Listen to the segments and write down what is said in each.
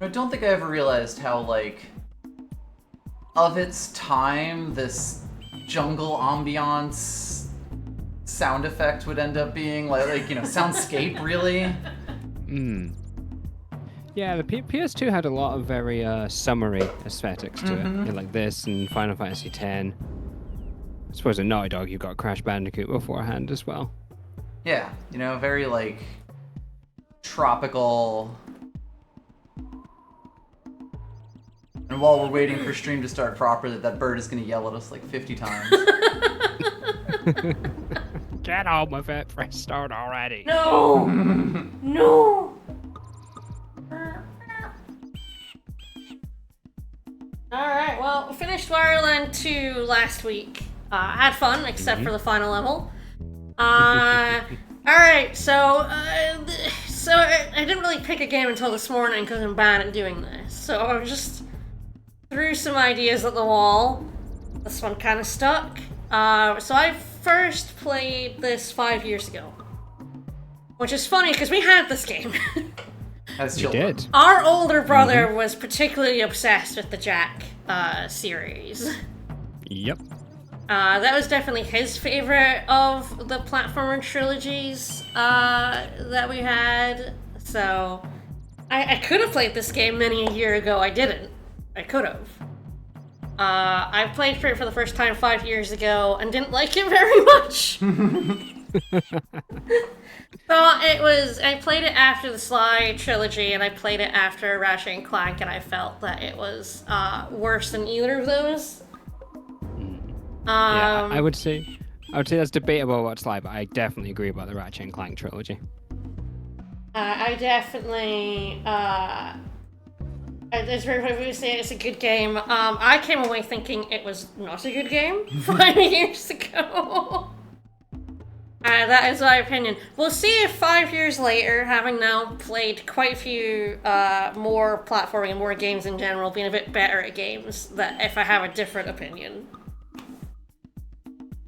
I don't think I ever realized how, like, of its time, this jungle ambiance sound effect would end up being, like you know, soundscape, really. Yeah, the PS2 had a lot of very summery aesthetics to it. You know, like this and Final Fantasy X. I suppose in Naughty Dog you got Crash Bandicoot beforehand as well. Yeah, you know, very, like, tropical. And while we're waiting for stream to start properly, that bird is going to yell at us like 50 times. Get on with it, press start already. No! No! Alright, well, we finished Wireland 2 last week. Had fun, except for the final level. Alright, so I didn't really pick a game until this morning because I'm bad at doing this. So I just threw some ideas at the wall. This one kind of stuck. So I first played this 5 years ago. Which is funny because we had this game. As You children. did. Our older brother was particularly obsessed with the Jack series. Yep. That was definitely his favorite of the platformer trilogies that we had. So I could have played this game many a year ago. I didn't. I could have. I played for it for the first time 5 years ago and didn't like it very much. I played it after the Sly trilogy and I played it after Ratchet and Clank, and I felt that it was worse than either of those. Yeah, I would say that's debatable about Sly, but I definitely agree about the Ratchet and Clank trilogy. I definitely, it's very funny to say it's a good game. I came away thinking it was not a good game 5 years ago. That is my opinion. We'll see if 5 years later, having now played quite a few more platforming and more games in general, being a bit better at games, that if I have a different opinion.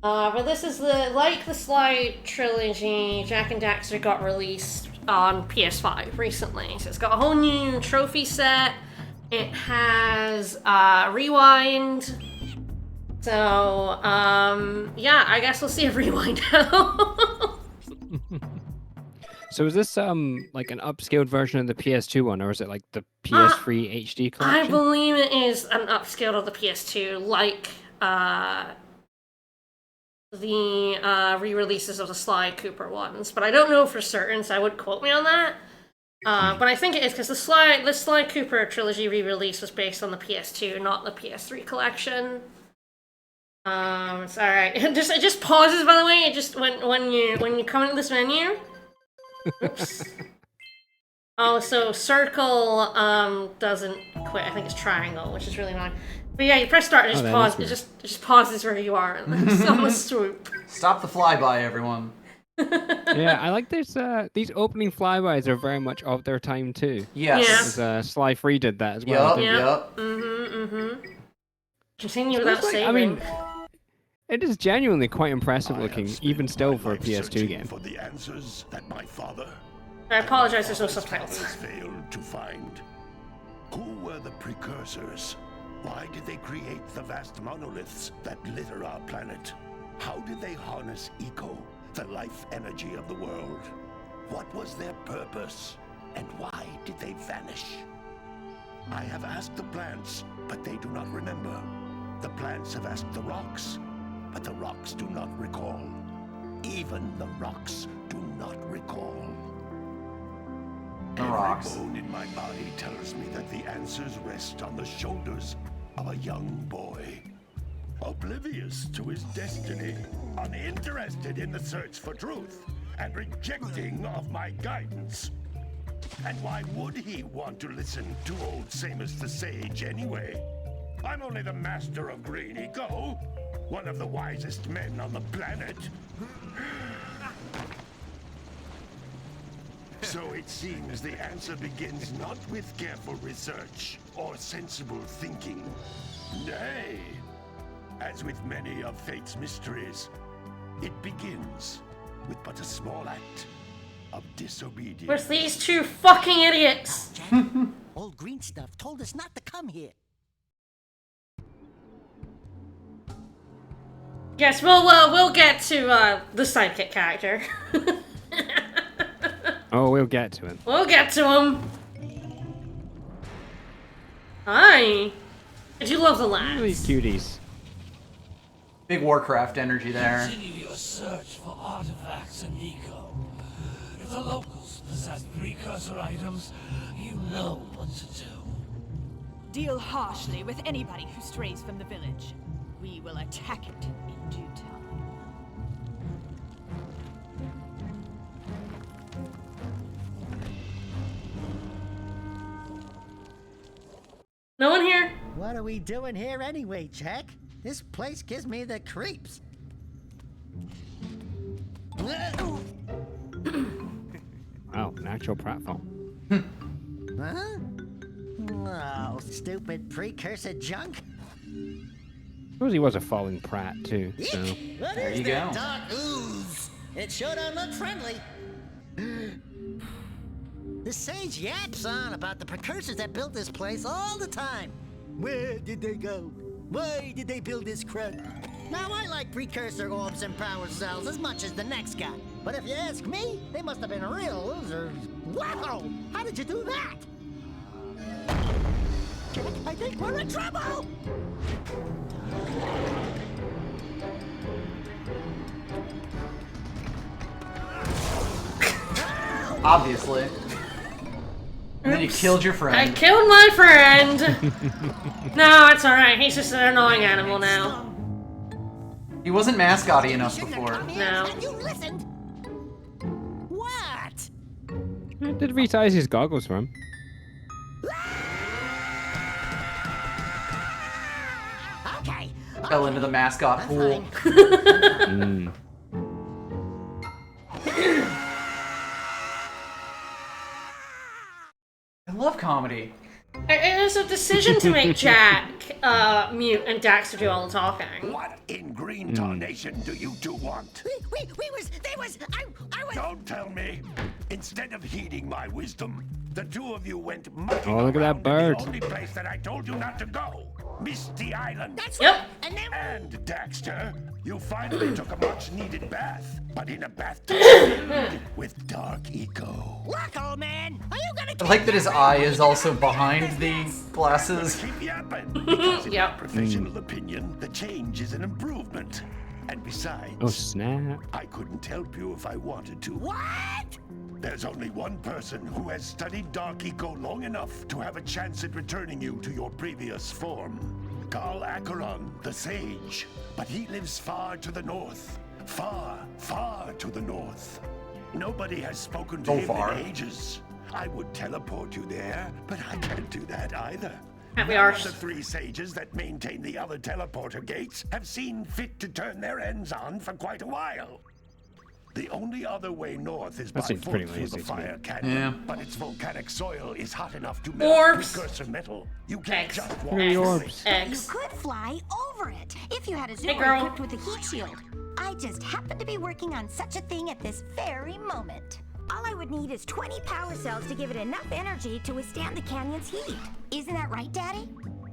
But this is like the Sly trilogy, Jak and Daxter got released on PS5 recently. So it's got a whole new trophy set. It has Rewind. So, yeah, I guess we'll see if Rewind now. So is this like an upscaled version of the PS2 one, or is it like the PS3 HD collection? I believe it is an upscale of the PS2, like the re-releases of the Sly Cooper ones, but I don't know for certain, so I wouldn't quote me on that. But I think it is because the Sly Cooper trilogy re-release was based on the PS2, not the PS3 collection. It's alright. It just pauses, by the way. It just when you come into this menu. Oops. Oh, so circle doesn't quit. I think it's triangle, which is really annoying. But yeah, you press start, it just pauses. It just pauses where you are, and it's on the swoop. Stop the flyby, everyone. Yeah, I like this. These opening flybys are very much of their time too. Yes. Because Sly 3 did that as well. Yup. Continue without saving. I mean, it is genuinely quite impressive looking, even still for a PS2 game. For the answers that my father I apologize, there's no subtitles. failed to find. Who were the precursors? Why did they create the vast monoliths that litter our planet? How did they harness eco, the life energy of the world? What was their purpose? And why did they vanish? I have asked the plants, but they do not remember. The plants have asked the rocks, but the rocks do not recall. Even the rocks do not recall. The rocks. Every bone in my body tells me that the answers rest on the shoulders of a young boy. Oblivious to his destiny, uninterested in the search for truth, and rejecting of my guidance. And why would he want to listen to old Samus the Sage anyway? I'm only the master of green eco, one of the wisest men on the planet. So it seems the answer begins not with careful research or sensible thinking. Nay, as with many of fate's mysteries, it begins with but a small act of disobedience. With these two fucking idiots. Jack, old green stuff told us not to come here. Yes, we'll get to the sidekick character. Oh, we'll get to him. We'll get to him. Hi. I do love the Look at these lads. cuties. Big Warcraft energy there. Continue your search for artifacts in Eco. If the locals possess precursor items, you know what to do. Deal harshly with anybody who strays from the village. We will attack it in due time. No one here? What are we doing here anyway, Jack? This place gives me the creeps. Wow, an actual pratfall. Huh? Oh, stupid precursor junk. I suppose he was a fallen prat too, so. What There is you that go. dark ooze? It sure don't look friendly. The sage yaps on about the precursors that built this place all the time. Where did they go? Why did they build this crud? Now, I like precursor orbs and power cells as much as the next guy. But if you ask me, they must have been real losers. Wow! How did you do that? Jack, I think we're in trouble! Obviously. And then you killed your I friend. killed my friend. No, it's alright. He's just an annoying animal now. He wasn't mascotty enough Shouldn't have before. come here No. and you listened. What? I did resize his goggles for him. Okay. Fell into the mascot I'm pool. fine. I love comedy. It is a decision to make Jack mute and Daxter do all the talking. What in green tarnation do you two want? They was, I was. Don't tell me. Instead of heeding my wisdom, the two of you went mucking Oh, look at that around in bird. the only place that I told you not to go, Misty Island. That's Yep. right. And then And Daxter, you finally took a much-needed bath, but in a bathtub filled with dark eco. look, old man. Are you gonna? I like that his eye is also behind the glasses. Keep yapping. Because in Yep. my professional opinion, the change is an improvement. And besides, Oh snap. I couldn't help you if I wanted to. What? There's only one person who has studied Dark Eco long enough to have a chance at returning you to your previous form. Carl Acheron, the Sage. But he lives far to the north. Far, far to the north. Nobody has spoken to So him far. in ages. I would teleport you there, but I can't do that either. Happy None arse. of the three sages that maintain the other teleporter gates have seen fit to turn their ends on for quite a while. The only other way north is by That seems foot pretty through lazy the to me. fire canyon, Yeah. but its volcanic soil is hot enough to melt Orbs. precursor metal. You can't Eggs. just walk Mini through orbs. it. You Eggs. could fly over it if you had a Hey, zoomer girl. equipped with a heat shield. I just happen to be working on such a thing at this very moment. All I would need is 20 power cells to give it enough energy to withstand the canyon's heat. Isn't that right, Daddy?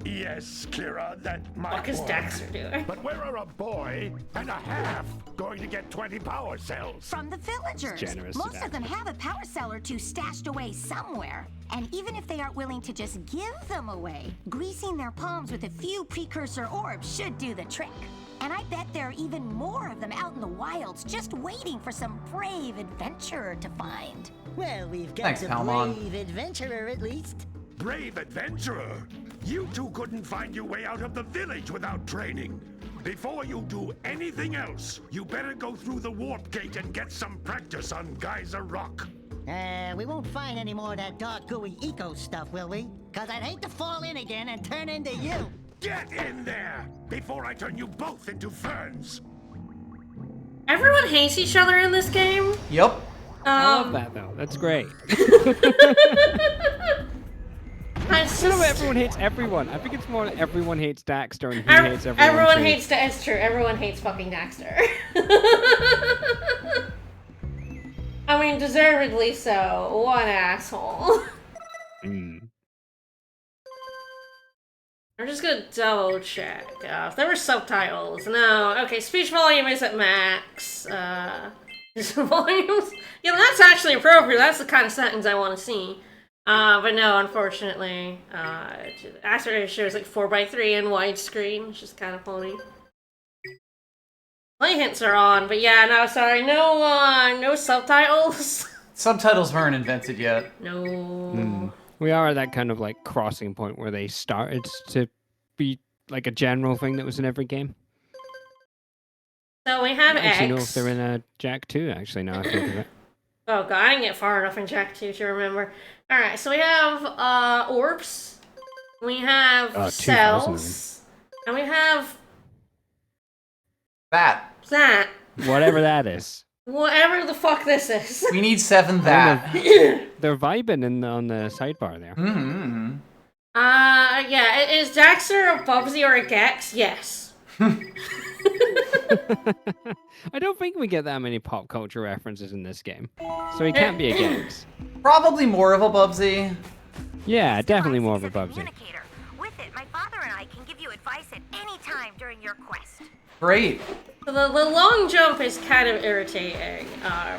Yes, Kira, that might What is work. Daxter doing? But where are a boy and a half going to get 20 power cells? From the villagers. generous, Most Dad. of them have a power cell or two stashed away somewhere. And even if they aren't willing to just give them away, greasing their palms with a few precursor orbs should do the trick. And I bet there are even more of them out in the wilds just waiting for some brave adventurer to find. Well, we've got Thanks, a Palmon. brave adventurer at least. Brave adventurer! You two couldn't find your way out of the village without training. Before you do anything else, you better go through the warp gate and get some practice on Geyser Rock. We won't find any more of that dark gooey eco stuff, will we? Cause I'd hate to fall in again and turn into you. Get in there before I turn you both into ferns. Everyone hates each other in this game. Yup. I love that though. That's great. It's I don't know just, everyone hates everyone. I think it's more that everyone hates Daxter and he hates everyone. everyone too. hates it's true. Everyone hates fucking Daxter. I mean, deservedly so. What an asshole. Mm. I'm just gonna double check. If there were subtitles. No. Okay, speech volume is at max. Volumes. Yeah, that's actually appropriate. That's the kind of settings I want to see. But no, unfortunately, Daxter shows like 4:3 in widescreen, which is kind of funny. Play hints are on, but yeah, no, sorry, no subtitles. Subtitles weren't invented yet. No. Mm. We are at that kind of like crossing point where they started to be like a general thing that was in every game. So we have I actually know X. if they're in a Jack 2, actually, now I think of it. Oh god, I didn't get far enough in Jack 2 to remember. Alright, so we have orbs, we have 2,000 cells, and we have That. that. Whatever that is. Whatever the fuck this is. We need 7 that. They're vibing on the sidebar there. Mm-hmm. Yeah, is Daxter a Bubsy or a Gex? Yes. I don't think we get that many pop culture references in this game. So he can't be a Gex. Probably more of a Bubsy. Yeah, definitely more of a Bubsy. Communicator. With it, my father and I can give you advice at any time during your quest. Great. So the long jump is kind of irritating,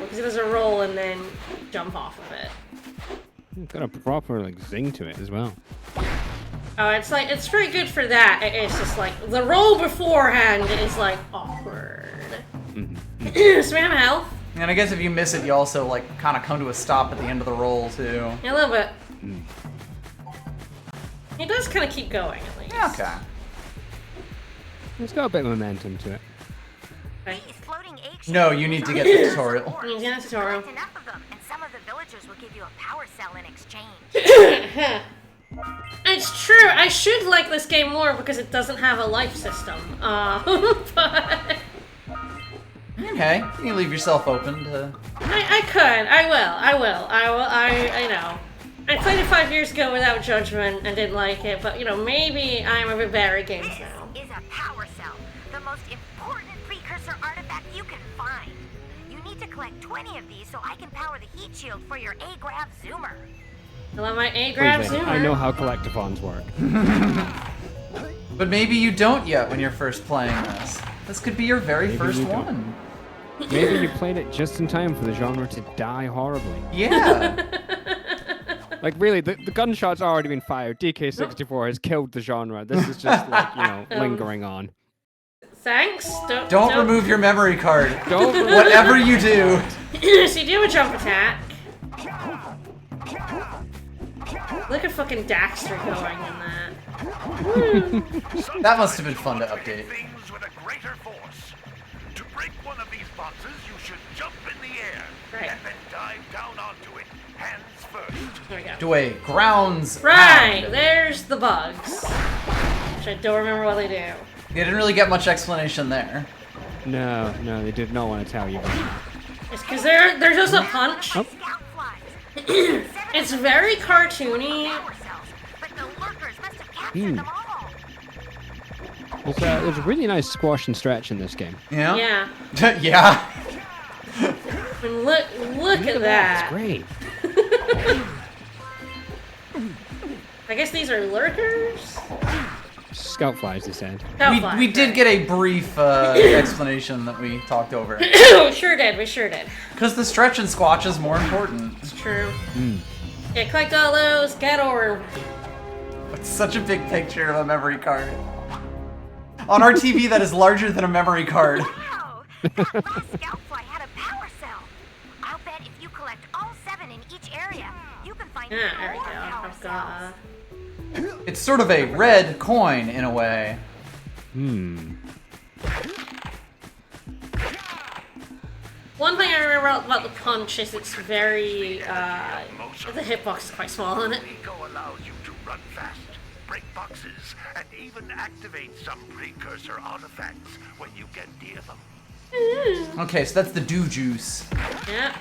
because it does a roll and then jump off of it. It's got a proper like zing to it as well. Oh, it's pretty good for that. It's just like, the roll beforehand is like awkward. Mm-hmm. So we have health. And I guess if you miss it, you also like kind of come to a stop at the end of the roll too. Yeah, a little bit. Mm. It does kind of keep going, at least. Okay. It's got a bit of momentum to it. Okay. These floating eggshells No, you need to get the tutorial. You need to get the tutorial. Collect enough of them, and some of the villagers will give you a power cell in exchange. It's true. I should like this game more because it doesn't have a life system. But Okay, you can leave yourself open to... I could. I will. I know. I played it 5 years ago without judgment and didn't like it, but you know, maybe I'm a bit better at games now. This is a power cell, the most important precursor artifact you can find. You need to collect 20 of these so I can power the heat shield for your A-Grav Zoomer. I love my A-Grab Please, I know how collectathons work. But maybe you don't yet when you're first playing this. This could be your very Maybe first you don't. one. Maybe you played it just in time for the genre to die horribly. Yeah. Like really, the gunshot's already been fired. DK64 has killed the genre. This is just like, you know, lingering on. Thanks. Don't remove your memory card. Don't remove Whatever you do. So you do a jump attack. Look at fucking Daxter going in that. That must have been fun to update. Things with a greater force. To break one of these boxes, you should jump in the air Right. and then dive down onto it, hands first. There we go. Do a grounds Right, pound. there's the bugs. Which I don't remember what they do. You didn't really get much explanation there. No, they did not want to tell you. It's because they're just a punch. Oh. Scout flies. It's very cartoony. Power cells, but the lurkers must have captured them all. There's a really nice squash and stretch in this game. Yeah? Yeah. Yeah. I mean, look at It's that. great. I guess these are lurkers? Scout flies, they said. We did get a brief explanation that we talked over. We sure did. Because the stretch and squatch is more important. It's true. Mm. Yeah, collect all those, get orb. It's such a big picture of a memory card. On our TV that is larger than a memory card. Wow! That last scout fly had a power cell. I'll bet if you collect all 7 in each area, you can find Yeah, there we more go. power I've got. cells. It's sort of a red coin in a way. One thing I remember about the punch is it's very, the hitbox is quite small in it. Eco allows you to run fast, break boxes, and even activate some precursor artifacts when you get near them. Okay, so that's the dew juice. Yeah.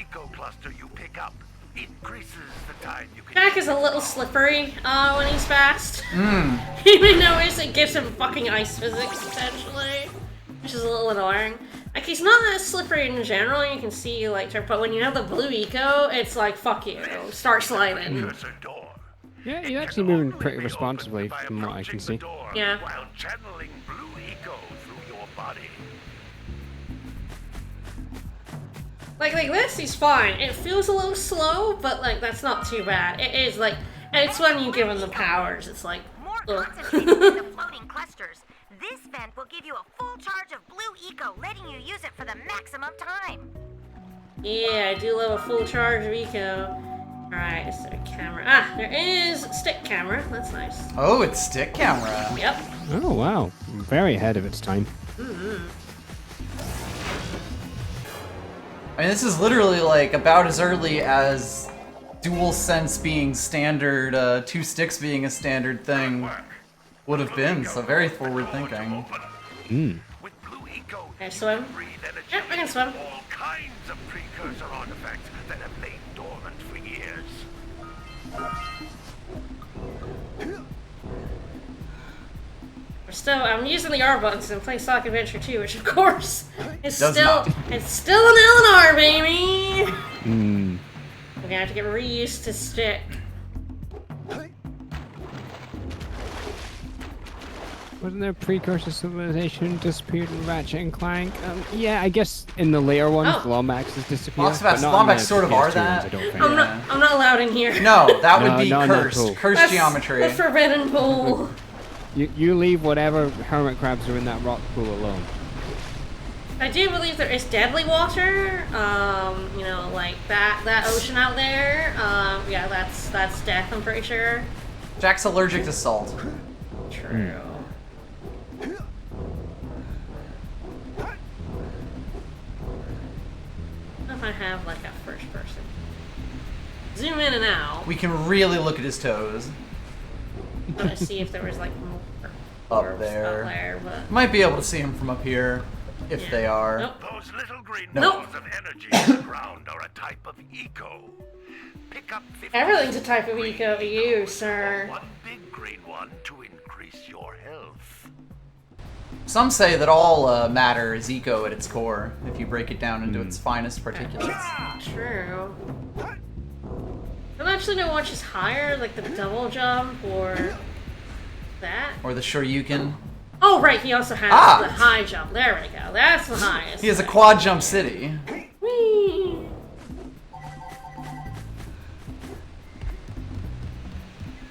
eco cluster you pick up increases the time you can... Jack is a little slippery when he's fast. You may notice it gives him fucking ice physics, essentially. Which is a little annoying. Like, he's not that slippery in general, you can see, like, but when you have the blue eco, it's like, fuck you, start sliding. Precursor door. Yeah, you're actually moving pretty responsibly from what I can see. Yeah. While channeling blue eco through your body. Like this, he's fine. It feels a little slow, but, like, that's not too bad. It is, like, it's when you give him the powers, it's like, More ugh. concentrated in the floating clusters. This vent will give you a full charge of blue eco, letting you use it for the maximum time. Yeah, I do love a full charge of eco. Alright, is there a camera? Ah, there is stick camera. That's nice. Oh, it's stick camera. Yep. Oh wow, very ahead of its time. I mean, this is literally like about as early as dual sense being standard, 2 sticks being a standard thing would have been, so very forward thinking. With blue eco, Can I swim? breathe energy Yep, I can swim. all kinds of precursor artifacts that have lain dormant for years. I'm using the R buttons and playing Sonic Adventure 2, which of course is Does still not. it's still an LNR, baby. Hmm. We're gonna have to get reused to stick. Wasn't there precursor civilization disappeared in Ratchet and Clank? Yeah, I guess in the later ones, Oh. the Lombax has disappeared. Lombax- but not in Lombax the sort of are PS2 that. ones, I don't think. I'm not allowed in here. No, that would No, be not in that cursed. pool. Cursed That's geometry. the forbidden pool. You leave whatever hermit crabs are in that rock pool alone. I do believe there is deadly water. You know, like that ocean out there. Yeah, that's death. I'm pretty sure. Jack's allergic to salt. True. If I have like a first person. Zoom in and out. We can really look at his toes. I'm gonna see if there was like more Up orbs there. Up there, but Might be able to see him from up here, if Yeah. they are. Nope. Those little green Nope. balls of energy in the ground are a type of eco. Pick up 50 Everything's a type of eco to you, sir. one big green one to increase your health. Some say that all matter is eco at its core, if you break it down into its finest particulates. True. I don't actually know which is higher, like the double jump or that. Or the Shoryuken. Oh, right, he also has Ah! the high jump. There we go. That's the highest. He has a quad jump city. Whee!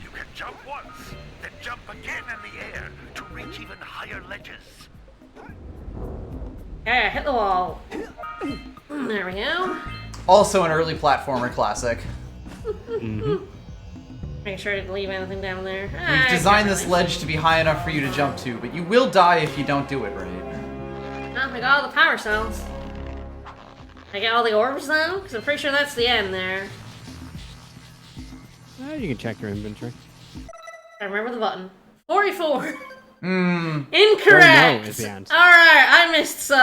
You can jump once, then jump again in the air to reach even higher ledges. Yeah, hit the wall. There we go. Also an early platformer classic. Make sure I didn't leave anything down there. We've designed this ledge to be high enough for you to jump to, but you will die if you don't do it right. Oh, I got all the power cells. I get all the orbs though? Because I'm pretty sure that's the end there. You can check your inventory. I remember the button. 44. Hmm. Incorrect. No is the answer. All right, I missed some.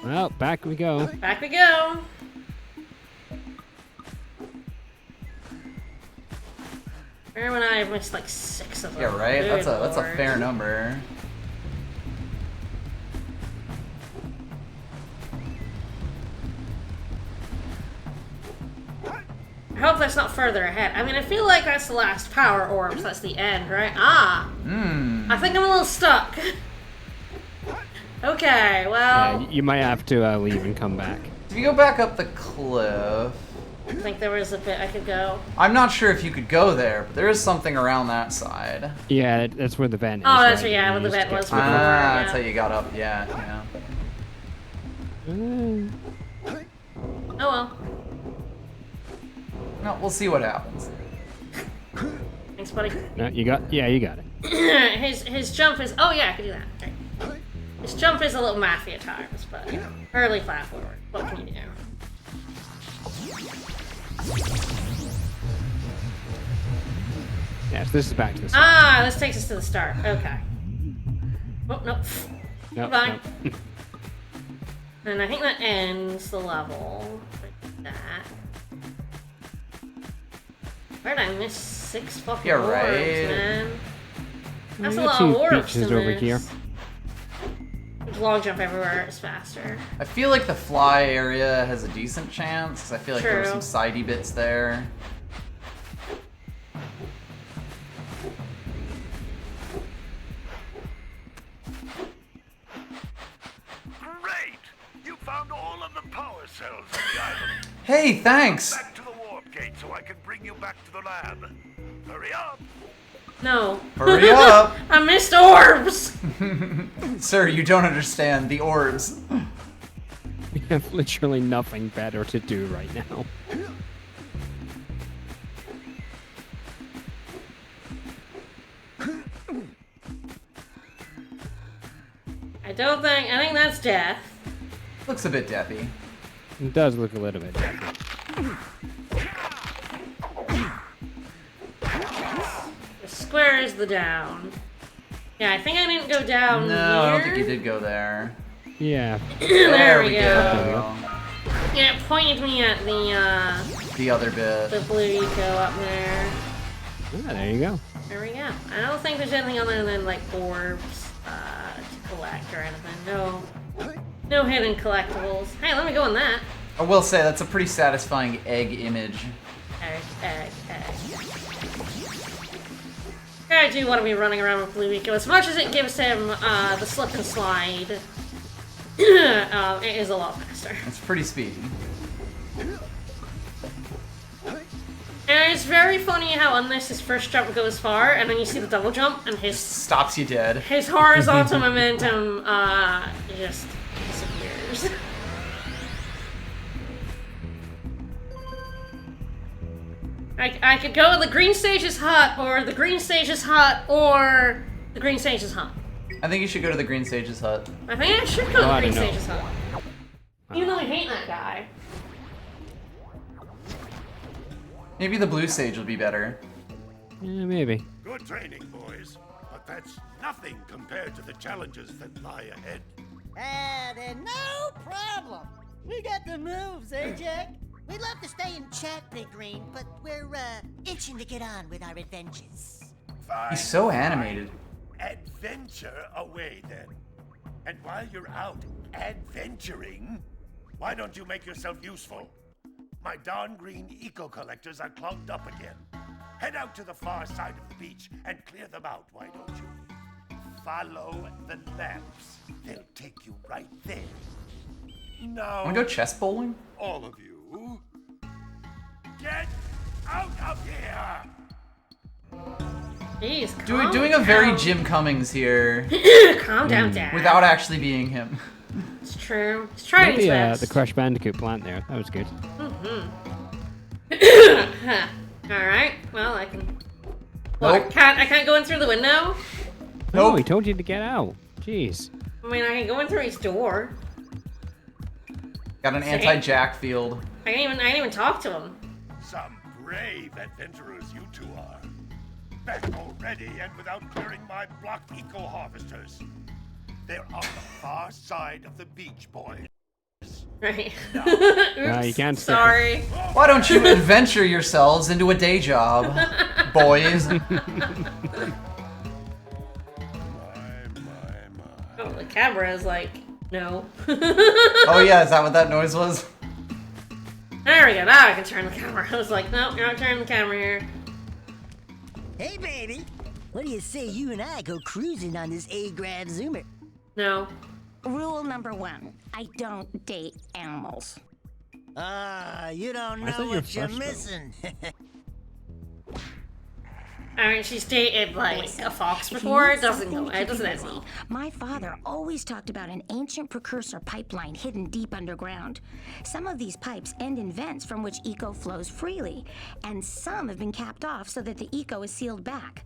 Well, back we go. Back we go. Aaron and I have missed like 6 of them. Yeah, right? Good That's a lord. fair number. I hope that's not further ahead. I mean, I feel like that's the last power orb, so that's the end, right? Ah! Hmm. I think I'm a little stuck. Okay, well... Yeah, you might have to leave and come back. If you go back up the cliff... I think there was a bit I could go. I'm not sure if you could go there, but there is something around that side. Yeah, that's where the vent is. Oh, that's right? where, yeah, You where the used to vent get was through. before. That's how Yeah. you got up, yeah. Oh well. No, we'll see what happens. Thanks, buddy. No, you got it. his jump is... Oh, yeah, I could do that. Okay. His jump is a little maffy at times, but early platformer. What can you do? Yes, this is back to the start. Ah, this takes us to the start. Okay. Oh, no. Nope, Goodbye. nope. And I think that ends the level. Like that. Where did I miss 6 fucking Yeah, orbs, right. man? That's We a got lot of 2 orbs beaches to over miss. here. Long jump everywhere is faster. I feel like the fly area has a decent chance, because I feel like there were True. some sidey bits there. Great! You found all of the power cells on the island. Hey, thanks! Back to the warp gate so I can bring you back to the lab. Hurry up! No. Hurry up! I missed orbs! Sir, you don't understand the orbs. We have literally nothing better to do right now. I think that's death. Looks a bit deathy. It does look a little bit different. The square is the down. Yeah, I think I didn't go down No, here. I don't think you did go there. Yeah. There we go. go. Yeah, it pointed me at The other bit. the blue eco up there. Ah, there you go. There we go. I don't think there's anything other than like orbs to collect or anything. No hidden collectibles. Hey, let me go on that. I will say, that's a pretty satisfying egg image. Egg. I do want to be running around with Blue Eco. As much as it gives him the slip and slide, it is a lot faster. It's pretty speedy. And it's very funny how on this his first jump goes far, and then you see the double jump, and his Stops you dead. horizontal momentum just disappears. I could go with the green stage's hut, or the green stage's hut, or the green stage's hut. I think you should go to the Green Sage's hut. I think I should go to Oh, the I green don't know. stage's hut. Even though I hate that guy. Maybe the Blue Sage will be better. Yeah, maybe. Good training, boys. But that's nothing compared to the challenges that lie ahead. Then no problem. We got the moves, eh, Jack? We'd love to stay and chat, Big Green, but we're, itching to get on with our adventures. Fine, He's so fine. animated. Adventure away, then. And while you're out adventuring, why don't you make yourself useful? My darn green eco-collectors are clogged up again. Head out to the far side of the beach and clear them out, why don't you? Follow the lamps. They'll take you right there. Now, Wanna go chess bowling? all of you, get out of here! Jeez, calm Doing a very down. Jim Cummings here, Calm down, Dad. without actually being him. It's true. He's trying his Maybe best. the Crash Bandicoot plant there. That was good. Alright, well, I can... Nope. What, I can't go in through the window? No, Nope. he told you to get out. Jeez. I mean, I can go in through his door. Got an anti-jack field. I didn't even talk to him. Some brave adventurers you two are. Back already and without clearing my blocked eco-harvesters. They're on the far side of the beach, boys. Right. No, you can't skip it. Sorry. Why don't you adventure yourselves into a day job, boys? My. Oh, the camera is like, no. Oh yeah, is that what that noise was? There we go. Now I can turn the camera. I was like, no, you're not turning the camera here. Hey, baby. What do you say you and I go cruising on this A-Grav Zoomer? No. Rule number 1, I don't date animals. You don't I thought know you were what you're first, though. missing. I mean, she's dated like a fox If you before. need It doesn't something go. to It keep doesn't you end busy, well. my father always talked about an ancient precursor pipeline hidden deep underground. Some of these pipes end in vents from which eco flows freely, and some have been capped off so that the eco is sealed back.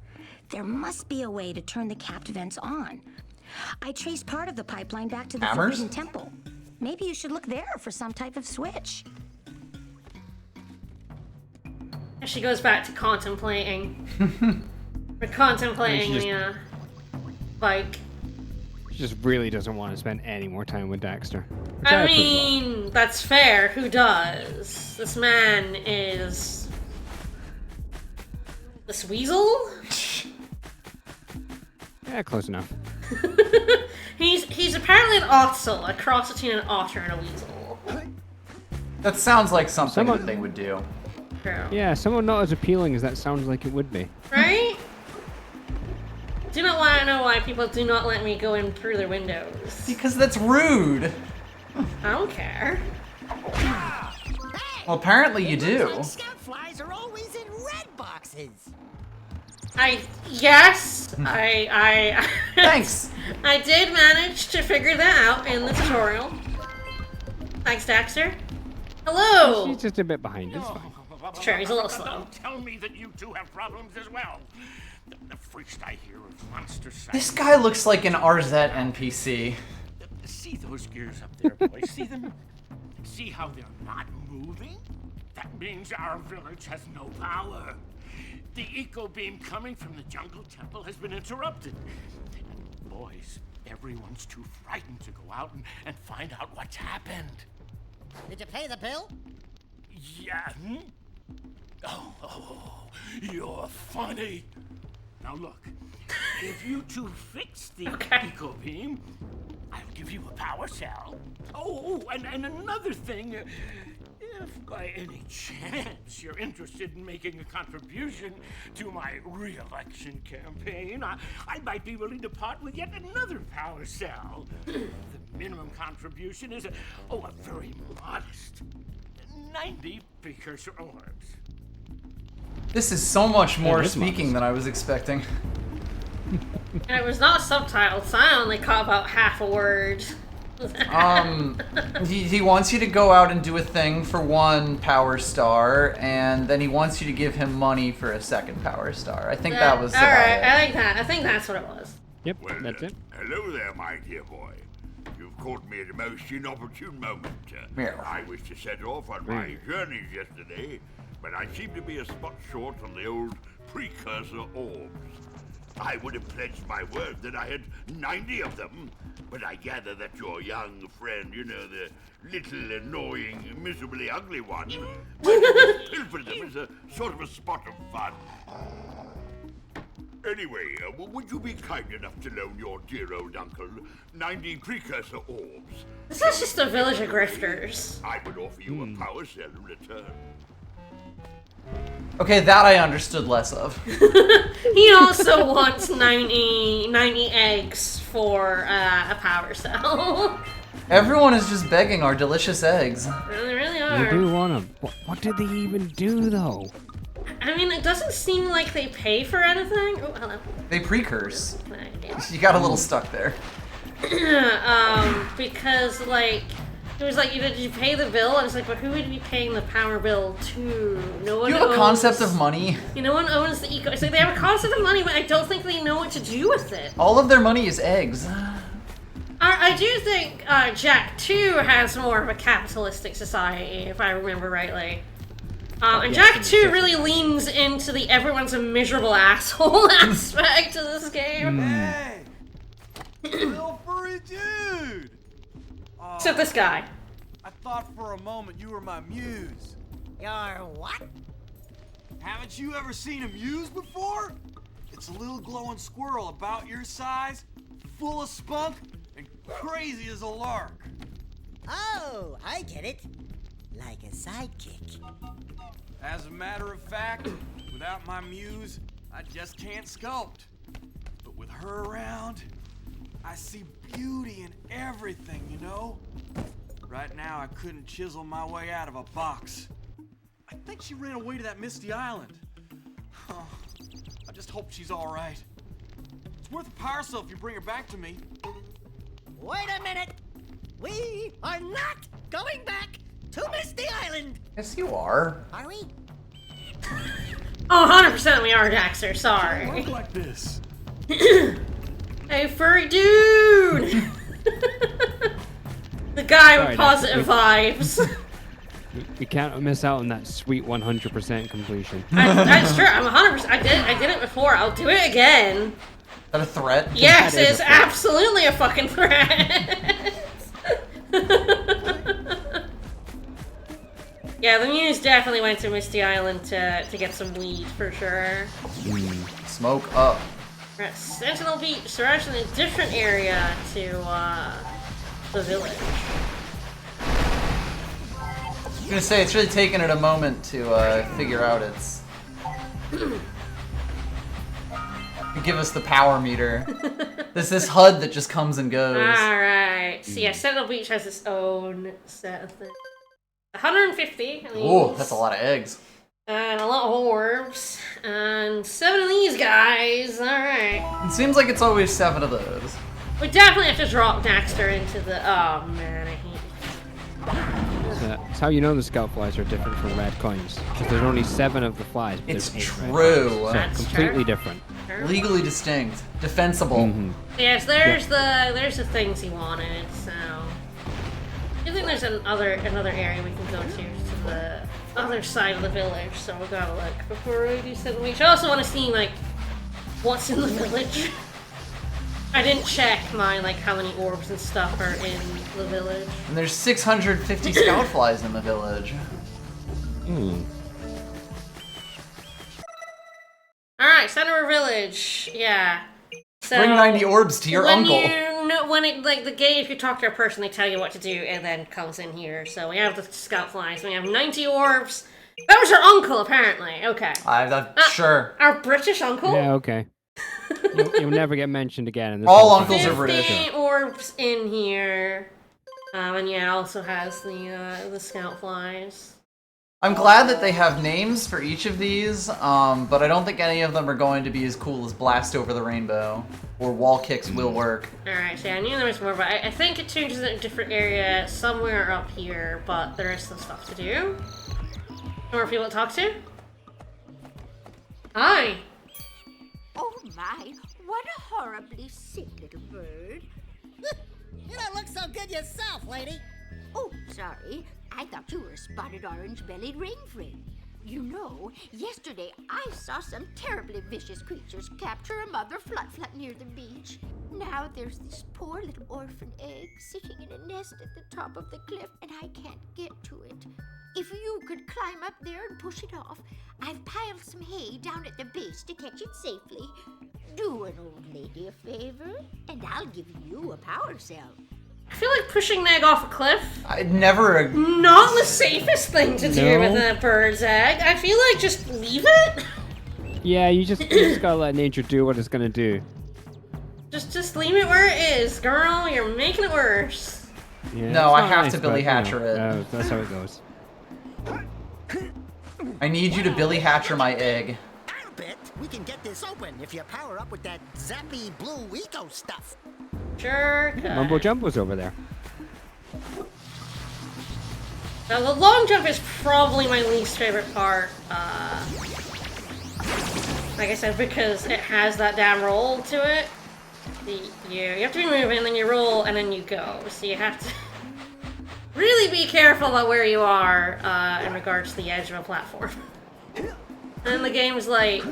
There must be a way to turn the capped vents on. I traced part of the pipeline back to the Hammers? Forbidden Temple. Maybe you should look there for some type of switch. And she goes back to contemplating. We're contemplating She the bike. She just really doesn't want to spend any more time with Daxter. I mean, that's fair. Who does? This man is... This weasel? Yeah, close enough. He's apparently an ottsel, a cross between an otter and a weasel. That sounds like something that they would do. True. Yeah, someone not as appealing as that sounds like it would be. Right? Do not want to know why people do not let me go in through their windows. Because that's rude. I don't care. Well, apparently you do. Like scout flies are always in red boxes. Yes, Thanks. I did manage to figure that out in the tutorial. Thanks, Daxter. Hello! He's just a bit behind. It's fine. Sure, he's a little slow. Don't tell me that you two have problems as well. The first I hear of monster sight. This guy looks like an RZ NPC. See those gears up there, boys? See them? See how they're not moving? That means our village has no power. The eco beam coming from the jungle temple has been interrupted. And boys, everyone's too frightened to go out and find out what's happened. Did you pay the bill? Yeah. Oh, you're funny. Now look, if you two fix the eco beam, I'll give you a power cell. Oh, and another thing, if by any chance you're interested in making a contribution to my re-election campaign, I might be willing to part with yet another power cell. The minimum contribution is a very modest 90 precursor orbs. This is so much more speaking than I was expecting. And it was not subtitled, so I only caught about half a word. He wants you to go out and do a thing for one power star, and then he wants you to give him money for a second power star. I think that was Alright, about I like that. I think that's what it was. Yep, Well, that's it. Hello there, my dear boy. You've caught me at a most inopportune moment. Yeah. I was to set off on my journeys yesterday, but I seem to be a spot short on the old precursor orbs. I would have pledged my word that I had 90 of them, but I gather that your young friend, you know, the little annoying, miserably ugly one, pilfered them as a sort of a spot of fun. Anyway, would you be kind enough to loan your dear old uncle 90 precursor orbs? This is just a village of grifters. I would offer you a power cell in return. Okay, that I understood less of. He also wants 90 eggs for a power cell. Everyone is just begging our delicious eggs. They really You are. do want them. What did they even do, though? I mean, it doesn't seem like they pay for anything. Oh, hello. They precurse. Can I- You got a little stuck there. because like it was like, did you pay the bill? I was like, but who would be paying the power bill to? No one. You have a owns- concept of money. No one owns the eco. It's like they have a concept of money, but I don't think they know what to do with it. All of their money is eggs. I do think Jack 2 has more of a capitalistic society, if I remember rightly. And Jack 2 really leans into the everyone's a miserable asshole aspect of this game. Hey! Little furry dude! Except this guy. I thought for a moment you were my muse. Your what? Haven't you ever seen a muse before? It's a little glowing squirrel about your size, full of spunk, and crazy as a lark. Oh, I get it. Like a sidekick. As a matter of fact, without my muse, I just can't sculpt. But with her around, I see beauty in everything, you know? Right now, I couldn't chisel my way out of a box. I think she ran away to that misty island. Oh, I just hope she's all right. It's worth a power cell if you bring her back to me. Wait a minute! We are not going back to Misty Island! Yes, you are. Are we? Oh, 100% we are, Daxter. Sorry. Work like this. Hey, furry dude! The guy Sorry, with positive vibes. We can't miss out on that sweet 100% completion. That's true. I'm 100%. I did it before. I'll do it again. Is that a threat? Yes, That is it's a threat. absolutely a fucking threat. Yeah, the Muse definitely went to Misty Island to get some weed for sure. Smoke up. We're at Sentinel Beach, so we're actually in a different area to the village. I'm gonna say it's really taken it a moment to figure out its. Give us the power meter. This HUD that just comes and goes. Alright, so yeah, Sentinel Beach has its own set of things. 150 of these. Ooh, that's a lot of eggs. And a lot of orbs. And 7 of these guys. Alright. It seems like it's always 7 of those. We definitely have to drop Daxter into the. Oh man, I hate That's how you know the scout flies are different from red coins. Because there's only 7 of the flies, but It's there's 8 red true. coins. So That's completely true. different. Legally distinct. Defensible. Yes, there's the things he wanted, so I think there's another area we can go to the other side of the village, so we gotta look before we do Sentinel Beach. I also wanna see like what's in the village. I didn't check my how many orbs and stuff are in the village. And there's 650 scout flies in the village. Alright, Center Village. Yeah. So Bring 90 orbs to your uncle. When it the game, if you talk to a person, they tell you what to do, and then comes in here. So we have the scout flies. We have 90 orbs. That was your uncle, apparently. Okay. Sure. Our British uncle. Yeah, okay. You'll never get mentioned again in this. All whole uncles thing. are British. 50 orbs in here. And yeah, it also has the scout flies. I'm glad that they have names for each of these, but I don't think any of them are going to be as cool as Blast Over the Rainbow or Wall Kicks Will Work. Alright, so yeah, I knew there was more, but I think it changes in a different area somewhere up here, but there is some stuff to do. More people to talk to? Hi! Oh my, what a horribly sick little bird. You don't look so good yourself, lady. Oh, sorry. I thought you were a spotted orange-bellied rainframe. You know, yesterday I saw some terribly vicious creatures capture a mother flut-flut near the beach. Now there's this poor little orphan egg sitting in a nest at the top of the cliff, and I can't get to it. If you could climb up there and push it off, I've piled some hay down at the base to catch it safely. Do an old lady a favor, and I'll give you a power cell. I feel like pushing an egg off a cliff. I'd never. Not the safest thing to do with a bird's egg. I feel like just leave it. Yeah, you just gotta let nature do what it's gonna do. Just leave it where it is, girl. You're making it worse. Yeah, No, it's I not have nice, to Billy but, you Hatcher know, it. that's how it goes. I need you to Billy Hatcher my egg. I'll bet we can get this open if you power up with that zappy blue eco stuff. Sure. Mumbo Jumbo's over there. Now, the long jump is probably my least favorite part. Like I said, because it has that damn roll to it. You have to be moving, then you roll, and then you go. So you have to really be careful about where you are in regards to the edge of a platform. And the game's like,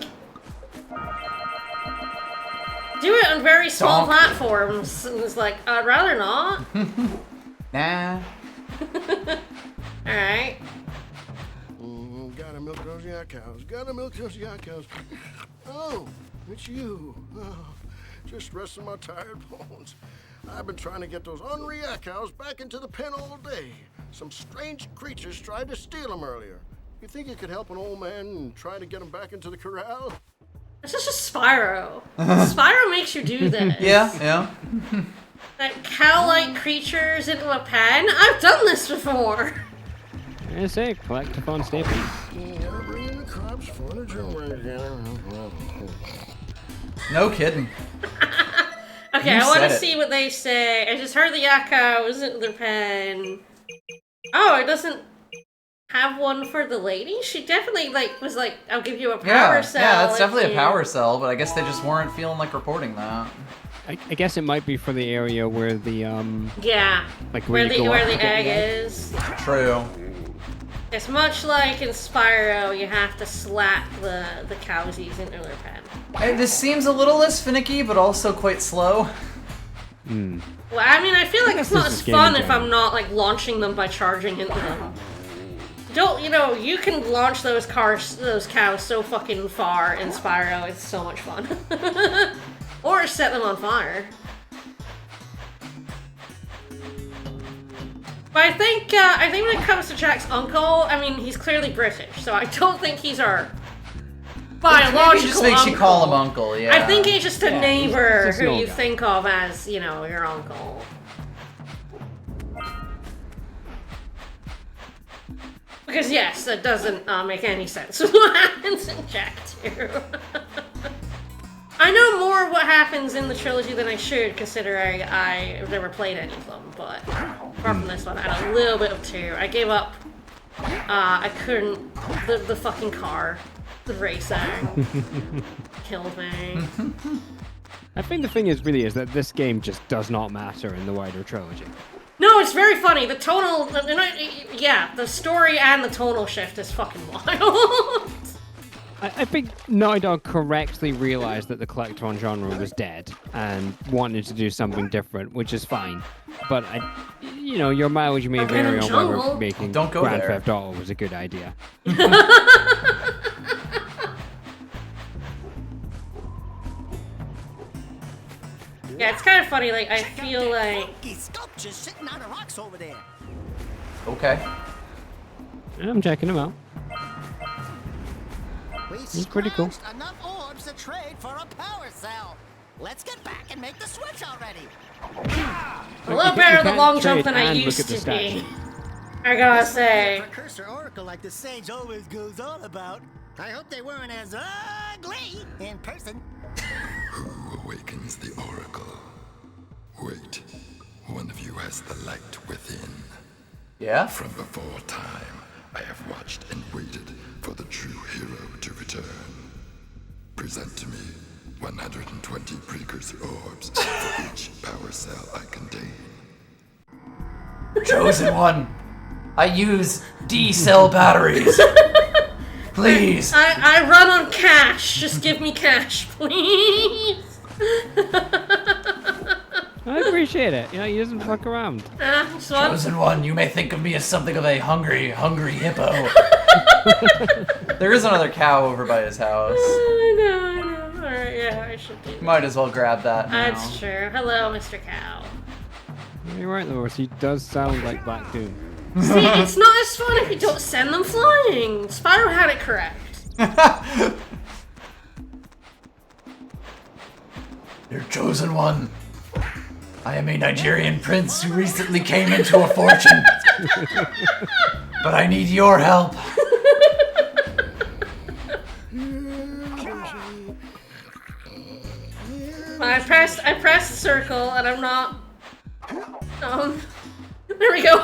do it on very small platforms. And it's like, I'd rather not. Nah. Alright. Gotta milk those yak cows. Gotta milk those yak cows. Oh, it's you. Oh, just resting my tired bones. I've been trying to get those ornery yak cows back into the pen all day. Some strange creatures tried to steal them earlier. You think you could help an old man and try to get them back into the corral? It's just a Spyro. Spyro makes you do this. Yeah. Like cow-like creatures into a pen? I've done this before! I say, collectathon staples. Yeah, bringing the crops for the No kidding. Okay, You I want to said it. see what they say. I just heard the Yakko was in their pen. Oh, it doesn't have one for the lady? She definitely, was like, I'll give you a power cell. Yeah, that's if definitely you- a power cell, but I guess they just weren't feeling like reporting that. I guess it might be for the area where the Yeah. like Where you the go up to get egg the is. True. It's much like in Spyro, you have to slap the cowsies into their pen. Hey, this seems a little less finicky, but also quite slow. Well, I mean, I feel like it's not this as is game fun in if I'm general. not, launching them by charging into them. Don't, you know, you can launch those cows so fucking far in Spyro, it's so much fun. Or set them on fire. But I think when it comes to Jack's uncle, I mean, he's clearly British, so I don't think he's our biological Maybe just makes uncle. you call him uncle, yeah. I think he's just a neighbor he's just who an you old guy. think of as, you know, your uncle. Because yes, that doesn't make any sense what happens in Jak 2. I know more of what happens in the trilogy than I should, considering I've never played any of them, but apart from this one, I had a little bit of 2. I gave up. I couldn't. The fucking car. The racing. Killed me. I think the thing is that this game just does not matter in the wider trilogy. No, it's very funny. The tonal, yeah, the story and the tonal shift is fucking wild. I think Naughty Dog correctly realized that the collectron genre was dead and wanted to do something different, which is fine. But you know, your mileage may vary on whether making Don't go Grand there. Theft Auto was a good idea. Yeah, it's kind of funny. Like, I feel like Funky sculptures sitting on the rocks over there. Okay. I'm checking him out. We He's pretty cool. scrounged enough orbs to trade for a power cell. Let's get back and make the switch already. a little better at the long jump than I used to be. I gotta say. Precursor oracle like the sage always goes on about. I hope they weren't as ugly in person. Who awakens the oracle? Wait, one of you has the light within. Yeah? From before time, I have watched and waited for the true hero to return. Present to me 120 precursor orbs for each power cell I contain. Chosen one. I use D-cell batteries. Please. I run on cash. Just give me cash, please. I appreciate it. You know, he doesn't fuck around. Chosen one, you may think of me as something of a hungry hippo. There is another cow over by his house. I know. Alright, yeah, I should do that. Might as well grab that now. That's true. Hello, Mr. Cow. You're right, though. He does sound like Black Doom. See, it's not as fun if you don't send them flying. Spyro had it correct. Your chosen one. I am a Nigerian prince who recently came into a fortune. But I need your help. I pressed circle and I'm not. There we go.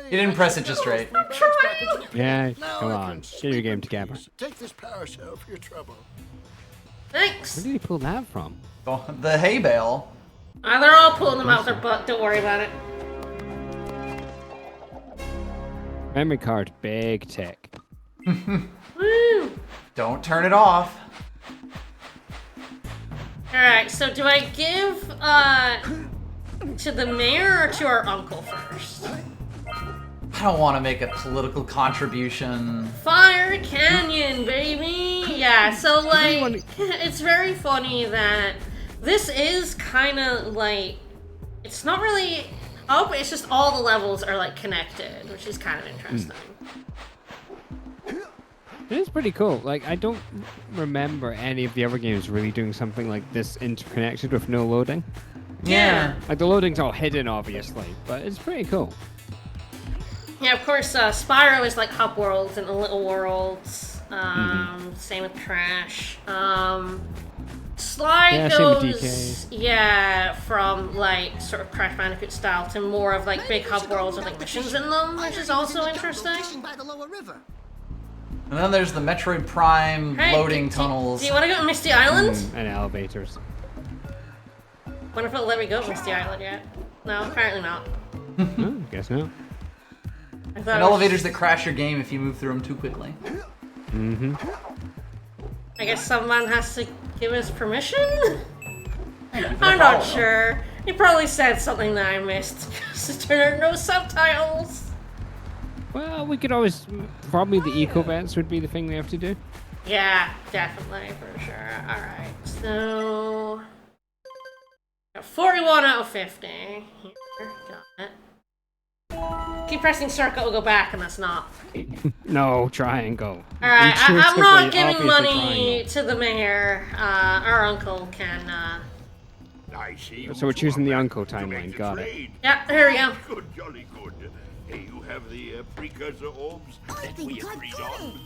You didn't press it just right. Yeah, come on. Get your game together. Take this power cell for your trouble. Thanks. Where did he pull that from? The hay bale. They're all pulling them out their butt. Don't worry about it. Memory card, big tick. Woo! Don't turn it off. Alright, so do I give to the mayor or to our uncle first? I don't want to make a political contribution. Fire Canyon, baby! Yeah, so like, it's very funny that this is kind of like, it's not really, but it's just all the levels are like connected, which is kind of interesting. It is pretty cool. Like, I don't remember any of the other games really doing something like this interconnected with no loading. Yeah. Like, the loading's all hidden, obviously, but it's pretty cool. Yeah, of course, Spyro is like hub worlds and the little worlds. Same with Crash. Sly Yeah, same with goes, yeah, from like sort of Crash Bandicoot style to more of like big hub worlds with like missions in them, which is also interesting. By the lower river. And then there's the Metroid Prime Hey, loading tunnels. Do you want to go to Misty Island? And elevators. Wonder if it'll let me go to Misty Island yet. No, apparently not. Oh, guess not. I thought And it was- elevators that crash your game if you move through them too quickly. I guess someone has to give us permission? I'm not sure. He probably said something that I missed because there are no subtitles. Well, we could always... Probably the eco vents would be the thing we have to do. Yeah, definitely, for sure. Alright, so... Got 41 out of 50. Here, got it. Keep pressing circle to go back, and that's not. No, triangle. Alright, I'm not Intuitively, giving obviously money to the mayor. Our uncle can, I see. So we're choosing the uncle timeline, got it. Yeah, there we go. Good, jolly good. Hey, you have the precursor orbs that we agreed on?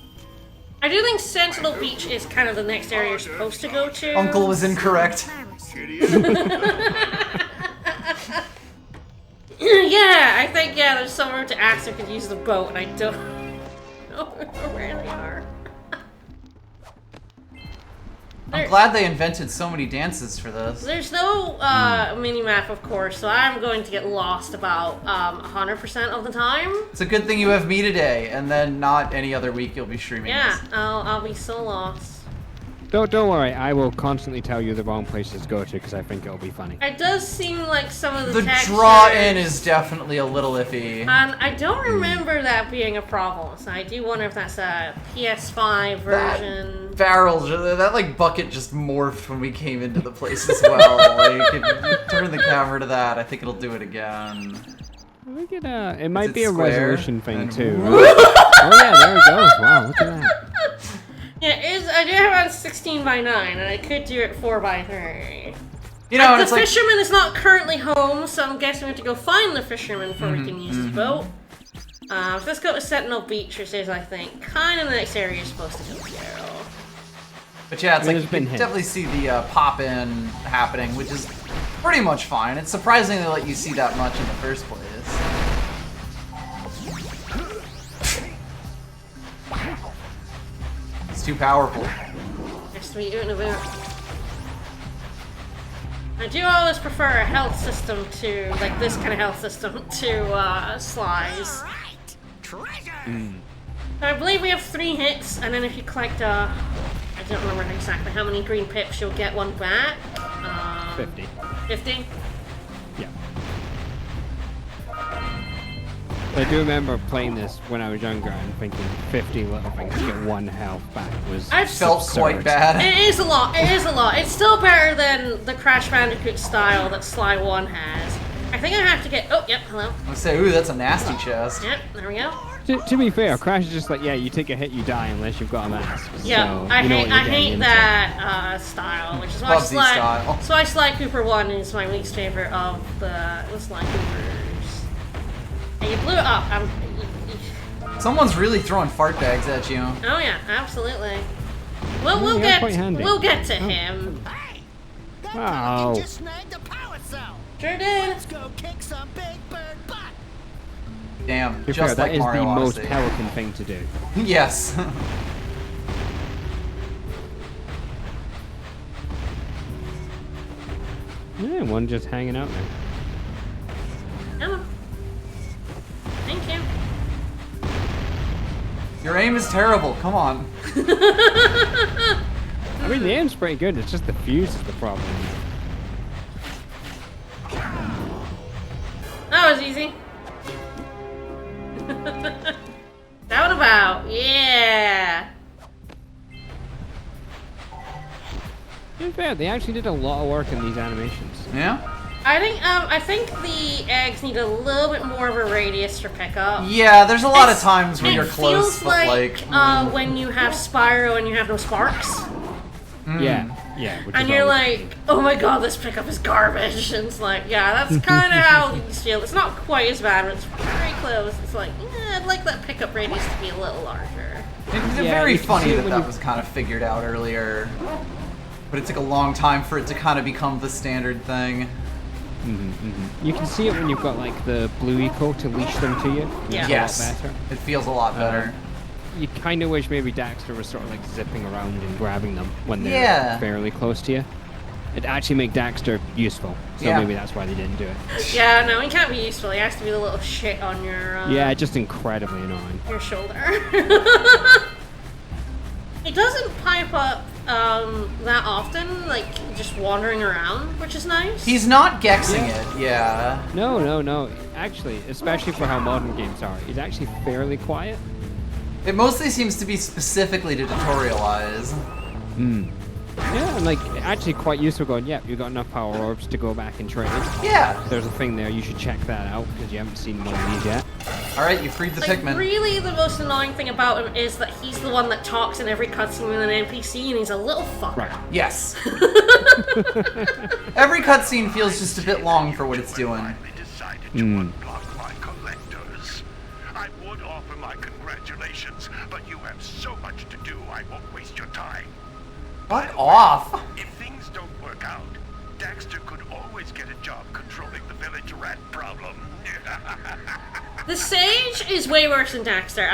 I do think Sentinel Beach is kind of the next area you're supposed to go to. Uncle was incorrect. Yeah, I think, there's somewhere to ask if we could use the boat, and I don't know where they are. I'm glad they invented so many dances for this. There's no mini-map, of course, so I'm going to get lost about 100% of the time. It's a good thing you have me today, and then not any other week you'll be streaming Yeah, this. I'll be so lost. Don't worry, I will constantly tell you the wrong places to go to because I think it'll be funny. It does seem like some of the The textures... draw-in is definitely a little iffy. And I don't remember that being a problem, so I do wonder if that's a PS5 version. That like bucket just morphed when we came into the place as well. Like, if you turn the camera to that, I think it'll do it again. Look at that. It might it be a square? resolution thing And too. Right? Oh yeah, there it goes. Wow, look at that. Yeah, I do have it on 16:9, and I could do it 4:3. You know, the it's like fisherman is not currently home, so I'm guessing we have to go find the fisherman before we can use his boat. So let's go to Sentinel Beach, which is, I think, kind of the next area you're supposed to go to. But yeah, it's I mean, like you there's been can definitely see the pop-in happening, which is pretty much fine. It's surprising they let you see that much in the first place. It's too powerful. Has to be out and about. I do always prefer a health system to, like this kind of health system to Sly's. So I believe we have 3 hits, and then if you collect I don't remember exactly how many green pips, you'll get one back. 50. 50? Yeah. I do remember playing this when I was younger and thinking 50 little things to get 1 health back was I felt absurd. quite bad. It is a lot, it is a lot. It's still better than the Crash Bandicoot style that Sly 1 has. I think I have to get, oh, yep, hello. I would say, ooh, that's a nasty chest. Yep, there we go. To be fair, Crash is just like, yeah, you take a hit, you die unless you've got a mask. Yeah, so I you know what you're hate getting into. that style, which is why Bubsy style. That's why Sly Cooper 1 is my least favorite of the Sly Coopers. And you blew it up. Someone's really throwing fart bags at you. Oh yeah, absolutely. Yeah, We'll quite handy. get to him. Wow. Just snagged a power cell. Sure did. Let's go kick some big bird butt. Damn, To be just fair, like that is Mario the most Odyssey. Pelican thing to do. Yes. Yeah, one just hanging out there. Come on. Thank you. Your aim is terrible, come on. I mean, the aim's pretty good, it's just the fuse is the problem. That was easy. Down about, yeah. To be fair, they actually did a lot of work in these animations. Yeah? I think the eggs need a little bit more of a radius for pickup. Yeah, there's a lot of times where you're close, feels but like when you have Spyro and you have no sparks. Yeah, which And is you're always- like, oh my god, this pickup is garbage. And it's like, yeah, that's kind of how these feel. It's not quite as bad, but it's very close. It's like, yeah, I'd like that pickup radius to be a little larger. It's Yeah, very you can funny see it that when that you- was kind of figured out earlier. But it took a long time for it to kind of become the standard thing. You can see it when you've got like the blue eco to leash them to you. Yeah. It's Yes, a lot better. it feels a lot better. You kind of wish maybe Daxter was sort of like zipping around and grabbing them when they're Yeah. fairly close to you. It'd actually make Daxter useful, so Yeah. maybe that's why they didn't do it. Yeah, no, he can't be useful. He has to be the little shit on your Yeah, just incredibly annoying. your shoulder. He doesn't pipe up that often, like just wandering around, which is nice. He's not gexing it, yeah. No. Actually, especially for how modern games are, he's actually fairly quiet. It mostly seems to be specifically to tutorialize. Yeah, and like actually quite useful going, yeah, you got enough power orbs to go back and trade. Yeah. There's a thing there, you should check that out because you haven't seen one of these yet. Alright, you freed the Like, Pikmin. really, the most annoying thing about him is that he's the one that talks in every cutscene with an NPC, and he's a little fucker. Right. Yes. Every cutscene feels just a bit long for what it's doing. Decided to unblock my collectors. I would offer my congratulations, but you have so much to do, I won't waste your time. Fuck off. If things don't work out, Daxter could always get a job controlling the village rat problem. The Sage is way worse than Daxter.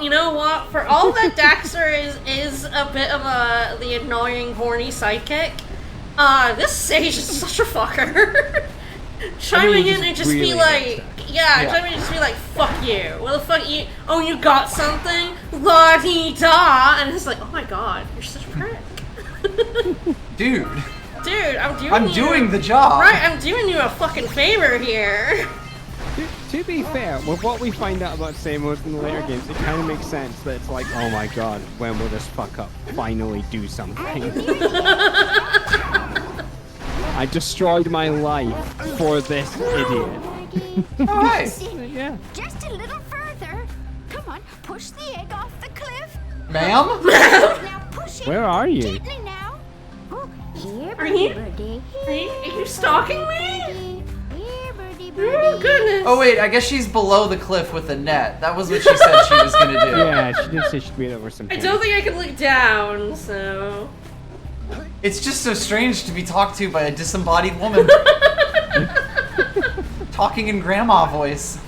You know what? For all that Daxter is a bit of the annoying, horny sidekick, this Sage is such a fucker. Chiming in and just really be like, chiming in and just be like, fuck you. What the fuck you? Oh, you got something? La-dee-da! And it's like, oh my god, you're such a prick. Dude, I'm doing the job. Right, I'm doing you a fucking favor here. To be fair, with what we find out about Samus in the later games, it kind of makes sense that it's like, oh my god, when will this fuck up finally do something? I destroyed my life for this idiot. Hi. Yeah. Just a little further. Come on, push the egg off the cliff. Ma'am? Now push it. Where are you? Gently now. Oh, here, Are you- birdie. Are you stalking me? Here, birdie, Oh birdie. goodness. Oh wait, I guess she's below the cliff with the net. That was what she said she was gonna do. Yeah, she did say she'd be over some I don't think I can look down, so... It's just so strange to be talked to by a disembodied woman. Talking in grandma voice.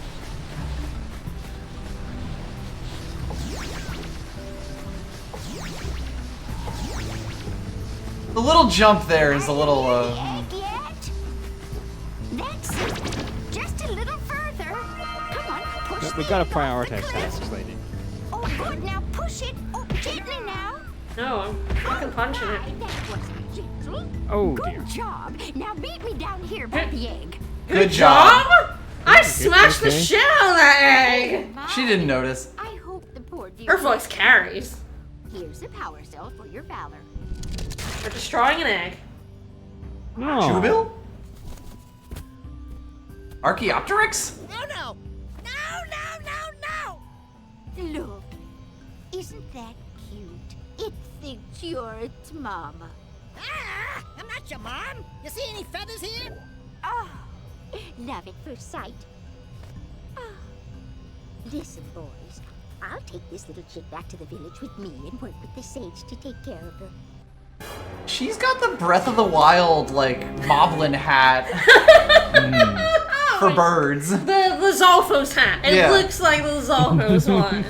The little jump there is a little, Egg yet? That's it. Just a little further. Come on, push We the gotta egg off the prioritize cliff. tasks, lady. Oh, good. Now push it. Oh, gently now. No, I'm fucking punching it. That wasn't gentle. Oh Good dear. job. Now meet me down here by the egg. good job. I smashed the okay. shit out of that egg! She didn't notice. I hope the poor dear. Her voice carries. Here's a power cell for your valor. For destroying an egg. No. Jubil? Archaeopteryx? No! Look, isn't that cute? It thinks you're its mama. Ah! I'm not your mom! You see any feathers here? Oh, love at first sight. Oh. Listen, boys, I'll take this little chick back to the village with me and work with the sage to take care of her. She's got the Breath of the Wild, like, Moblin hat. For birds. The Zolfos hat. It Yeah. looks like the Zolfos one.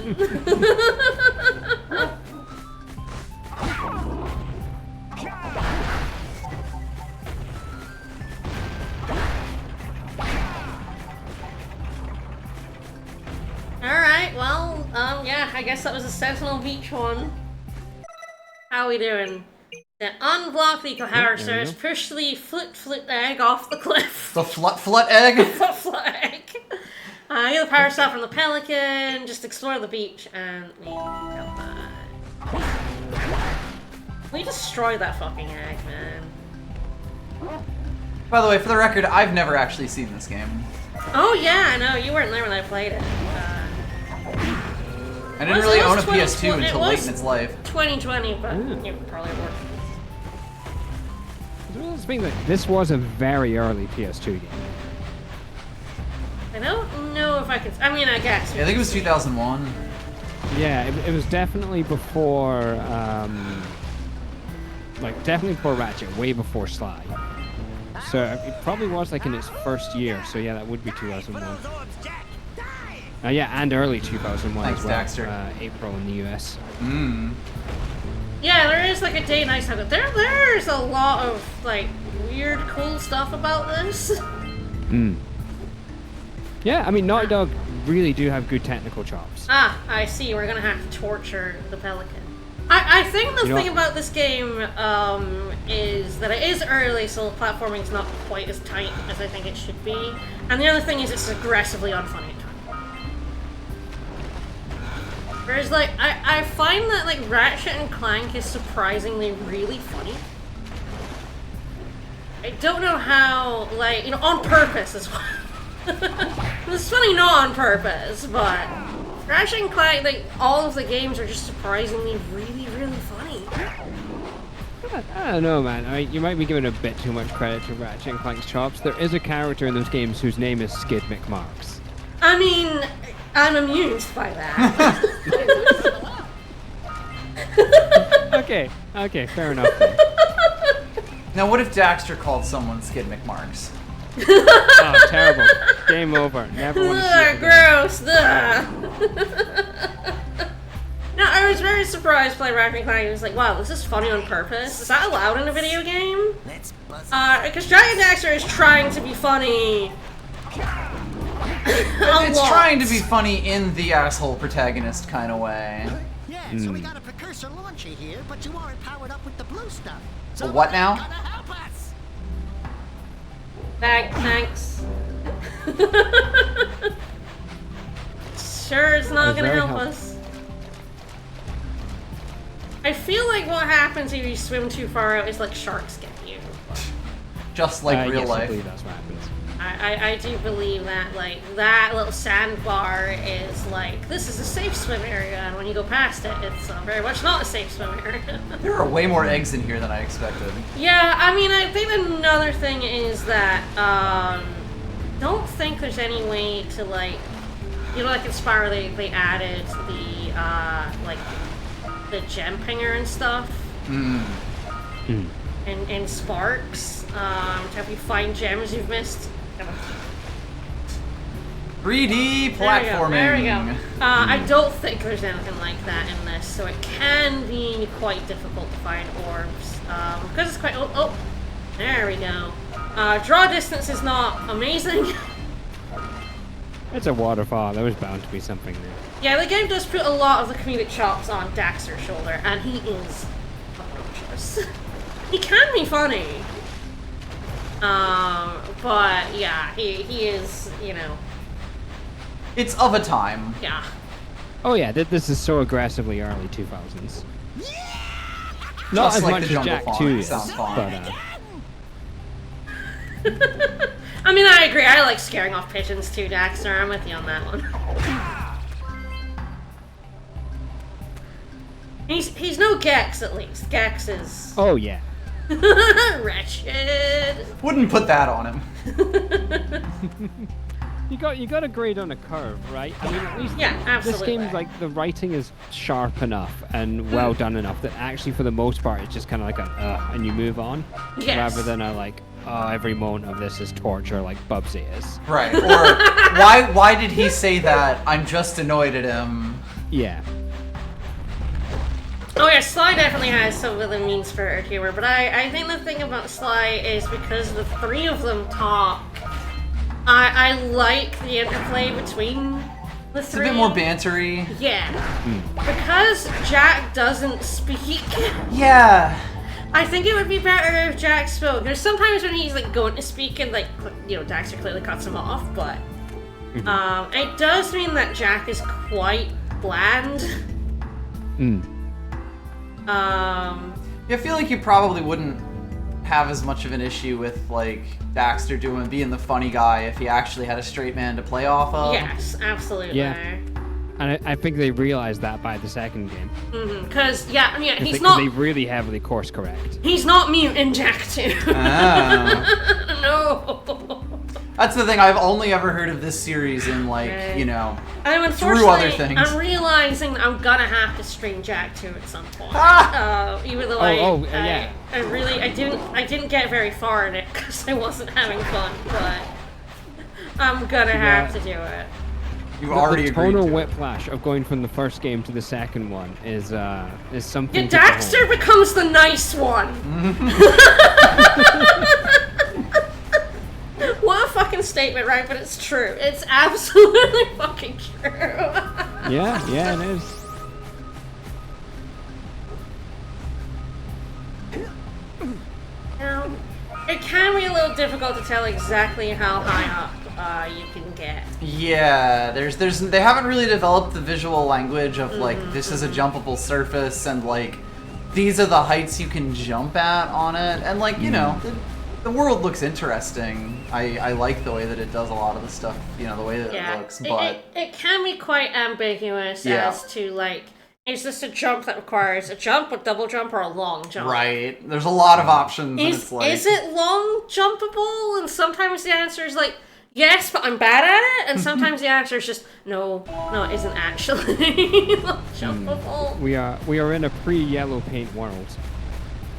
Alright, well, yeah, I guess that was a Sentinel Beach one. How we doing? Then unblock the power source, push the flit egg off the cliff. The flut egg? Flut egg. Get the power cell from the pelican, just explore the beach, and we destroyed that fucking egg, man. By the way, for the record, I've never actually seen this game. Oh yeah, I know, you weren't there when I played it. I didn't really it own a was PS2 it until was late in its life. 2020, but you probably were. This was a very early PS2 game. I don't know if I could. I mean, I guess. Yeah, I think it was 2001. Yeah, it was definitely before, like definitely before Ratchet, way before Sly. So it probably was like in its first year. So yeah, that would be 2001. Yeah, and early 2001 Thanks, as well. Daxter. April in the US. Yeah, there is like a day night time. There's a lot of like weird, cool stuff about this. Yeah, I mean, Naughty Dog really do have good technical chops. Ah, I see. We're gonna have to torture the pelican. I think the thing about this game is that it is early, so the platforming's not quite as tight as I think it should be. And the other thing is it's aggressively unfunny at times. Whereas, like, I find that, like, Ratchet and Clank is surprisingly really funny. I don't know how, like, you know, on purpose as well. It's funny not on purpose, but Ratchet and Clank, like, all of the games are just surprisingly really, really funny. I don't know, man. I mean, you might be giving a bit too much credit to Ratchet and Clank's chops. There is a character in those games whose name is Skid McMarks. I mean, I'm amused by that. Okay, fair enough then. Now, what if Daxter called someone Skid McMarks? Oh, terrible. Game over. Never want to see it again. Gross. No, I was very surprised playing Ratchet and Clank. I was like, wow, this is funny on purpose. Is that allowed in a video game? Because Giant Daxter is trying to be funny. It's trying to be funny in the asshole protagonist kind of way. Yeah, so we got a precursor launcher here, but you aren't powered up with the blue stuff. So Well, what now? gotta help us. Thanks. Sure, it's not gonna very help helpful. us. I feel like what happens if you swim too far out is like sharks get you. Just like real yes, I life. believe that's what happens. I do believe that, like, that little sandbar is like, this is a safe swim area, and when you go past it, it's very much not a safe swim area. There are way more eggs in here than I expected. Yeah, I mean, I think another thing is that, don't think there's any way to, like, you know, like in Spyro, they added the, like, the gem pinger and stuff. And sparks, to help you find gems you've missed. 3D platforming. There we go. I don't think there's anything like that in this, so it can be quite difficult to find orbs. Because it's quite... Oh, there we go. Draw distance is not amazing. It's a waterfall. There was bound to be something there. Yeah, the game does put a lot of the comedic chops on Daxter's shoulder, and he is obnoxious. He can be funny. But yeah, he is, you know. It's of a time. Yeah. Oh yeah, this is so aggressively early 2000s. Not Just as like much the as Jungle Jack Fawn. 2 It is, sounds fun. but I mean, I agree. I like scaring off pigeons too, Daxter. I'm with you on that one. He's no Gex, at least. Gex is... oh yeah. wretched. Wouldn't put that on him. You got a grade on a curve, right? I mean, at least Yeah, absolutely. this game's like the writing is sharp enough and well done enough that actually, for the most part, it's just kind of like a and you move on, Yes. rather than a like every moment of this is torture like Bubsy is. Right. Or why did he say that? I'm just annoyed at him. Yeah. Oh yeah, Sly definitely has some of the mean-spirited humor, but I think the thing about Sly is because the three of them talk, I like the interplay between the It's a three. bit more bantery. Yeah. Because Jack doesn't speak, Yeah. I think it would be better if Jack spoke. There's sometimes when he's like going to speak and like, you know, Daxter clearly cuts him off, but it does mean that Jack is quite bland. I feel like you probably wouldn't have as much of an issue with like Daxter being the funny guy if he actually had a straight man to play off of. Yes, absolutely. Yeah. And I think they realized that by the second game. Because he's They not. They really heavily course correct. He's not mute in Jack 2. Ah. No. That's the thing. I've only ever heard of this series in like, Right. you know, And through other unfortunately, things. I'm realizing that I'm gonna have to stream Jack 2 at some point. Even though yeah. I didn't get very far in it because I wasn't having fun, but I'm gonna have to do it. You've already the agreed tonal to it. whiplash of going from the first game to the second one is something. Yeah, to behold. Daxter becomes the nice one. What a fucking statement, right? But it's true. It's absolutely fucking true. Yeah, it is. Now, it can be a little difficult to tell exactly how high up you can get. Yeah, they haven't really developed the visual language of like this is a jumpable surface and like these are the heights you can jump at on it, and like you know the world looks interesting. I like the way that it does a lot of the stuff, you know, the way that it looks, but it can be quite ambiguous as to like, is this a jump that requires a jump, a double jump, or a long jump? Right. There's a lot of options. And it's like, is it long jumpable? And sometimes the answer is like, yes, but I'm bad at it. And sometimes the answer is just, no, it isn't actually long jumpable. We are in a pre-yellow paint world.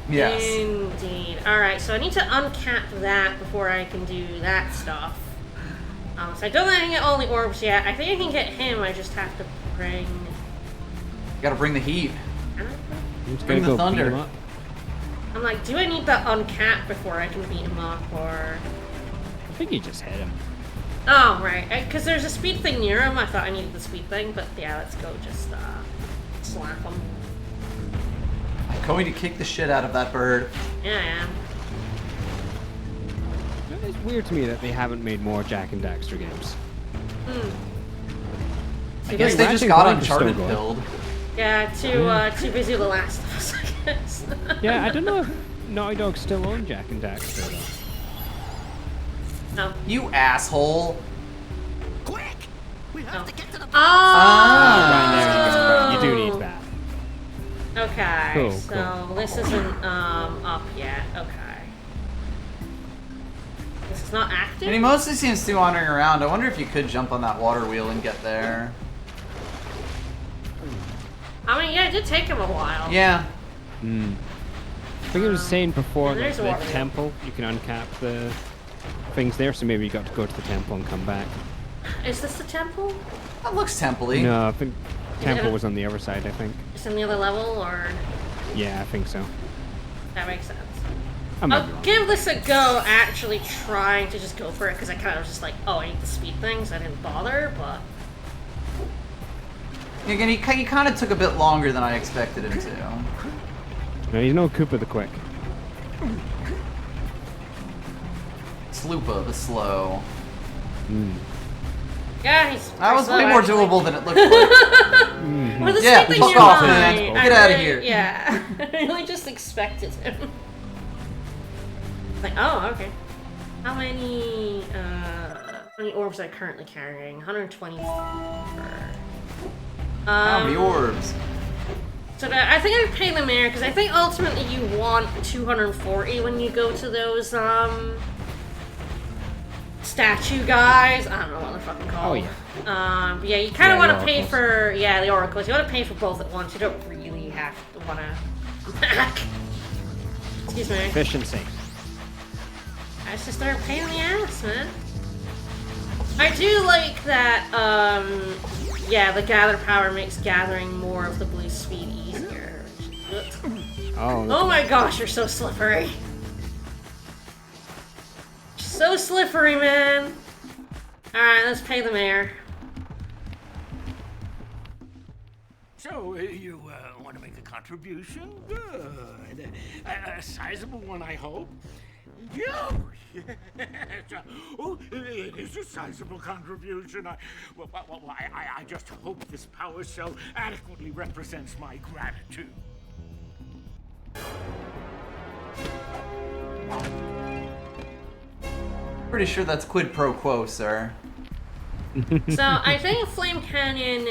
Yes. Indeed. Alright, so I need to uncap that before I can do that stuff. So I don't think I can get all the orbs yet. I think I can get him, I just have to bring... You gotta bring the heat. Bring the thunder. I'm like, do I need that uncap before I can beat him up, or... I think you just hit him. Oh, right. Because there's a speed thing near him. I thought I needed the speed thing, but yeah, let's go just slap him. I'm going to kick the shit out of that bird. Yeah, I am. It's weird to me that they haven't made more Jack and Daxter games. I guess they just got Uncharted build. Yeah, too busy with The Last of Us, I guess. Yeah, I don't know if Naughty Dog still own Jack and Daxter though. No. You asshole. Quick! We have to get to the... Right, there you go. You do need that. Okay, Cool, so this isn't up yet. Okay. This is not active? And he mostly seems to be wandering around. I wonder if you could jump on that water wheel and get there. I mean, yeah, it did take him a while. Yeah. I think it was saying before that the temple, you can uncap the things there, so maybe you got to go to the temple and come back. Is this the temple? That looks temple-y. No, I think temple was on the other side, I think. It's on the other level, or...? Yeah, I think so. That makes sense. I'll give this a go, actually trying to just go for it, because I kind of was just like, oh, I need the speed thing, so I didn't bother, but... Again, he kind of took a bit longer than I expected him to. No, he's no Koopa the Quick. Sloopa the Slow. Yeah, he's... That was way more doable than it looked like. With the yeah, speed fuck thing off, in man. mind, Get out of here. Yeah, I really just expected him. Like, oh, okay. How many orbs am I currently carrying? 124. How many orbs? So I think I pay the mayor because I think ultimately you want 240 when you go to those statue guys. I don't know what they're fucking called. Oh yeah. Yeah, you kind of want to pay oracles. for the oracles. You want to pay for both at once. You don't really have to want to. Excuse me. Efficiency. That's just a pain in the ass, man. I do like that. Yeah, the gather power makes gathering more of the blue speed easier. Oh my gosh, you're so slippery. So slippery, man. Alright, let's pay the mayor. So, you want to make a contribution? Good. A sizable one, I hope. Yeah. Oh, it is a sizable contribution. I just hope this power cell adequately represents my gratitude. Pretty sure that's quid pro quo, sir. So I think Flame Canyon,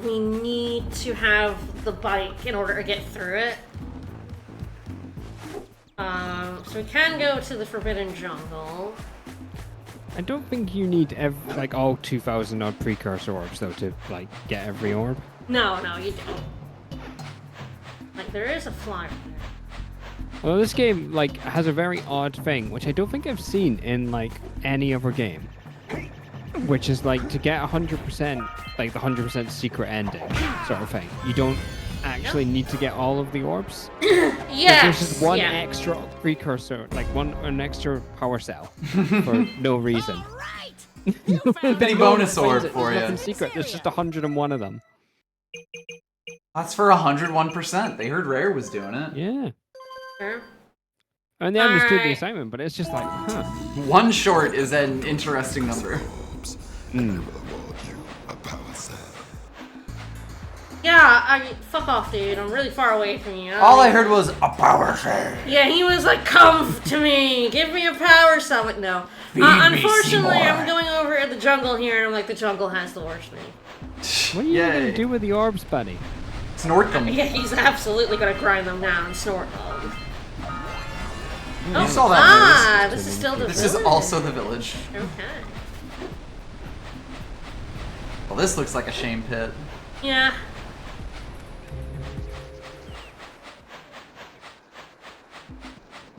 we need to have the bike in order to get through it. So we can go to the Forbidden Jungle. I don't think you need all 2,000 odd precursor orbs though to get every orb. No, you don't. Like there is a flyer there. Well, this game has a very odd thing, which I don't think I've seen in any other game, which is to get 100%, the 100% secret ending sort of thing. You don't actually need to get all of the orbs. Yes. There's just one extra precursor, an extra power cell for no reason. Mini bonus orb for There's you. nothing secret. There's just 101 of them. That's for 101%. They heard Rare was doing it. Yeah. Sure. And they understood the Alright. assignment, but it's just like, huh. One short is an interesting number. Yeah, fuck off, dude. I'm really far away from you. All I heard was a power share. Yeah, he was like, "Come to me, give me a power summit." No, unfortunately, I'm going over at the jungle here, and I'm like, the jungle has the worst name. What are you gonna do with the orbs, buddy? Snort them. Yeah, he's absolutely gonna grind them down and snort them. You saw that Ah, this is still the This village. is also the village. Okay. Well, this looks like a shame pit. Yeah.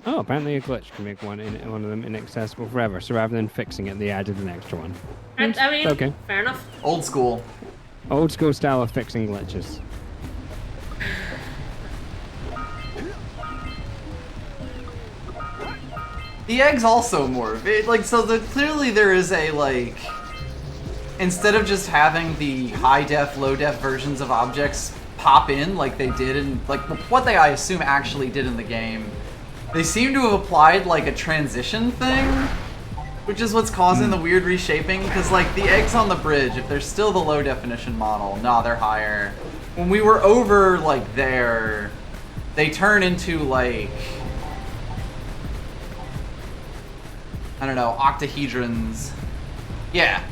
Oh, apparently a glitch can make one of them inaccessible forever. So rather than fixing it, they added an extra one. I mean, Okay. fair enough. Old school. Old school style of fixing glitches. The eggs also morph. Clearly there is a, like... Instead of just having the high-def, low-def versions of objects pop in like they did in... Like, what they, I assume, actually did in the game, they seem to have applied, like, a transition thing, which is what's causing the weird reshaping, because, like, the eggs on the bridge, if they're still the low-definition model, nah, they're higher. When we were over, like, there, they turn into, like... I don't know, octahedrons. Yeah.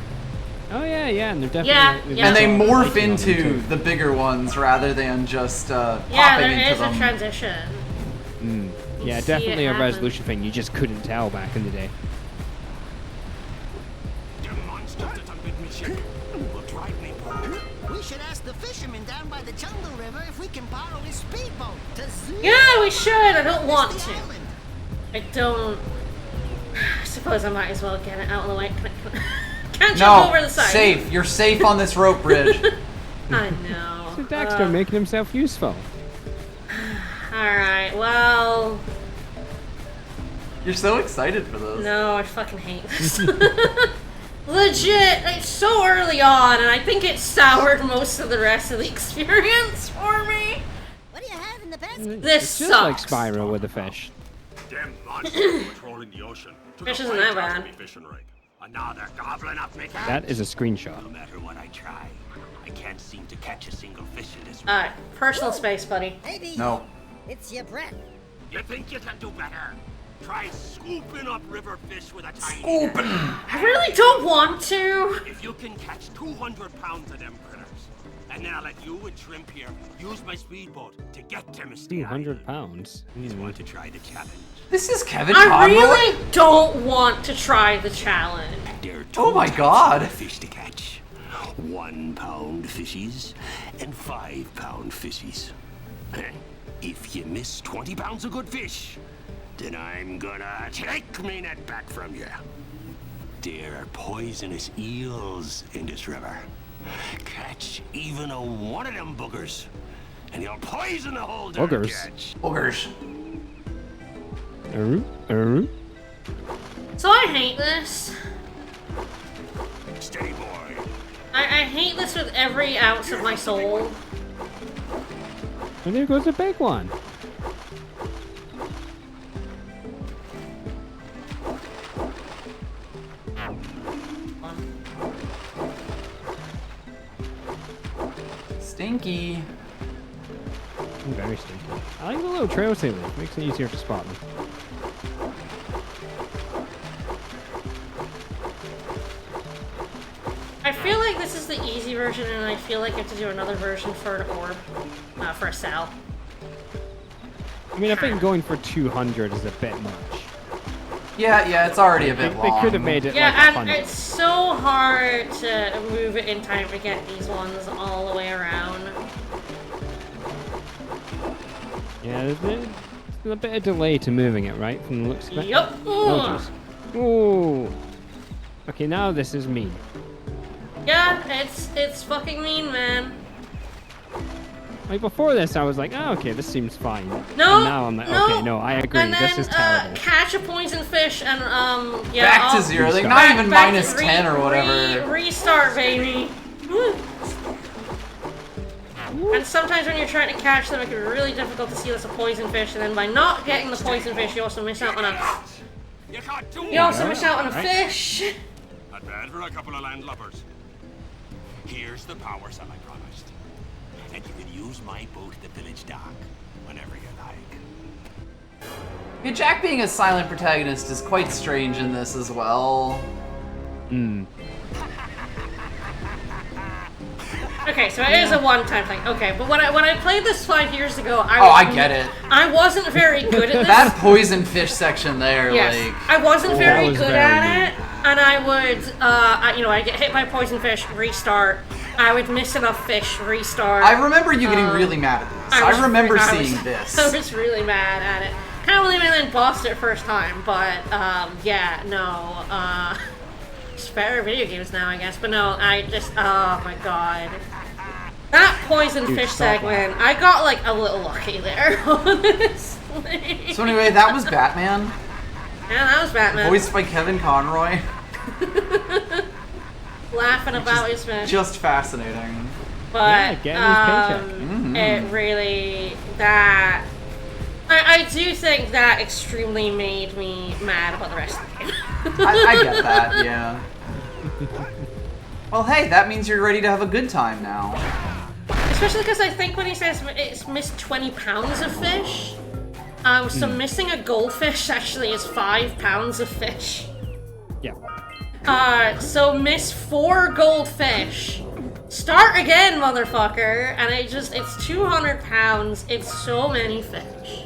Oh yeah, and they're definitely. Yeah. And they morph into the bigger ones rather than just Yeah, popping there into is them. a transition. Yeah, see definitely it a happen. resolution thing. You just couldn't tell back in the day. We should ask the fisherman down by the jungle river if we can borrow his speedboat to zoom. Yeah, we should. I don't want the to. island. I don't. I suppose I might as well get it out of the way. Can't jump over the side. Safe. You're safe on this rope bridge. I know. So Daxter making himself useful. Alright, well. You're so excited for this. No, I fucking hate this. Legit, it's so early on, and I think it soured most of the rest of the experience for me. What do you have in the basket? This It's just sucks. like Spyro with a fish. Them monsters patrolling the ocean. Took Fish a isn't flight that out of bad. me fishing rig. And now they're gobbling up me catch. That is a screenshot. No matter what I try, I can't seem to catch a single fish in this. Alright, personal space, buddy. Maybe No. it's your breath. You think you can do better? Try scooping up river fish with a tiny Scooping. net. I really don't want to. If you can catch 200 pounds of them critters, and then I'll let you and Shrimp here use my speedboat to get to Misty 200 Island. pounds. Just want to try the challenge. This is Kevin I Conroy? really don't want to try the challenge. There are Oh my types God. of fish to catch. 1 pound fishies and 5 pound fishies. If you miss 20 pounds of good fish, then I'm gonna take me net back from you. There are poisonous eels in this river. Catch even a one of them boogers, and you'll poison the whole darn Boogers? catch. Boogers. So I hate this. Steady, boy. I hate this with every ounce of my soul. And there goes the big one. Stinky. Very stinky. I like the little trail sailors. Makes it easier to spot them. I feel like this is the easy version, and I feel like I have to do another version for an orb, for a Sal. I mean, I think going for 200 is a bit much. Yeah, it's already a bit They long. could have made it Yeah, like and 100. it's so hard to move it in time to get these ones all the way around. Yeah, there's a bit of delay to moving it, right? From the looks of it. Yup. Oh, jeez. Ooh. Okay, now this is mean. Yeah, it's fucking mean, man. Like before this, I was like, oh, okay, this seems fine. No, And now I'm like, no. okay, no, I agree. And then, This is terrible. catch a poison fish and yeah. Back to I'll- zero. Like, Restart. not even back to minus 10 or whatever. restart, baby. And sometimes when you're trying to catch them, it can be really difficult to see that's a poison fish, and then by not getting the poison fish, you also miss out on a... You also miss out on a fish! Not bad for a couple of landlubbers. Here's the power cell I promised. And you can use my boat at the village dock whenever you like. Yeah, Jack being a silent protagonist is quite strange in this as well. Okay, so it is a one-time thing. Okay, but when I played this 5 years ago, I get it. I wasn't very good at this. That poison fish section there, yes, like... I wasn't very good at it, and I would, I'd get hit by a poison fish, restart. I would miss enough fish, restart. I remember you getting really mad at this. I remember seeing this. I was really mad at it. Kind of believe I then bossed it first time, but, yeah, no, it's better video games now, I guess, but no, I just, oh my god. That poison fish segment, I got, like, a little lucky there, honestly. So anyway, that was Batman. Yeah, that was Batman. Voiced by Kevin Conroy. Laughing about his fish. Just fascinating. But, yeah, it really, that... I do think that extremely made me mad about the rest of the game. I get that, yeah. Well, hey, that means you're ready to have a good time now. Especially because I think when he says it's missed 20 pounds of fish, so missing a goldfish actually is 5 pounds of fish. Yeah. So miss 4 goldfish. Start again, motherfucker. And it's 200 pounds. It's so many fish.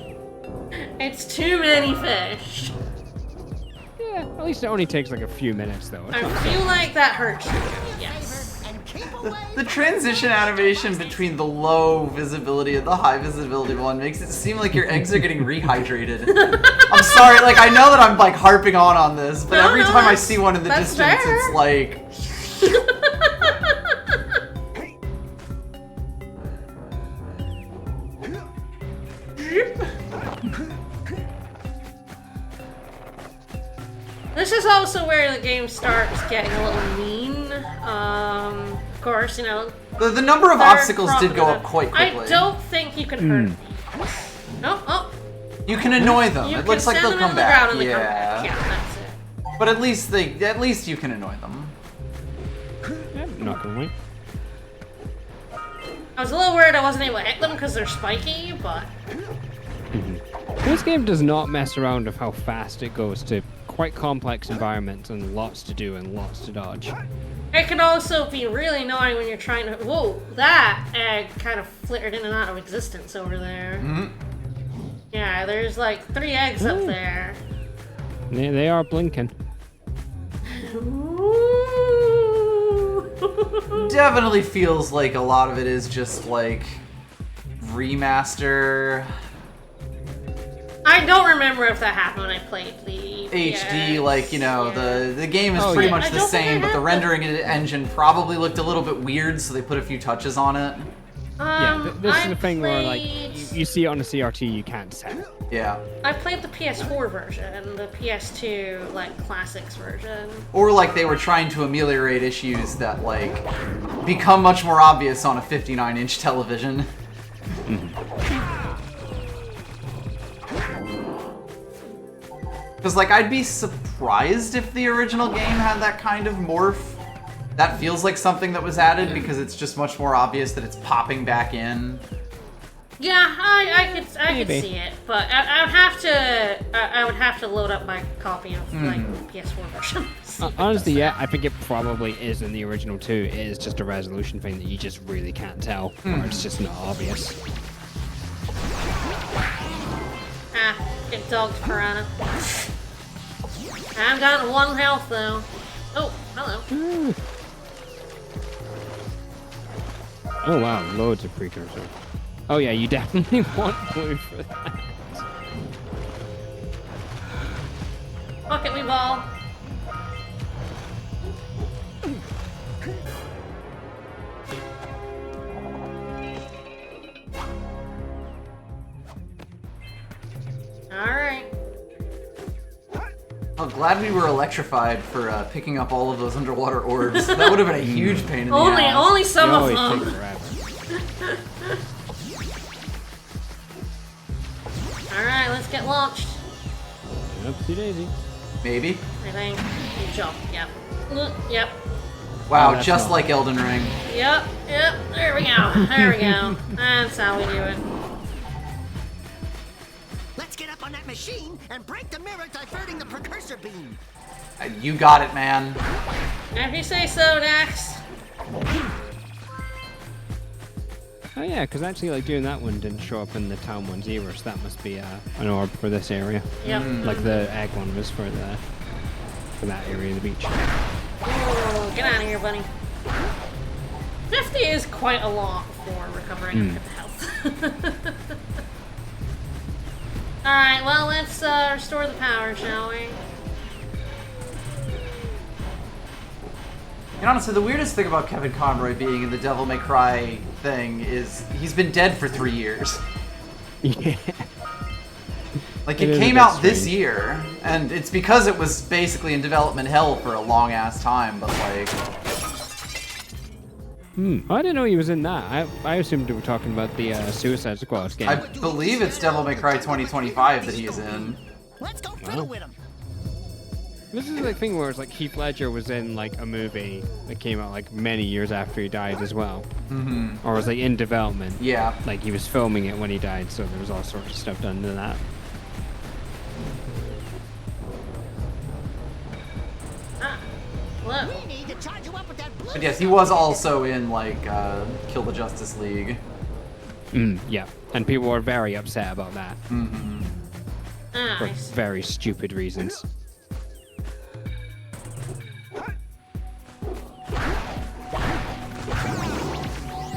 It's too many fish. Yeah, at least it only takes like a few minutes though. I feel like that hurts you, yes. The transition animation between the low visibility and the high visibility one makes it seem like your eggs are getting rehydrated. I'm sorry, like I know that I'm like harping on this, but every time I see one in the distance, it's like... This is also where the game starts getting a little mean. Of course, you know. The number of obstacles did go up quite quickly. I don't think you can hurt these. No, oh. You can annoy them. It looks like they'll come back. Yeah, that's it. But at least you can annoy them. Yeah, not gonna wait. I was a little worried I wasn't able to hit them because they're spiky, but... This game does not mess around with how fast it goes to quite complex environments and lots to do and lots to dodge. It can also be really annoying when you're trying to... Whoa, that egg kind of flittered in and out of existence over there. Yeah, there's like 3 eggs up there. They are blinking. Definitely feels like a lot of it is just like remaster. I don't remember if that happened when I played the HD, like, you know, the game is pretty much the same, but the rendering engine probably looked a little bit weird, so they put a few touches on it. Yeah, this is the thing where, like, you see it on the CRT, you can't tell. Yeah. I played the PS4 version, the PS2, like, classics version. Or, like, they were trying to ameliorate issues that, like, become much more obvious on a 59-inch television. Because, like, I'd be surprised if the original game had that kind of morph. That feels like something that was added because it's just much more obvious that it's popping back in. Yeah, I could see it, but I would have to load up my copy of like PS4 version. Honestly, yeah, I think it probably is in the original too. It is just a resolution thing that you just really can't tell, or it's just not obvious. Get dogged, Piranha. I'm down to 1 health though. Oh, hello. Oh wow, loads of precursor. Oh yeah, you definitely want blue for that. Bucket me ball. Alright. Oh, glad we were electrified for picking up all of those underwater orbs. That would have been a huge pain in the ass. Only some of them. get launched. Oopsie daisy. Maybe. I think. You jump. Yep. Yep. Wow, that's just not- like Elden Ring. Yep. There we go. There we go. That's how we do it. Let's get up on that machine and break the mirror diverting the precursor beam. You got it, man. If you say so, Dax. Oh yeah, because actually, like doing that one didn't show up in the town ones either, so that must be an orb for this area. Yep. Like the egg one was for that area of the beach. Oh, get out of here, buddy. 50 is quite a lot for recovering health. Alright, well, let's restore the power, shall we? And honestly, the weirdest thing about Kevin Conroy being in the Devil May Cry thing is he's been dead for 3 years. Yeah. Like, It it is a came bit out this strange. year, and it's because it was basically in development hell for a long-ass time, but like... I didn't know he was in that. I assumed we were talking about the Suicide Squad game. I believe it's Devil May Cry 2025 that he's in. Let's go fiddle with him. This is the thing where it's like Heath Ledger was in like a movie that came out like many years after he died as well. Or was like in development. Yeah. Like he was filming it when he died, so there was all sorts of stuff done to that. Hello. We need to charge you up with that blue. But yes, he was also in, like, Kill the Justice League. Yeah, and people were very upset about that for Nice. very stupid reasons.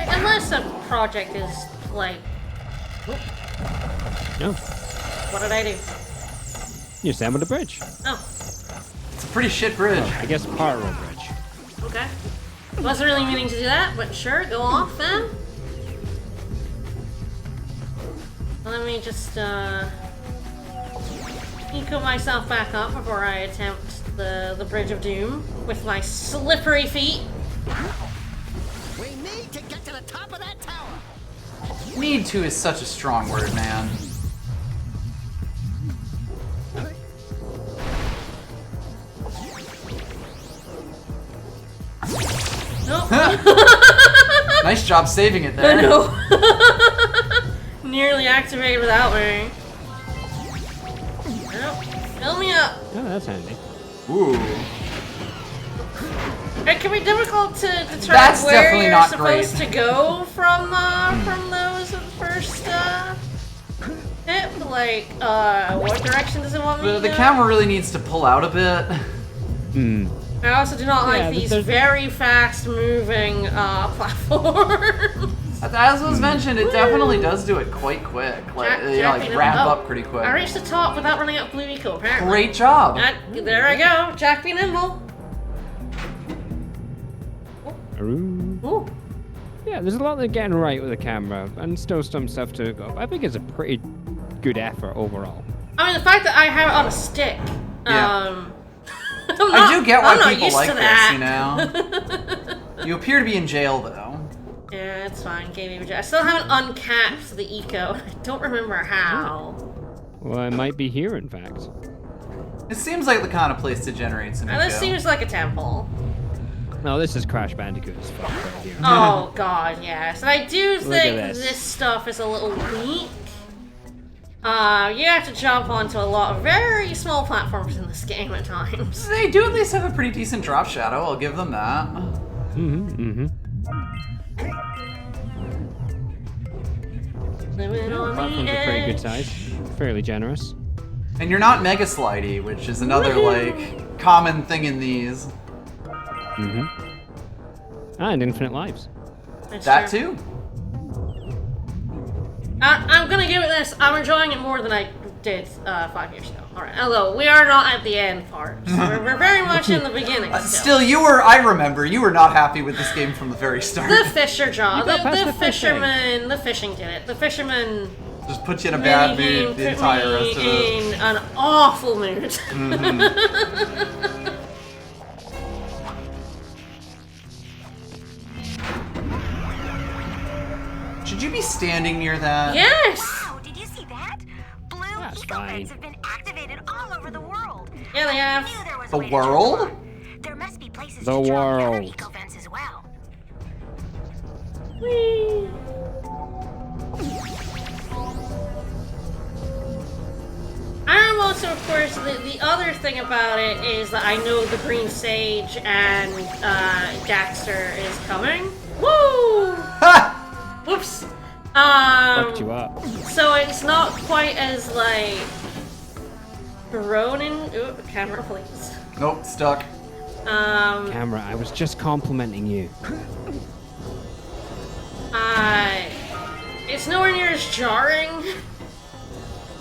Unless a project is like, No, what did I do? you stand with the bridge. Oh, It's a pretty shit bridge. I guess part of the bridge. okay. Wasn't really meaning to do that, but sure, go off then. Let me just eco myself back up before I attempt the Bridge of Doom with my slippery feet. We need to get to the top of that tower. Need to is such a strong word, man. Nope. Nice job saving it I there. know. Nearly activated without me. Nope. Fill me up. Oh, that's handy. Ooh. It can be difficult to determine That's where definitely you're not supposed great. to go from those at first hit. Like, what direction does it want me to The go? camera really needs to pull out a bit. I also do not Yeah, like these there's- very fast-moving platforms. As was mentioned, it definitely does do it quite quick. Like, like wrap up pretty quick. I reached the top without running out blue eco, apparently. Great job. There I go. Jack be nimble. Ooh. Yeah, there's a lot they're getting right with the camera, and still some stuff to go. I think it's a pretty good effort overall. I mean, the fact that I have it on a stick. Yeah. I do get why I'm not people used like to this, that. you know? You appear to be in jail, though. Yeah, it's fine. Game over. I still haven't uncapped the eco. I don't remember how. Well, it might be here, in fact. It seems like the kind of place to generate some Now, this eco. seems like a temple. No, this is Crash Bandicoot as fuck right here. Oh god, yes. And I do Look think at this. this stuff is a little weak. You have to jump onto a lot of very small platforms in this game at times. They do at least have a pretty decent drop shadow, I'll give them that. Living on Platforms the are pretty good edge. size. Fairly generous. And you're not mega slidey, which is another, like, common thing in these. And infinite lives. That's That true. too. I'm gonna give it this. I'm enjoying it more than I did 5 years ago. Alright, although we are not at the end part. So we're very much in the beginning Still, I remember, you were not happy with this game from the very start. The fisher job. You got past The the fishing. fisherman. The fishing did it. The fisherman Just put you in a bad minigame mood the put entire me rest of it. in an awful mood. Should you be standing near that? Yes! Wow, did you see that? Blue That's fine. have been activated all over the world. Yeah, they have. I knew there was a The way to turn them world? on. There must be places The to draw the other world. eco vents as well. Whee! I'm also, of course, the other thing about it is that I know the Green Sage and Daxter is coming. Woo! Ha! Whoops. Fucked you up. So it's not quite as like Ronin. Ooh, camera, please. Nope, stuck. Camera, I was just complimenting you. It's nowhere near as jarring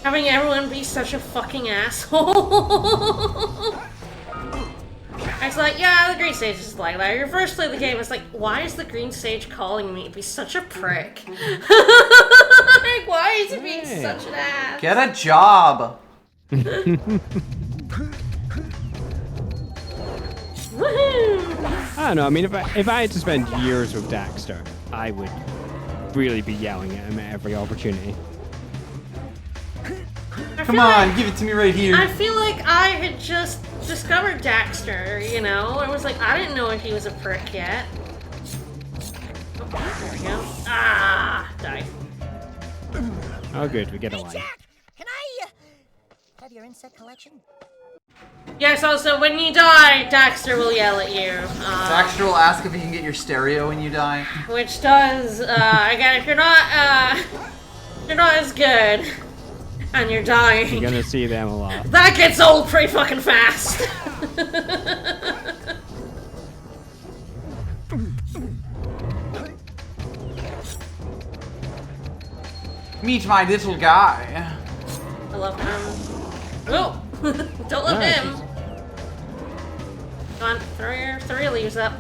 having everyone be such a fucking asshole. It's like, yeah, the Green Sage is like that. Your first play of the game, it's like, why is the Green Sage calling me to be such a prick? Like, why is he being such an ass? Get a job. Woohoo! I don't know. I mean, if I had to spend years with Daxter, I would really be yelling at him at every opportunity. Come on, give it to me right here. I feel like I had just discovered Daxter, you know? I was like, I didn't know if he was a prick yet. Oh, there we go. Ah! Die. Oh, good. We get a line. Jack, can I have your insect collection? Yes, also, when you die, Daxter will yell at you. Daxter will ask if he can get your stereo when you die. Which does, again, if you're not as good, and you're dying, You're gonna see them a lot. that gets old pretty fucking fast. Meet my little guy. I love him. Oh! Don't love him! Come on, throw your leaves up.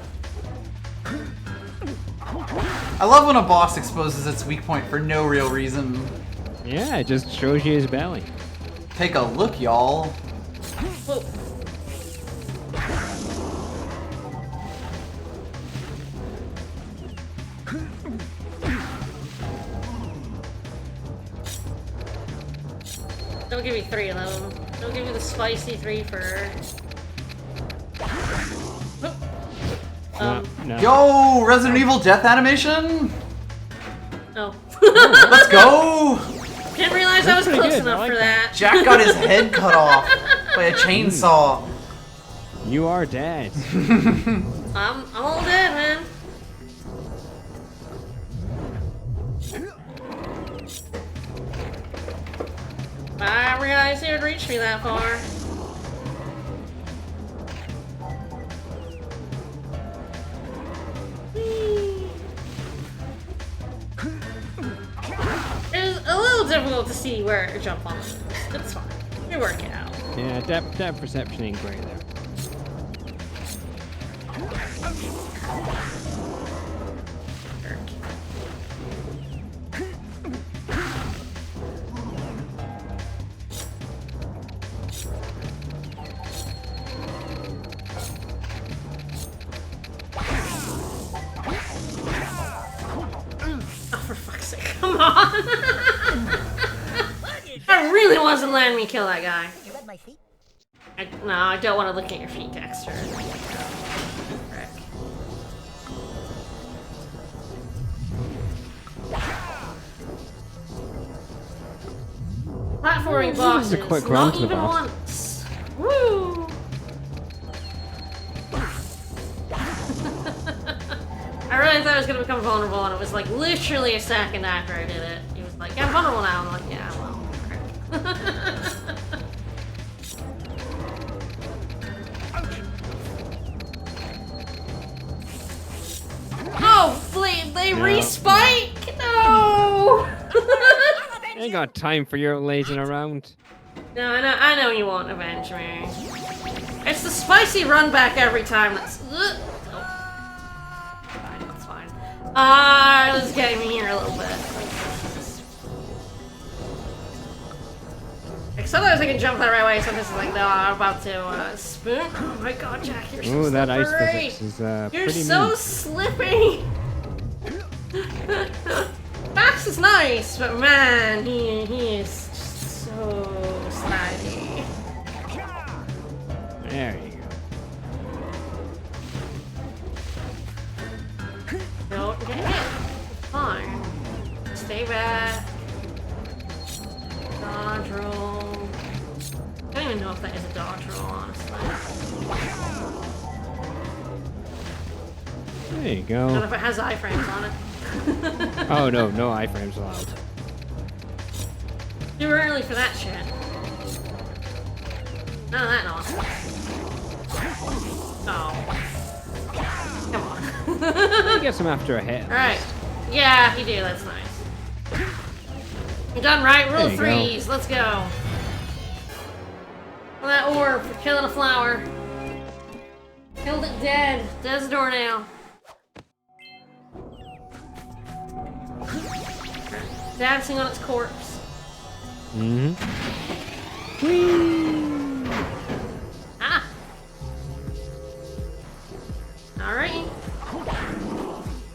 I love when a boss exposes its weak point for no real reason. Yeah, it just shows you his belly. Take a look, y'all. Whoa. Don't give me 3 of them. Don't give me the spicy 3 for... No. Yo, Resident Evil death animation? Oh. Let's go! Didn't realize I was pretty close good. enough I like for that. Jack got his head cut off by a chainsaw. You are dead. I'm all dead, man. I didn't realize it would reach me that far. It was a little difficult to see where to jump on this. It's fine. We work it out. Yeah, depth perception ain't great there. Oh, for fuck's sake, come on! That really wasn't letting me kill that guy. You read my feet? No, I don't want to look at your feet, Daxter. Frick. Platforming bosses, This is a quick run not to the even boss. once. Woo! I realized I was gonna become vulnerable, and it was like literally a second after I did it. He was like, "I'm vulnerable now." I'm like, "Yeah, well, frick." Oh, they No. respike? No! I ain't got time for your lazing around. No, I know you won't avenge me. It's the spicy run back every time that's... Oh. Fine, that's fine. This is getting me here a little bit. Like, sometimes I can jump that right way, sometimes it's like, no, I'm about to spoon. Oh my god, Jack, you're so Ooh, that ice slippery. physics is You're pretty so mean. slippy. Max is nice, but man, he is just so if that is a dodge roll, honestly. There you Not go. if it has iframes on it. Oh no, no iframes allowed. Too early for that shit. None of that nonsense. Oh. Come on. He gets him after a hit. Alright. Yeah, you do. That's nice. You're done right. Rule There you go. threes. Let's go. Well, that orb for killing a flower. Killed it dead. Dead's door now. Dancing on its corpse. Mm-hmm. Ah! Alright.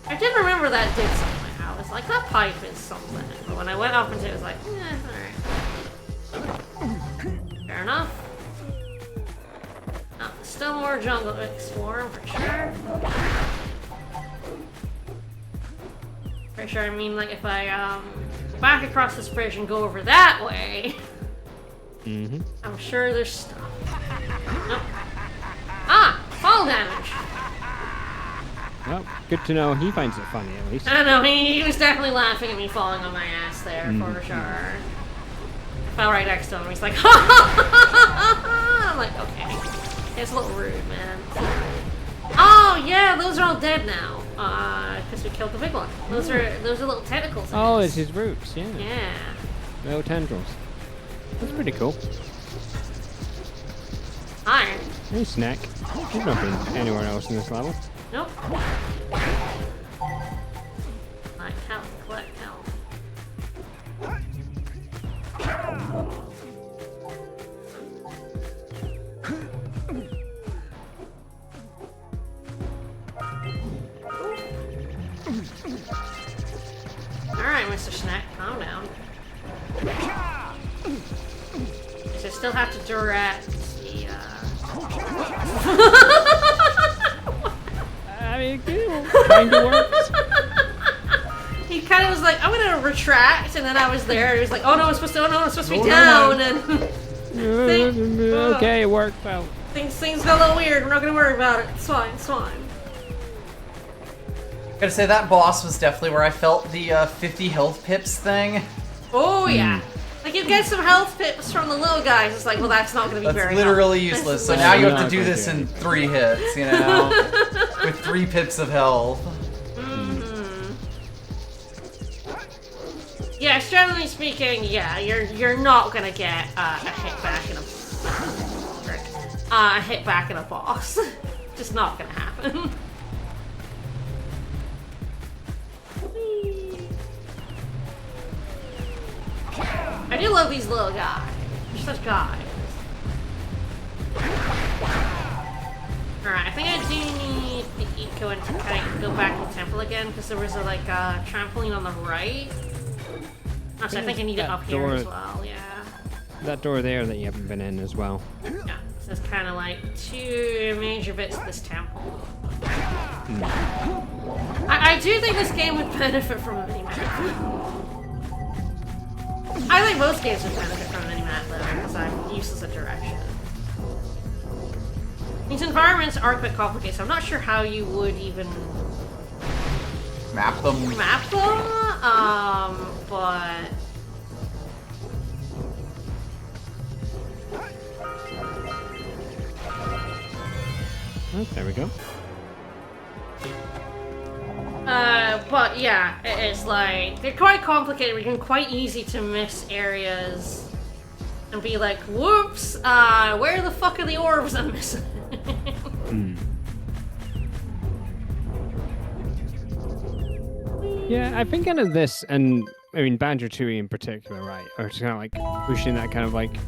I did remember that did something. I was like, that pipe is something. But when I went up into it, it was like, alright. Fair enough. Oh, still more jungle to explore, for sure. Pretty sure I mean, like, if I, go back across this bridge and go over that way, Mm-hmm. I'm sure there's stuff. Nope. Ah! Fall damage! Well, good to know. He finds it funny, at least. I don't know, he was definitely laughing at me falling on my ass there, for sure. Fell right next to him, he's like, ha ha ha ha ha! I'm like, okay. It's a little rude, man. Oh, yeah, those are all dead now. Because we killed the big one. Those are little tentacles. Oh, it's his roots, yeah. Yeah. Little tendrils. That's pretty cool. Iron. Hey, Snack. You've not been anywhere else in this level. Nope. Like health, collect health. Alright, Mr. Snack, calm down. I still have to direct the, I mean, it kind of works. He kind of was like, I'm gonna retract, and then I was there, and he was like, oh no, it's supposed to be No, down, no. and... Okay, it worked well. Things got a little weird, we're not gonna worry about it. It's fine, it's fine. Gotta say, that boss was definitely where I felt the 50 health pips thing. Oh yeah. Like, you get some health pips from the little guys, it's like, well, that's not gonna be That's very literally helpful. useless. So This is now you have not to do gonna this do in anything. 3 hits, you know? With 3 pips of health. Yeah, generally speaking, yeah, you're not gonna get a hit back in a hit back in a boss. Just not gonna happen. I do love these little guys. They're such guys. Alright, I think I do need the eco and to kind of go back to the temple again, because there was a trampoline on the right. Actually, I think I need it up here as well, yeah. That door there that you haven't been in as well. Yeah, so it's kind of like 2 major bits of this temple. I do think this game would benefit from a mini-map. I think most games would benefit from a mini-map, though, because I'm useless at direction. These environments are quite complicated, so I'm not sure how you would even... Map them. Map them? But... Oh, there we go. But yeah, it's like, they're quite complicated, it's quite easy to miss areas and be like, whoops, where the fuck are the orbs I'm missing? Yeah, I think kind of this, and I mean Banjo-Tooie in particular, right, are just kind of like pushing that kind of like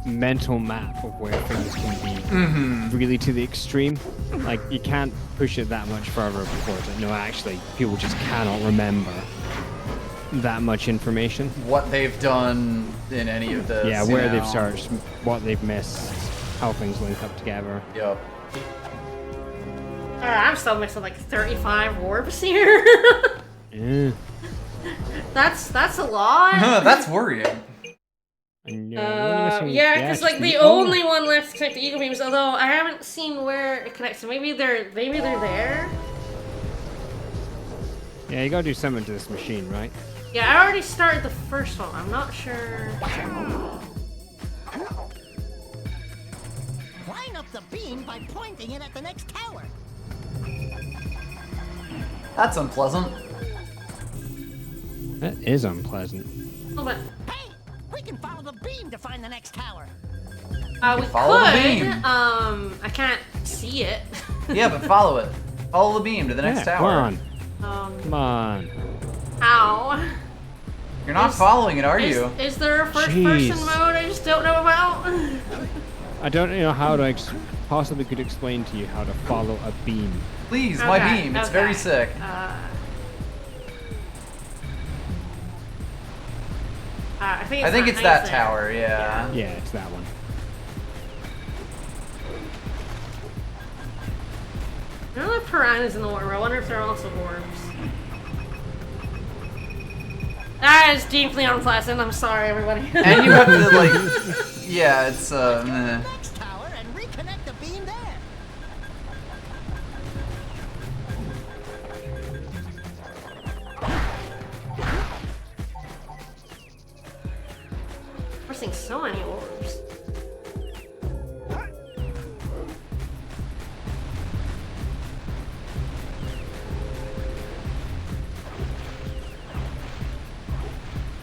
mental map of where things can be really to the extreme. Like, you can't push it that much further before it's like, no, actually, people just cannot remember that much information. What they've done in any of this. Yeah, you where know. they've searched, what they've missed, how things link up together. Yep. I'm still missing like 35 orbs here. Yeah. That's a lot. That's worrying. And, we're Yeah, because like the only one left to connect the eagle beams. Although I haven't seen where it connects. So maybe they're there. Yeah, you gotta do something to this machine, right? Yeah, I already started the first one. I'm not sure. Line up the beam by pointing it at the next tower. That's unpleasant. That is unpleasant. A little bit. Hey, we can follow the beam to find the next tower. We follow the could. beam. I can't see it. Yeah, but follow it. Follow the beam to the next tower. Come on. Come on. Ow. You're not following it, are you? Is there a first-person mode I just don't know about? I don't know how to possibly could explain to you how to follow a beam. Please, my beam. It's very sick. I think it's that tower, yeah. Yeah, it's that one. There are piranhas in the water. I wonder if they're also orbs. That is deeply unpleasant. I'm sorry, everybody. And you have to, like... Yeah, it's, meh. Next tower and reconnect the beam there. We're seeing so many orbs.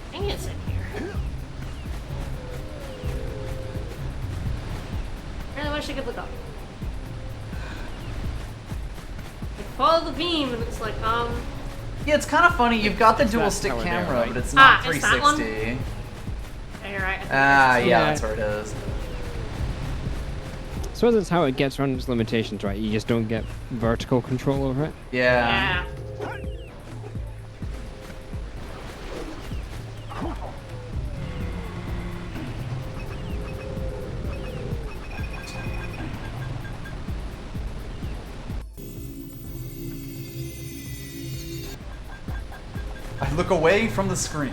I think it's in here. I really wish I could look up. Like, follow the beam, and it's like, Yeah, it's kind of funny. You've got the dual stick camera, but it's not is that one? 360. Yeah, you're right. Yeah, that's where it is. So that's how it gets around its limitations, right? You just don't get vertical control over it? Yeah. I look away from the screen.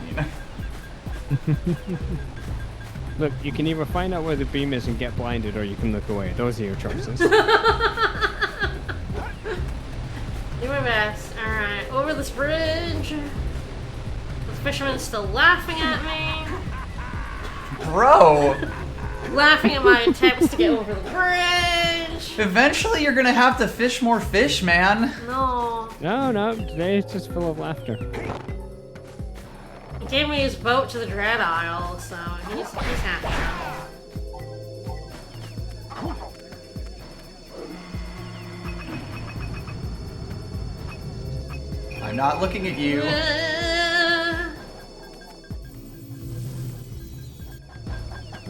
Look, you can either find out where the beam is and get blinded, or you can look away. Those are your choices. Do my best. Alright, over this bridge. The fisherman's still laughing at me. Bro! Laughing at my attempts to get over the bridge. Eventually you're gonna have to fish more fish, man. No. No, today it's just full of laughter. He gave me his boat to the Dread Isle, so he's happy now. I'm not looking at you.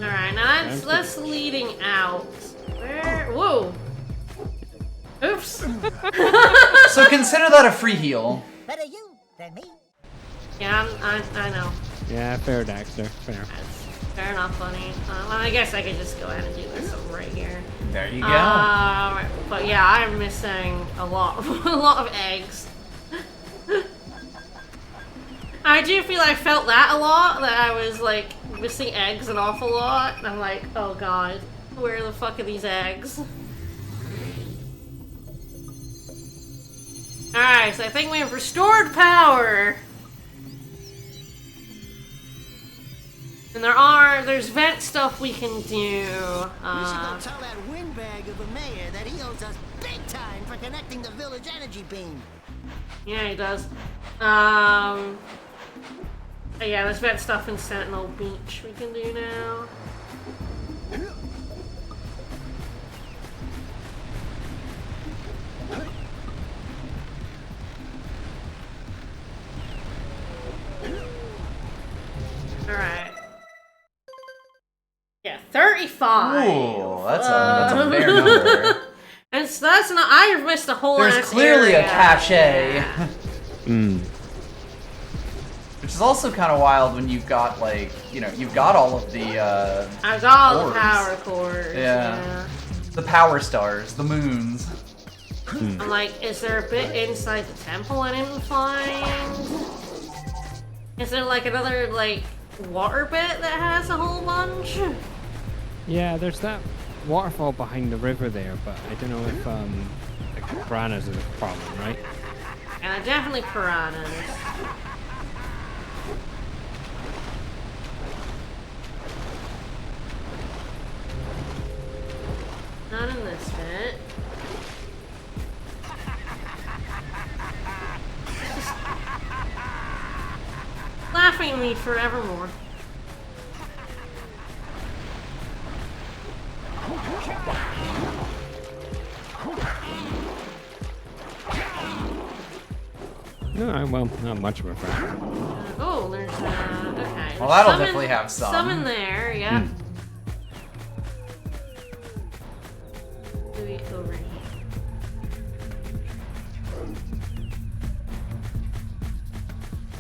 Alright, now that's leading out. Where? Whoa! Oops! So consider that a free heal. Better you than me. Yeah, I know. Yeah, fair, Daxter. Fair. Fair enough, buddy. Well, I guess I could just go ahead and do this right here. There you go. But yeah, I'm missing a lot of eggs. I do feel I felt that a lot, that I was like missing eggs an awful lot. And I'm like, oh god, where the fuck are these eggs? Alright, so I think we have restored power. And there's vent stuff we can do. We should go tell that windbag of a mayor that he owes us big time for connecting the village energy beam. Yeah, he does. Yeah, there's vent stuff in Sentinel Beach we can do now. Alright. Yeah, 35. Ooh, that's a fair number. And so that's not. I missed a whole. There's clearly a cache. Which is also kind of wild when you've got like, you've got all of the. I've got all orbs. the power cores. Yeah. The power stars, the moons. I'm like, is there a bit inside the temple I didn't find? Is there like another like water bit that has a whole bunch? Yeah, there's that waterfall behind the river there, but I don't know if like piranhas is a problem, right? Definitely piranhas. Not in this bit. Just laughing at me forevermore. No, well, not much of a friend. Oh, there's okay. Well, that'll definitely have some. Some in there, yeah. Maybe over here.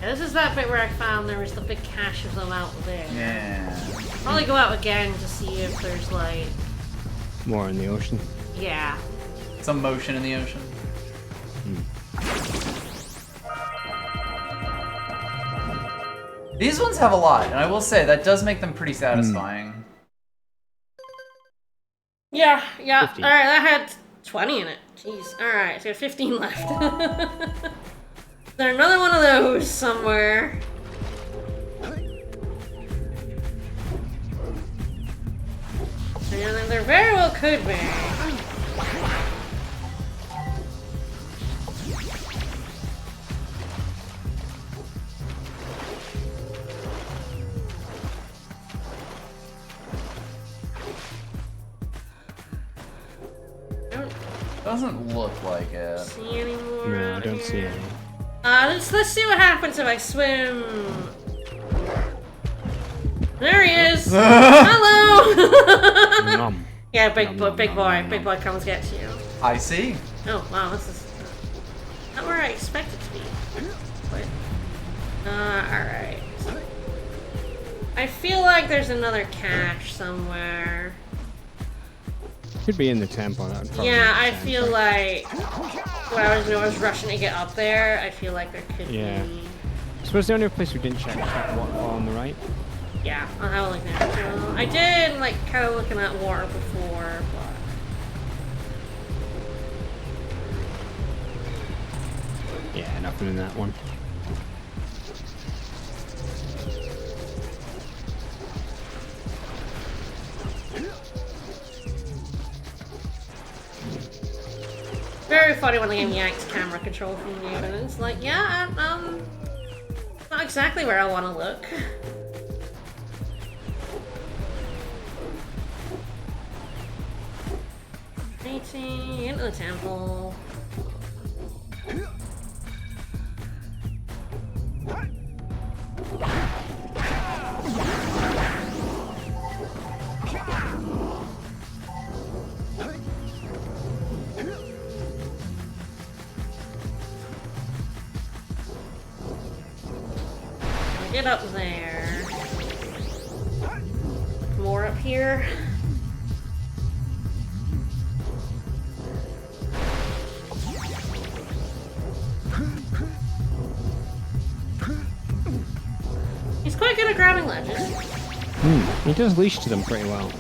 Yeah, this is that bit where I found there was the big cache of them out there. Yeah. Probably go out again to see if there's like More in the ocean. yeah. Some motion in the ocean. These ones have a lot, and I will say that does make them pretty satisfying. Yeah. 15. Alright, that had 20 in it. Jeez. Alright, so I got 15 left. Is there another one of those somewhere? Yeah, there very well could be. Doesn't look like it. See any more? No, I don't see any. Let's see what happens if I swim. There he is. Hello. Nom. Yeah, big boy comes gets you. I see. Oh wow, this is not where I expect it to be. But alright. I feel like there's another cache somewhere. Could be in the temple. That would probably Yeah, I make sense, feel right? like when I was rushing to get up there, I feel like there could Yeah. be. I suppose the only place we didn't check was that waterfall on the right. Yeah, I'll have a look now. I did like kind of looking at water before, but Yeah, nothing in that one. very funny when the game yanks camera control from you, and it's like, yeah, not exactly where I want to look. 18 into the temple. Get up there. More up here. He's quite good at grabbing ledges. He does leash to them pretty well.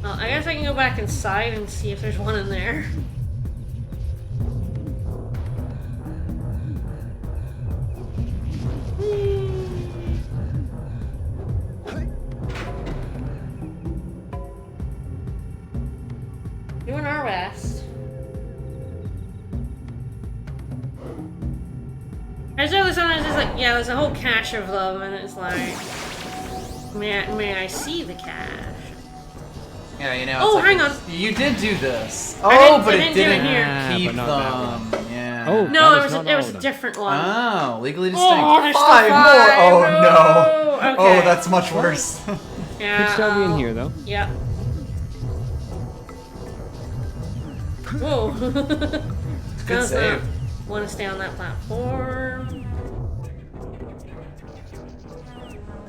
Well, I guess I can go back inside and see if there's one in there. Doing our best. I just know sometimes it's like, yeah, there's a whole cache of them, and it's like, may I see the cache? Yeah, you know. Oh, it's like hang on. You did do this. I Oh, but didn't it do it didn't here. keep but not that them. Yeah. Oh, No, that is not it all was of a them. different one. Oh, legally distinct. Oh, there's still five more. five. Oh no. Okay. Oh, that's much worse. Yeah. Could still be in here though. Yep. Whoa. Good save. Want to stay on that platform.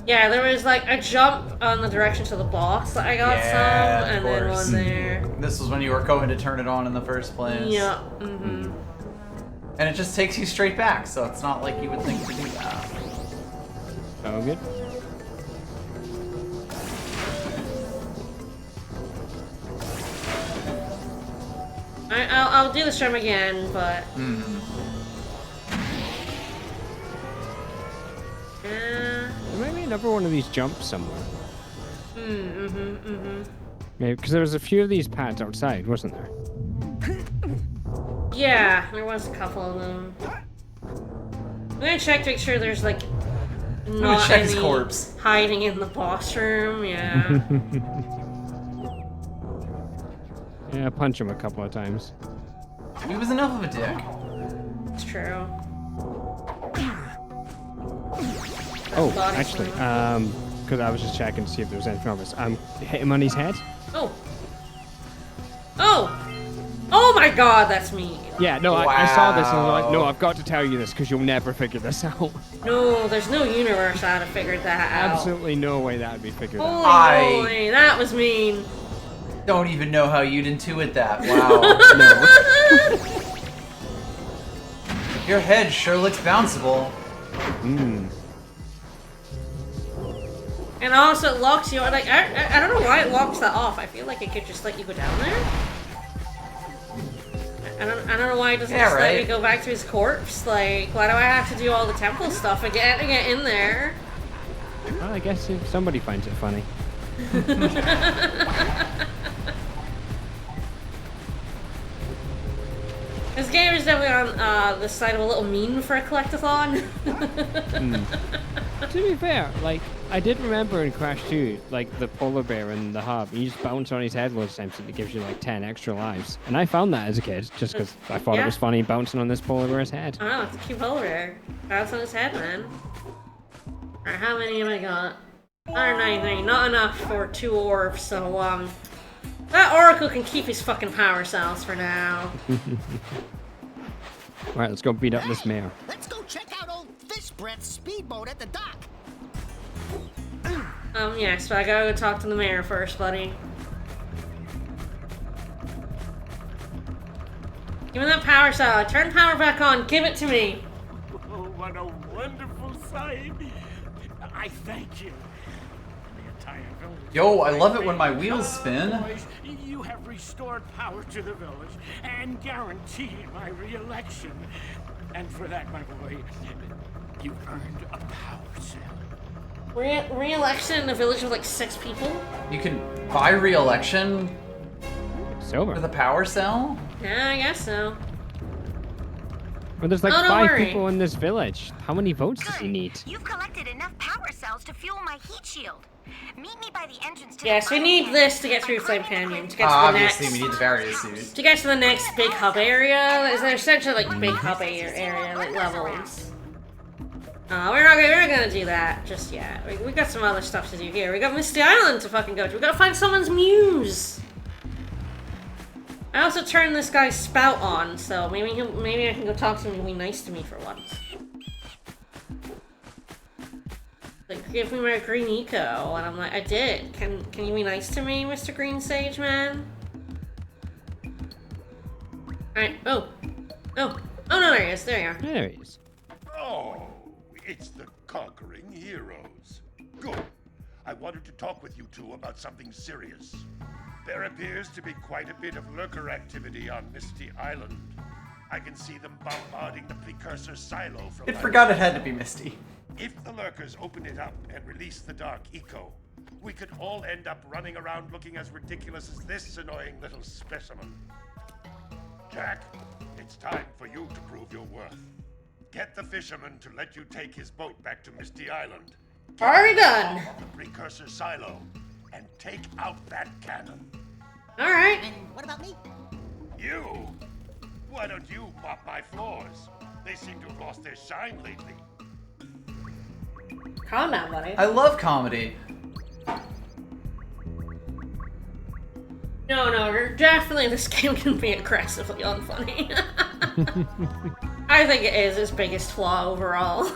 Yeah, there was like a jump on the direction to the boss that I got some, and then one there. This was when you were going to turn it on in the first place. Yeah. Mm-hmm. And it just takes you straight back, so it's not like you would think to do that. Oh, good. I'll do the stream again, but. There might be another one of these jumps somewhere. Maybe because there was a few of these pads outside, wasn't there? Yeah, there was a couple of them. I'm gonna check to make sure there's like not check his any corpse. hiding in the boss room. Yeah. Yeah, punch him a couple of times. He was enough of a dick. It's true. Oh, actually, because I was just checking to see if there was anything obvious. Hit him on his head. Oh. Oh. Oh my God, that's me. Yeah, no, I saw this and I was like, no, I've got to tell you this because you'll never figure this out. No, there's no universe that would have figured that out. Absolutely no way that would be figured out. Holy moly, that was mean. Don't even know how you'd intuit that. Wow. No. Your head sure looks bounceable. And also it locks you, like, I don't know why it locks that off. I feel like it could just let you go down there. I don't know why it doesn't just let me go back to his corpse. Like, why do I have to do all the temple stuff again to get in there? Well, I guess if somebody finds it funny. This game is definitely on the side of a little mean for a collectathon. To be fair, like, I did remember in Crash 2, like, the polar bear in the hub, you just bounce on his head loads of times and it gives you, like, 10 extra lives. And I found that as a kid, just because I thought it was funny bouncing on this polar bear's head. Oh, it's a cute polar bear. Bounce on his head, man. Alright, how many have I got? 193, not enough for 2 orbs, so, that Oracle can keep his fucking power cells for now. Alright, let's go beat up this mayor. Let's go check out old Fish Breath's speedboat at the dock. Yes, but I gotta go talk to the mayor first, buddy. Give me that power cell. Turn power back on. Give it to me. Oh, what a wonderful sight. I thank you. The entire village. Yo, I love it when my wheels spin. Boys, you have restored power to the village and guaranteed my re-election. And for that, my boy, you earned a power cell. Re-election in a village with like 6 people? You can buy re-election Silver. with a power cell? Yeah, I guess so. Well, there's like Oh, don't 5 worry. people in this village. How many votes does he need? You've collected enough power cells to fuel my heat shield. Meet me by the entrance to Yes, the we need this to get through Flame Canyon. To get to the Obviously, next. we need the barrier suit. To get to the next big hub area. There's essentially like big hub area, like levels. We're not gonna do that just yet. We got some other stuff to do here. We got Misty Island to fucking go to. We gotta find someone's muse. I also turned this guy's spout on, so maybe I can go talk to him and be nice to me for once. Like, give me my green eco, and I'm like, I did. Can you be nice to me, Mr. Green Sage Man? Alright, oh, no, there he is. There you are. There he is. Oh, it's the conquering heroes. Good. I wanted to talk with you two about something serious. There appears to be quite a bit of lurker activity on Misty Island. I can see them bombarding the precursor silo from I forgot it had to be Misty. If the lurkers open it up and release the dark eco, we could all end up running around looking as ridiculous as this annoying little specimen. Jack, it's time for you to prove your worth. Get the fisherman to let you take his boat back to Misty Island. Already done. The precursor silo and take out that cannon. Alright. And what about me? You? Why don't you mop my floors? They seem to have lost their shine lately. Calm down, buddy. I love comedy. No, definitely this game can be aggressively unfunny. I think it is its biggest flaw overall.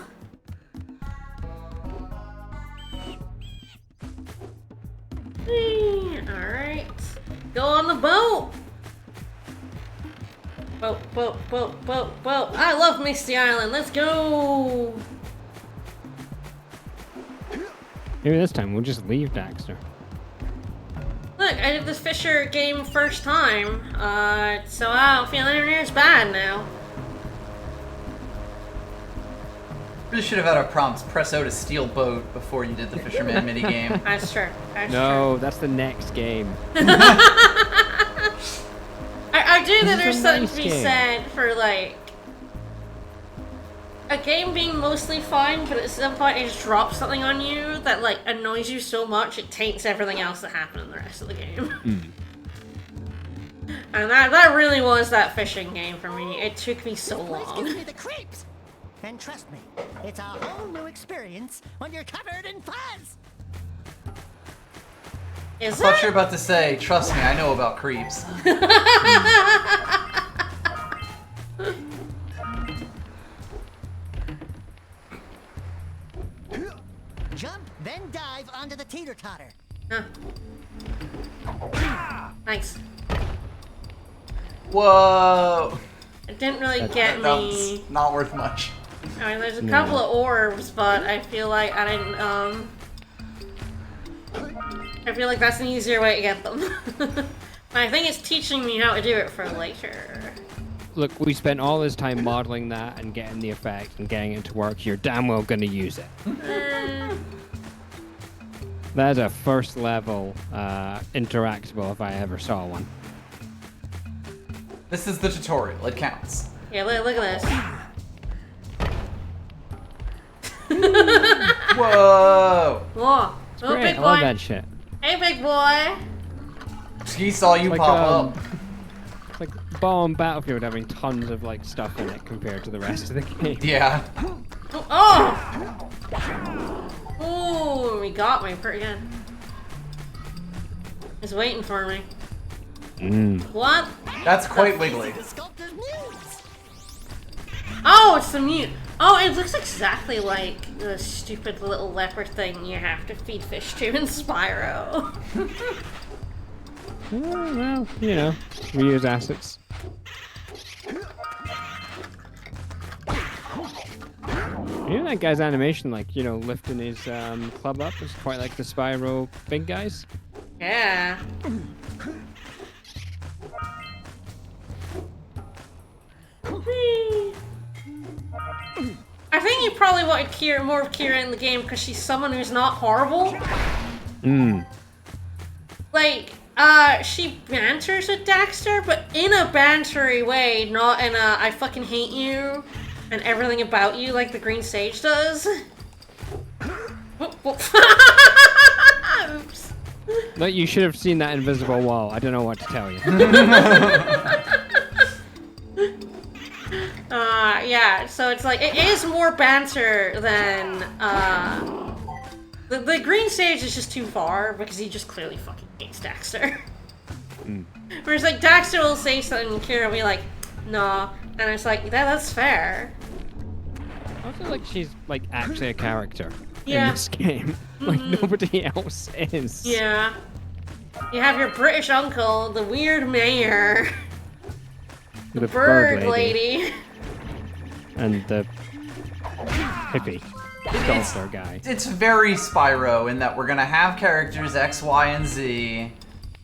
Alright. Go on the boat! Boat. I love Misty Island, let's go! Maybe this time we'll just leave Daxter. Look, I did this Fisher game first time, so I don't feel anywhere near as bad now. Really should have had our prompts. Press O to steal boat before you did the Fisherman minigame. That's true. No, that's the next game. I do think there's something nice to be game. said for, like, a game being mostly fine, but at some point it just drops something on you that, like, annoys you so much it taints everything else that happened in the rest of the game. And that really was that fishing game for me. It took me so This place long. gives me the creeps. And trust me, it's a whole new experience when you're covered in fuzz. I thought you were about to say, trust me, I know about creeps. Jump, then dive onto the teeter-totter. Thanks. Whoa! It didn't really get That me. was not worth much. I mean, there's a couple of orbs, but I feel like I didn't, I feel like that's an easier way to get them. I think it's teaching me how to do it for later. Look, we spent all this time modeling that and getting the effect and getting it to work. You're damn well gonna use it. That's a first level interactable if I ever saw one. This is the tutorial. It counts. Yeah, look at this. Whoa! Whoa. Oh, Great, big I love boy. that shit. Hey, big boy. He saw you Like, pop up. It's like Bomb Battlefield having tons of like stuff in it compared to the rest of the game. Yeah. Oh! Ooh, he got me pretty good. He's waiting for me. What? That's quite wiggly. Oh, it's the mute. Oh, it looks exactly like the stupid little leopard thing you have to feed fish to in Spyro. Well, you know, reuse assets. You know that guy's animation, like, you know, lifting his club up is quite like the Spyro big guys. Yeah. I think you probably wanted Kira, more of Kira in the game because she's someone who's not horrible. Like, she banters with Daxter, but in a bantery way, not in a I fucking hate you and everything about you like the Green Sage does. Oops. No, you should have seen that invisible wall. I don't know what to tell you. Yeah, so it's like, it is more banter than, the Green Sage is just too far, because he just clearly fucking hates Daxter. Whereas, like, Daxter will say something and Kira will be like, nah, and it's like, that's fair. I feel like she's, like, actually a character Yeah. in this game. Like, nobody else is. Yeah. You have your British uncle, the weird mayor, The bird lady. And the hippie sculptor guy. It's very Spyro in that we're gonna have characters X, Y, and Z,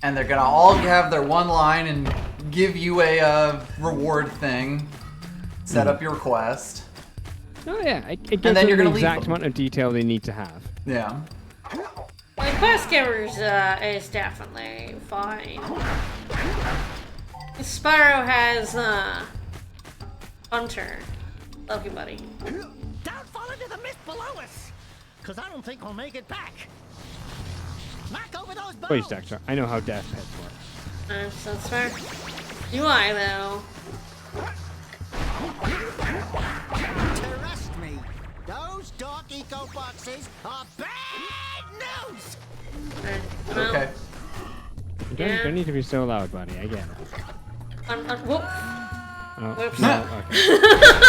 and they're gonna all have their one line and give you a reward thing. Set up your quest. Oh yeah, it gives then them you're the gonna leave exact them. amount of detail they need to have. Yeah. The quest givers is definitely fine. Spyro has Hunter. Love you, buddy. Don't fall into the mist below us, because I don't think we'll make it back. Knock over those bones. Please, Daxter, I know how death pits work. That's fair. Do I, though? Trust me, those dark eco boxes are bad news. Well, Okay. Don't need to be so loud, buddy. I get it. Whoop. Oh, Whoops. no, okay.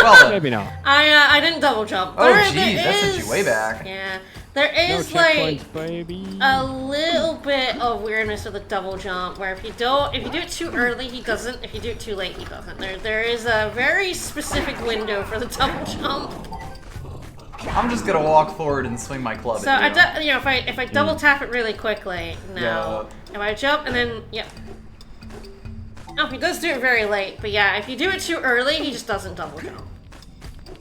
Well then. Maybe not. I didn't double jump. Oh gee, that sent you way back. Yeah. There is No like checkpoints, baby. a little bit of weirdness with the double jump where if you do it too early, he doesn't. If you do it too late, he doesn't. There is a very specific window for the double jump. I'm just gonna walk forward and swing my club So at you. if I double tap it really quickly, no. Yeah. If I jump and then yep. Oh, he does do it very late, but yeah, if you do it too early, he just doesn't double jump.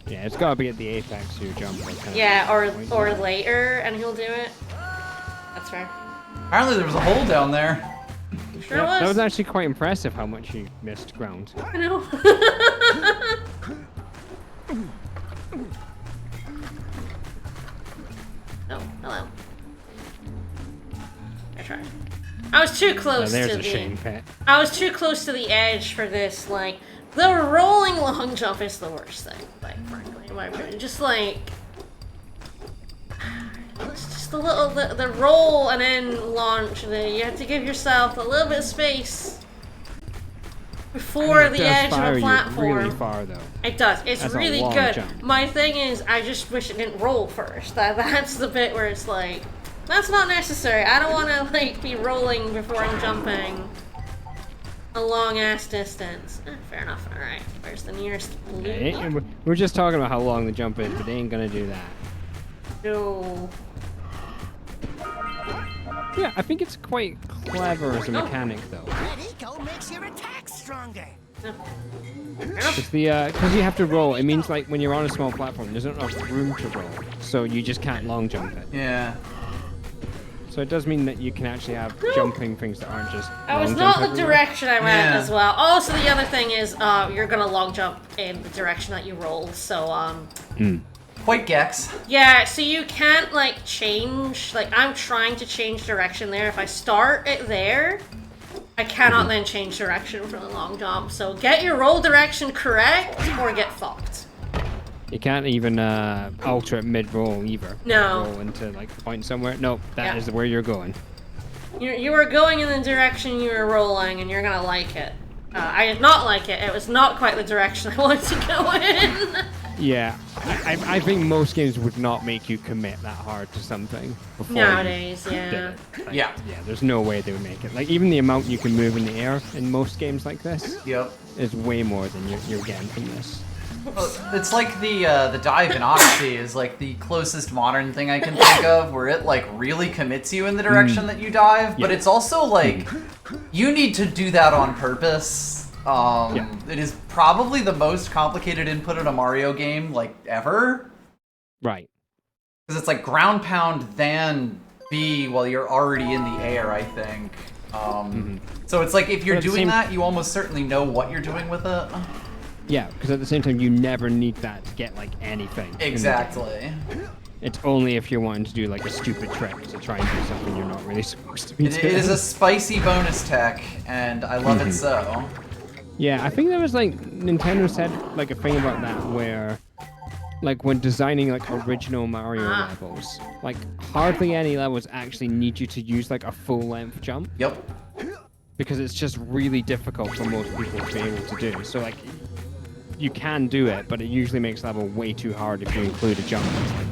Yeah, it's gotta be at the apex you jump. Yeah, or later, and he'll do it. That's fair. Apparently there was a hole down there. Sure Yeah, was. that was actually quite impressive how much you missed ground. I know. Oh, hello. I tried. I was too close there's to a the. shame pit. I was too close to the edge for this. Like the rolling long jump is the worst thing. Like frankly, in my opinion, just like it's just the little the roll and then launch. You have to give yourself a little bit of space before It the does edge of fire a you platform. really far though. It does. It's That's a really long good. jump. My thing is, I just wish it didn't roll first. That's the bit where it's like, that's not necessary. I don't want to like be rolling before I'm jumping a long ass distance. Fair enough. All right. Where's the nearest blue? We're just talking about how long the jump is, but they ain't gonna do that. No. Yeah, I think it's quite clever as a mechanic though. That eco makes your attack stronger. It's the because you have to roll. It means like when you're on a small platform, there's not enough room to roll, so you just can't long jump it. Yeah. So it does mean that you can actually have jumping things that aren't just. That was long not jump the everywhere. direction I went as well. Also, the other thing is, you're gonna long jump in the direction that you roll. So, Quite Gex. yeah, so you can't like change. Like I'm trying to change direction there. If I start it there, I cannot then change direction for the long jump. So get your roll direction correct or get fucked. You can't even alter it mid-roll either. No. Roll into like a point somewhere. Nope, that is where you're going. You are going in the direction you were rolling, and you're gonna like it. I did not like it. It was not quite the direction I wanted to go in. Yeah, I think most games would not make you commit that hard to something before Nowadays, you yeah. did it. Like, Yeah. Yeah, there's no way they would make it. Like even the amount you can move in the air in most games like this is way more than you're getting from this. Well, it's like the dive in Odyssey is like the closest modern thing I can think of, where it like really commits you in the direction that you dive, but it's also like you need to do that on purpose. It is probably the most complicated input in a Mario game like ever. Right. Because it's like ground pound then B while you're already in the air, I think. So it's like if you're doing that, you almost certainly know what you're doing with it. Yeah, because at the same time, you never need that to get like anything. in the game. Exactly. It's only if you're wanting to do like a stupid trick to try and do something you're not really supposed to be It doing. is a spicy bonus tech, and I love it so. Yeah, I think there was like Nintendo said like a thing about that where like when designing like original Mario levels, like hardly any levels actually need you to use like a full length jump. Yep. Because it's just really difficult for most people to be able to do. So like you can do it, but it usually makes the level way too hard if you include a jump that's like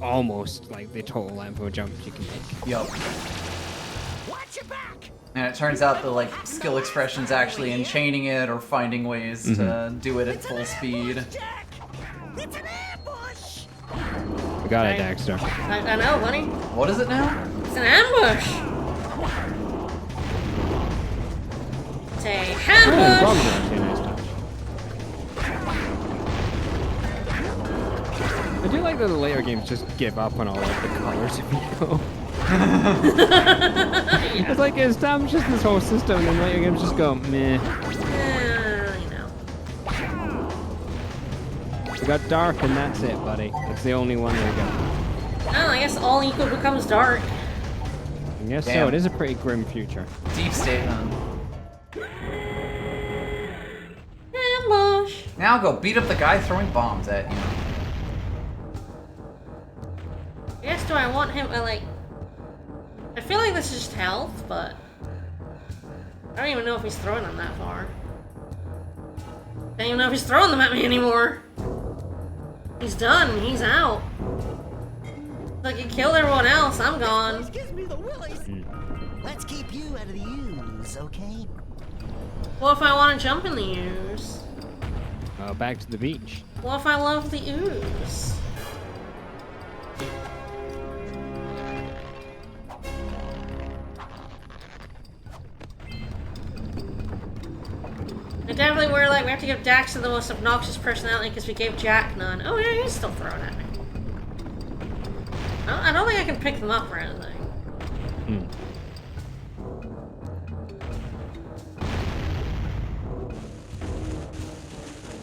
almost like the total length of a jump you can make. Yep. Watch your back. And it turns out the like skill expression's actually in chaining it or finding ways to do it at full speed. It's an ambush. We got it, Daxter. I know, buddy. What is it now? It's an ambush. It's a ambush. I do like that the later games just give up on all like the colors if you go. It's like it establishes this whole system and then later games just go meh. You know. We got dark and that's it, buddy. That's the only one we got. Oh, I guess all equal becomes dark. I guess so. Damn. It is a pretty grim future. Deep statement. Ambush. Now go beat up the guy throwing bombs at you. I guess do I want him to like... I feel like this is just health, but... I don't even know if he's throwing them that far. I don't even know if he's throwing them at me anymore. He's done. He's out. Like he killed everyone else. I'm gone. Gives me the willies. Let's keep you out of the ooze, okay? What if I want to jump in the ooze? Back to the beach. What if I love the ooze? I definitely were like, we have to give Daxter the most obnoxious personality because we gave Jack none. Oh yeah, he's still throwing at me. I don't think I can pick them up or anything.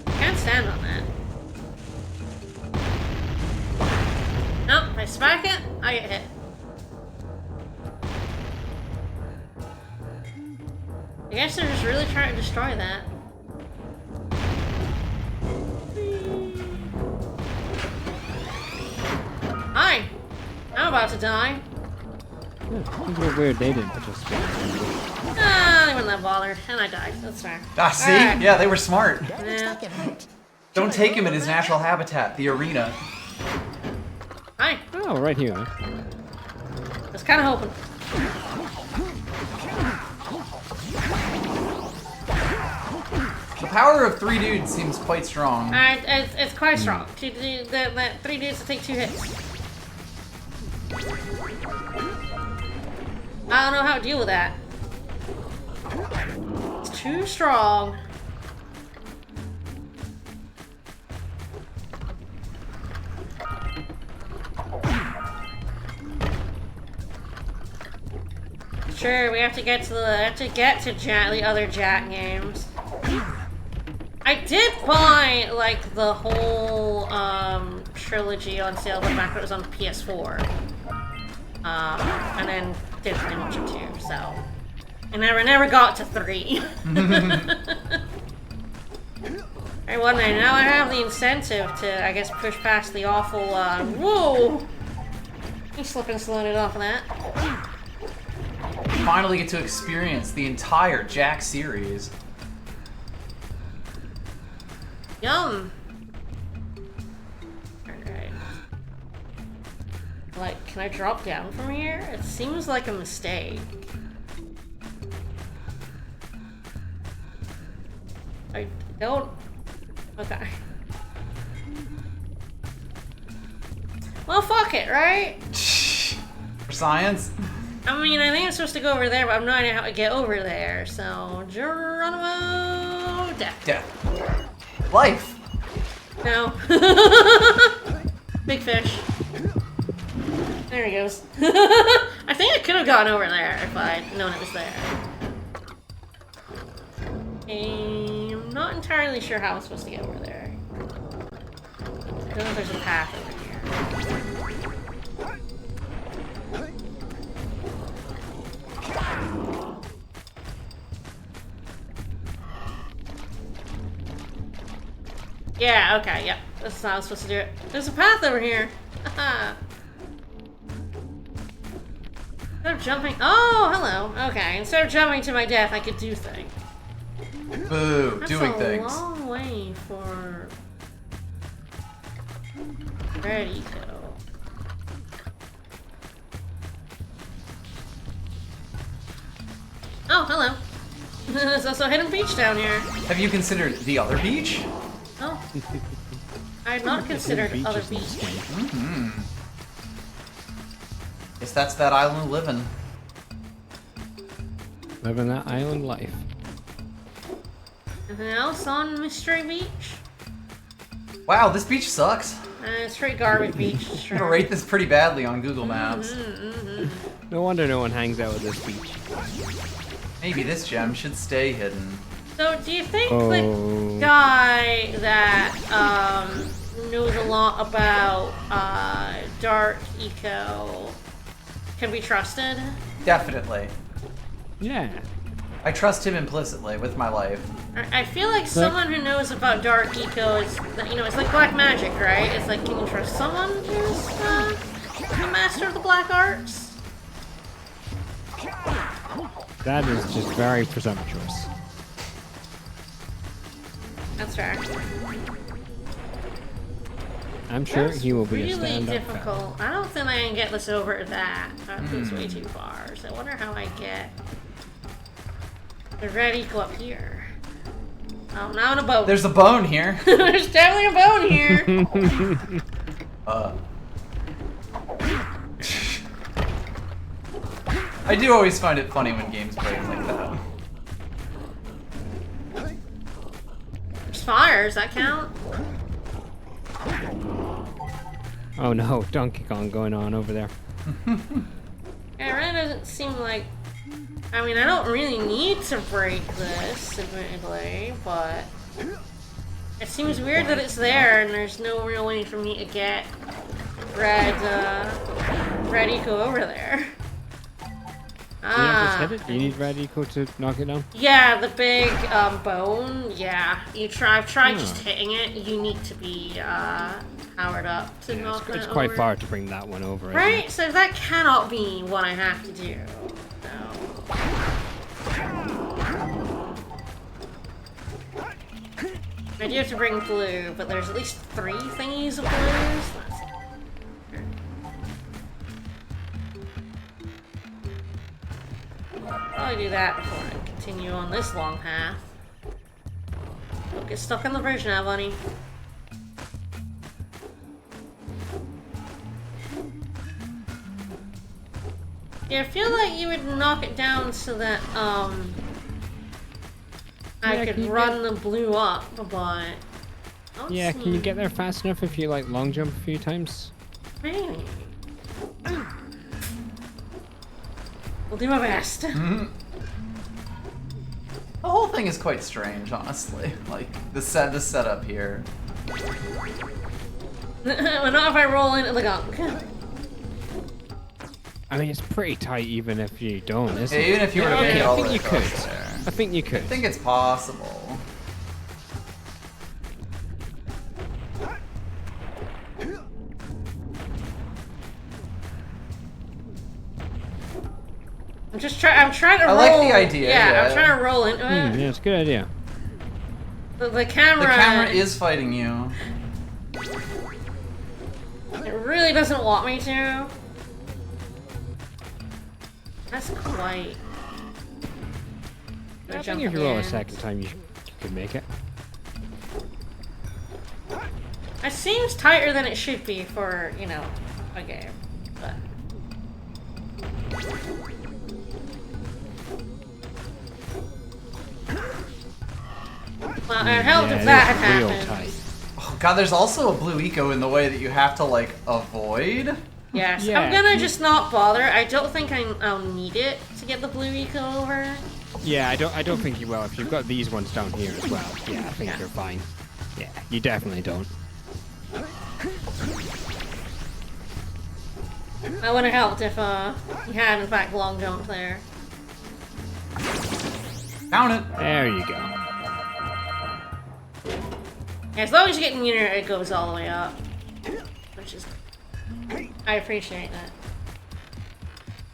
Can't stand on that. Nope, if I spike it, I get hit. I guess they're just really trying to destroy that. Hi! I'm about to die. It's a little weird they didn't participate. Ah, they weren't that bothered. And I died. That's fair. Ah, see? Right. Yeah, they were smart. Yeah. Don't take him in his natural habitat, the arena. Hi. Oh, right here. I was kind of hoping. The power of 3 dudes seems quite strong. It's quite strong. The 3 dudes to take 2 hits. I don't know how to deal with that. It's too strong. Sure, we have to get to the other Jack games. I did buy like the whole trilogy on sale back when it was on PS4. And then didn't do much of 2, so I never got to 3. Alright, well now I have the incentive to, I guess, push past the awful whoa! He's slipping sliding off of that. Finally get to experience the entire Jack series. Yum! Alright. Like, can I drop down from here? It seems like a mistake. I don't... Okay. Well, fuck it, right? For science? I mean, I think I'm supposed to go over there, but I'm not idea how to get over there, so... Geronimo... Death. Death. Life! No. Big fish. There he goes. I think I could have gone over there if I'd known it was there. I'm not entirely sure how I'm supposed to get over there. I don't know if there's a path over here. Yeah, okay, yep. That's how I was supposed to do it. There's a path over here. Haha. Instead of jumping... Oh, hello. Okay, instead of jumping to my death, I could do things. Boo, doing things. That's a long way for... Where'd he go? Oh, hello. There's also a hidden beach down here. Have you considered the other beach? No. I had not considered other beaches. Mm-hmm. Guess that's that island living. Living that island life. Anything else on Mystery Beach? Wow, this beach sucks. It's pretty garbage beach. I'm Sure. gonna rate this pretty badly on Google Maps. No wonder no one hangs out at this beach. Maybe this gem should stay hidden. So, do you think the guy that knows a lot about dark eco can be trusted? Definitely. Yeah. I trust him implicitly with my life. I feel like someone who knows about dark eco is, you know, it's like black magic, right? It's like, can you trust someone who's a master of the black arts? That is just very presumptuous. That's fair. I'm sure That's he will be a really stand-up difficult. I don't think I can get this over that. That feels way too far. So I wonder how I get the red eco up here. Oh, now in a boat. There's a bone here. There's definitely a bone here. I do always find it funny when games break like that. There's fire. Does that count? Oh no, Donkey Kong going on over there. Yeah, it really doesn't seem like... I mean, I don't really need to break this, admittedly, but... It seems weird that it's there and there's no real way for me to get red eco over there. Yeah, just hit it. Do you need red eco to knock it down? Yeah, the big bone. Yeah, I've tried just hitting it. You need to be powered up to knock it It's quite over. far to bring that one over. isn't Right? it? So that cannot be what I have to do. No. I do have to bring blue, but there's at least 3 thingies of blues. Probably do that before I continue on this long path. Don't get stuck in the bridge now, bunny. Yeah, I feel like you would knock it down so that, I Yeah, could can you run the blue up, but... Yeah, can you get there fast enough if you like long jump a few times? Maybe. We'll do my best. The whole thing is quite strange, honestly. Like, the setup here. But not if I roll into the gunk. I mean, it's pretty tight even if you don't, isn't Yeah, it? even if you were to make it all I the think way you across could. there. I think you could. I think it's possible. I'm trying to roll. I like the idea, yeah. I'm trying to roll into it. Yeah, it's a good idea. The camera... The camera is fighting you. It really doesn't want me to. That's quite... I think if you roll a second time, you could make it. It seems tighter than it should be for, you know, a game. But... Well, it helped if that had real happened. tight. Oh god, there's also a blue eco in the way that you have to, like, avoid. Yes, Yeah. I'm gonna just not bother. I don't think I'll need it to get the blue eco over. Yeah, I don't think you will. If you've got these ones down here as well, yeah, I think you're fine. Yeah, you definitely don't. That would have helped if you had in fact long jumped there. Count it. There you go. Yeah, as long as you get near it, it goes all the way up. Which is... I appreciate that.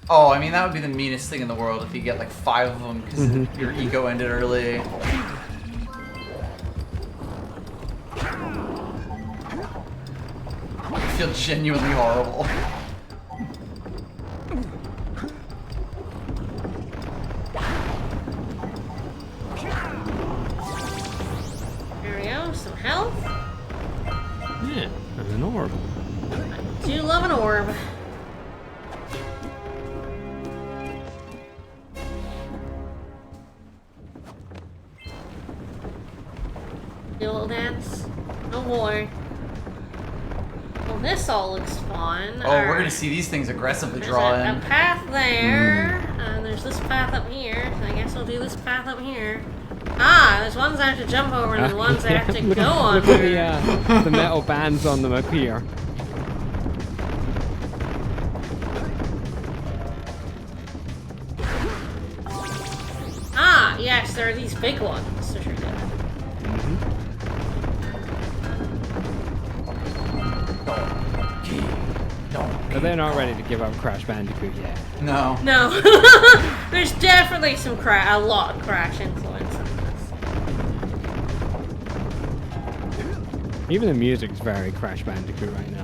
Oh, I mean, that would be the meanest thing in the world if you get like 5 of them because your eco ended early. I feel genuinely horrible. There we go, some health. Yeah, and an orb. I do love an orb. Do a little dance. Oh boy. Well, this all looks fun. Oh, we're gonna see these things aggressively There's draw a in. path there, and there's this path up here. So I guess I'll do this path up here. Ah, there's ones I have to jump over, and there's ones I have to Look- go on. Look at the metal bands on them up here. Ah, yes, there are these big ones. They're good. Donkey, But they're not ready to give up Crash Bandicoot yet. No. No. There's definitely some a lot of Crash influence in this. Even the music's very Crash Bandicoot right now.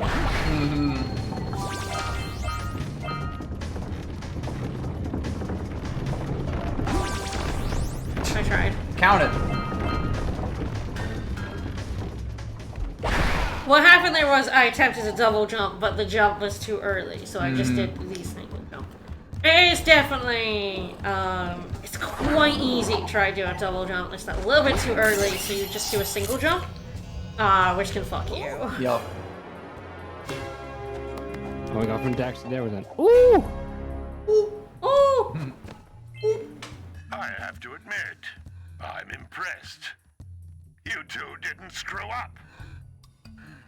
I tried. Count it. What happened there was I attempted a double jump, but the jump was too early, so I just did the single jump. It is definitely, it's quite easy to try to do a double jump. It's a little bit too early, so you just do a single jump, which can fuck you. Yup. Oh, we got from Daxter there with an ooh! Ooh! I have to admit, I'm impressed. You two didn't screw up.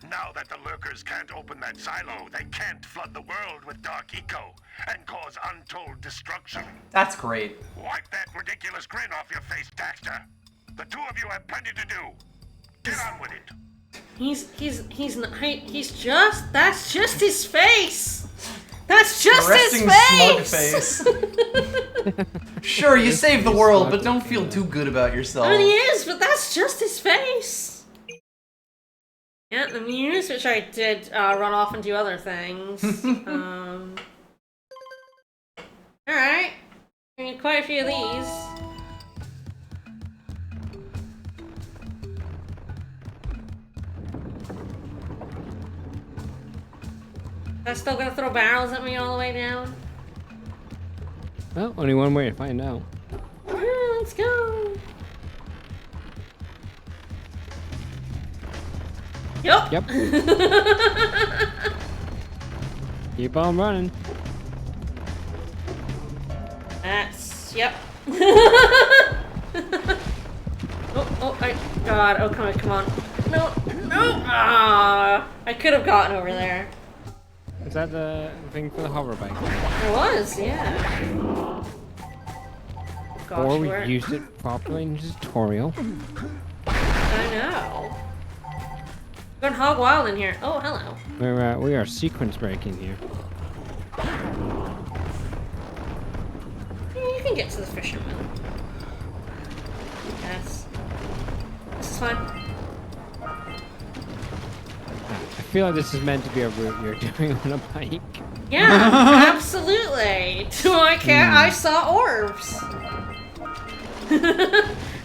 Now that the lurkers can't open that silo, they can't flood the world with dark eco and cause untold destruction. That's great. Wipe that ridiculous grin off your face, Daxter. The two of you have plenty to do. Get on with it. That's just his face! That's just Resting his face! smug face. Sure, you saved the world, but don't feel too good about yourself. I mean, he is, but that's just his face. Yeah, the muse, which I did run off and do other things. Alright. I mean, quite a few of these. That's still gonna throw barrels at me all the way down? Well, only one way to find out. Yeah, let's go. Yup. Yep. Keep on running. That's, yep. God, oh, come on. No. Ah, I could have gotten over there. Is that the thing for the hover bike? It was, yeah. Gosh, Or we used it properly in the tutorial. I know. Going hog wild in here. Oh, hello. We are sequence breaking here. You can get to the fisherman. Yes. This is fine. I feel like this is meant to be a route you're doing on a bike. Yeah, absolutely. Do I care? I saw orbs.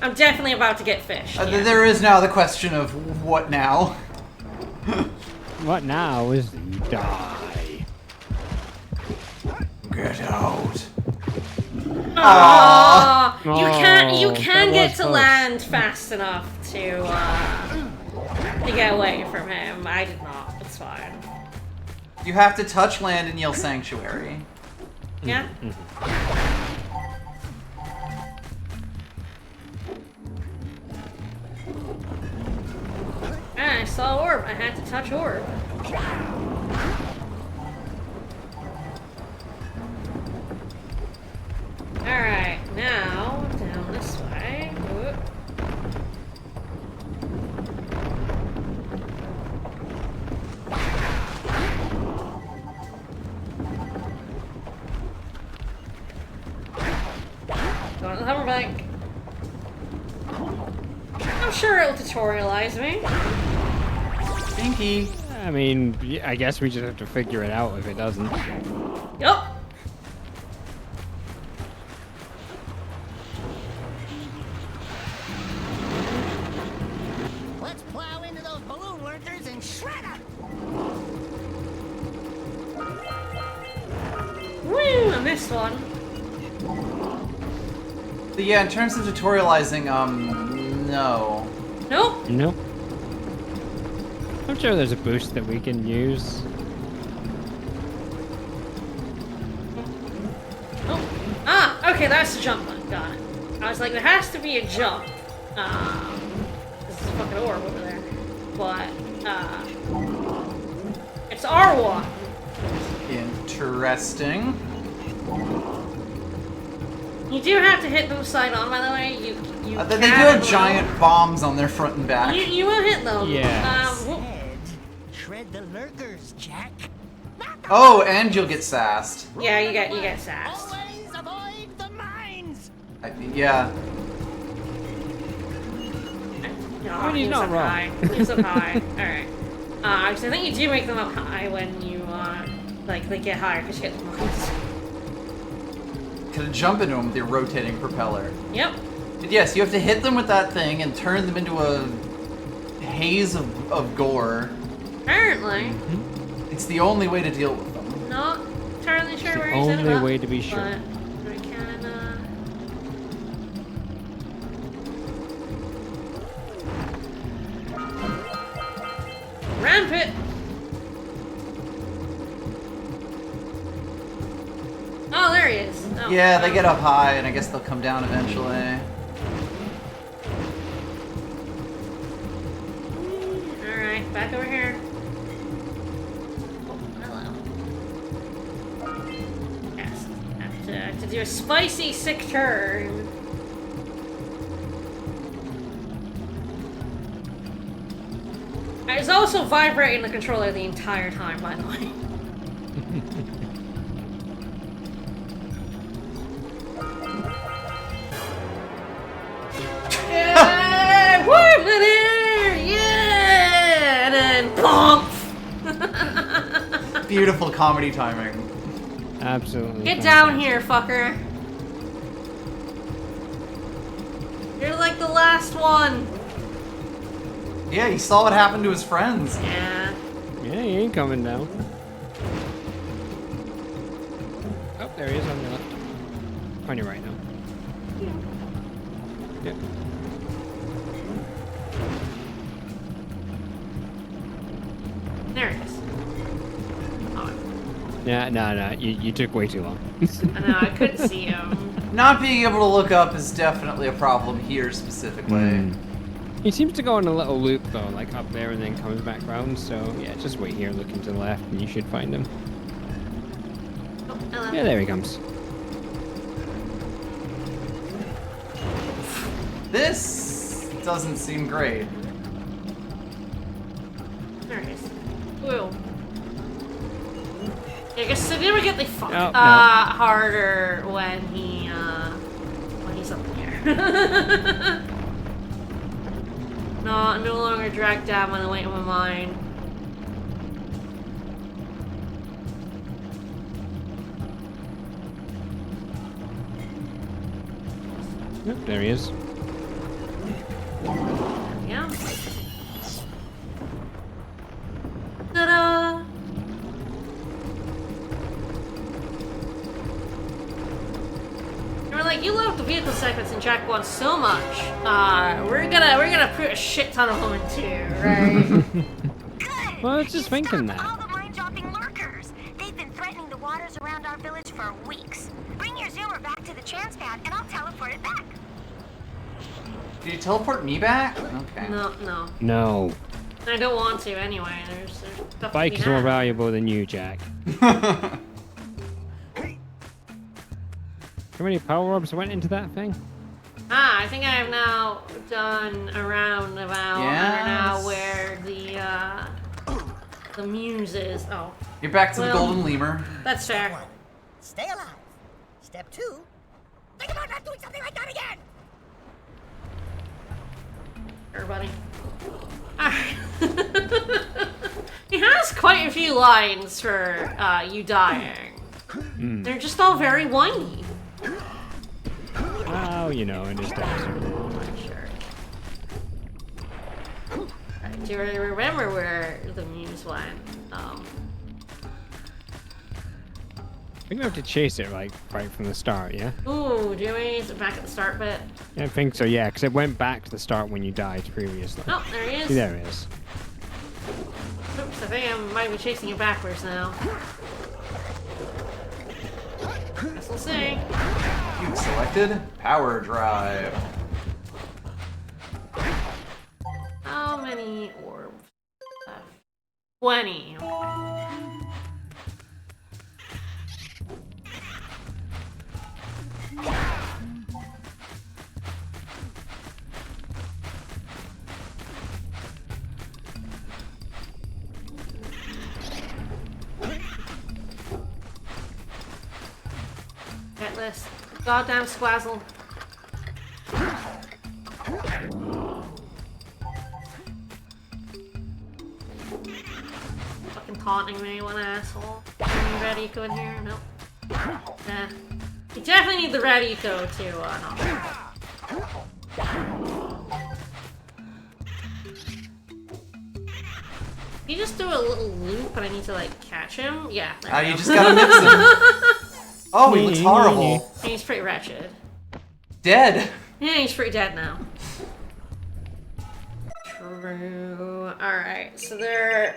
I'm definitely about to get fish. Yeah. There is now the question of what now? What now is you die. Get out. Aww. You Oh, can that get was to close. land fast enough to get away from him. I did not. It's fine. You have to touch land and yell sanctuary. Yeah. Ah, I saw orb. I had to touch orb. Alright, now down this way. Whoop. Going to the hover bike. I'm sure it'll tutorialize me. Pinky. I mean, I guess we just have to figure it out if it doesn't. Yup. Let's plow into those balloon lurkers and shred them! Woo! I missed one. But yeah, in terms of tutorializing, no. Nope. Nope. I'm sure there's a boost that we can use. Oh. Ah, okay, that's the jump button. Got it. I was like, there has to be a jump. This is a fucking orb over there. But, it's R1. Interesting. You do have to hit them side on, by the way. You They do have giant bombs on their front and back. You will hit them. Yeah. Shred the lurkers, Jack. Not Oh, and you'll get sassed. Yeah, you get sassed. Always avoid the mines. Yeah. No, I mean, he's not up wrong. high. He's up high. Alright. So I think you do make them up high when you, like, they get higher because you get the mines. Can jump into them with your rotating propeller. Yep. But yes, you have to hit them with that thing and turn them into a haze of gore. Apparently. It's the only way to deal with them. Not entirely sure The where he's only way to be sure. But I can, ramp it! Oh, there he is. Oh, Yeah, they get up high, and I guess they'll come down eventually. Alright, back over here. Oh, hello. Yes, have to do a spicy sick turn. I was also vibrating the controller the entire time, by the way. Yeah! Warm it here! Yeah! And then bonk! Beautiful comedy timing. Absolutely. Get down here, fucker. You're like the last one. Yeah, he saw what happened to his friends. Yeah. Yeah, he ain't coming down. Oh, there he is on your left. On your right now. Yep. There it is. Oh, Yeah, no, you took way too long. I know, I couldn't see him. Not being able to look up is definitely a problem here specifically. He seems to go on a little loop though, like up there and then comes back round, so yeah, just wait here, looking to the left, and you should find him. Oh, hello. Yeah, there he comes. This doesn't seem great. There it is. Woo. Yeah, I guess significantly no. harder when he's up in the air. No, I'm no longer dragged down by the weight of my mind. Yep, there he is. Yeah. Ta-da! And we're like, you love the vehicle segments in Jack 1 so much. We're gonna put a shit ton of them in 2, right? Good. Well, I was just thinking Stop that. all the mine-dropping lurkers. They've been threatening the waters around our village for weeks. Bring your zoomer back to the chance pad, and I'll teleport it back. Did you teleport me back? Okay. No. No. I don't want to anyway. There's stuff to Bike be is more had. valuable than you, Jack. How many power orbs went into that thing? I think I have now done a roundabout. Yes. We're now where the muse is. Oh. You're back to the Well, golden lemur. That's fair. 1. Stay alive. Step 2. Think about not doing something like that again. Everybody. Alright. He has quite a few lines for you dying. They're just all very whiny. Oh, you know, in his Daxter. Sure. Right, do I remember where the muse went? I think we have to chase it like right from the start, yeah? Ooh, do we? Is it back at the start bit? Yeah, I think so, yeah, because it went back to the start when you died previously. Oh, there he is. See, there he is. Oops, I think I might be chasing you backwards now. Guess we'll see. You've selected Power Drive. How many orbs left? 20. get this. Goddamn squazzle. Fucking taunting me, what an asshole. Any red eco in here? Nope. Nah. You definitely need the red eco to, not. You just do a little loop and I need to, like, catch him? Yeah. You just gotta mix him. Oh, he looks horrible. He's pretty wretched. Dead. Yeah, he's pretty dead now. True. Alright, so there's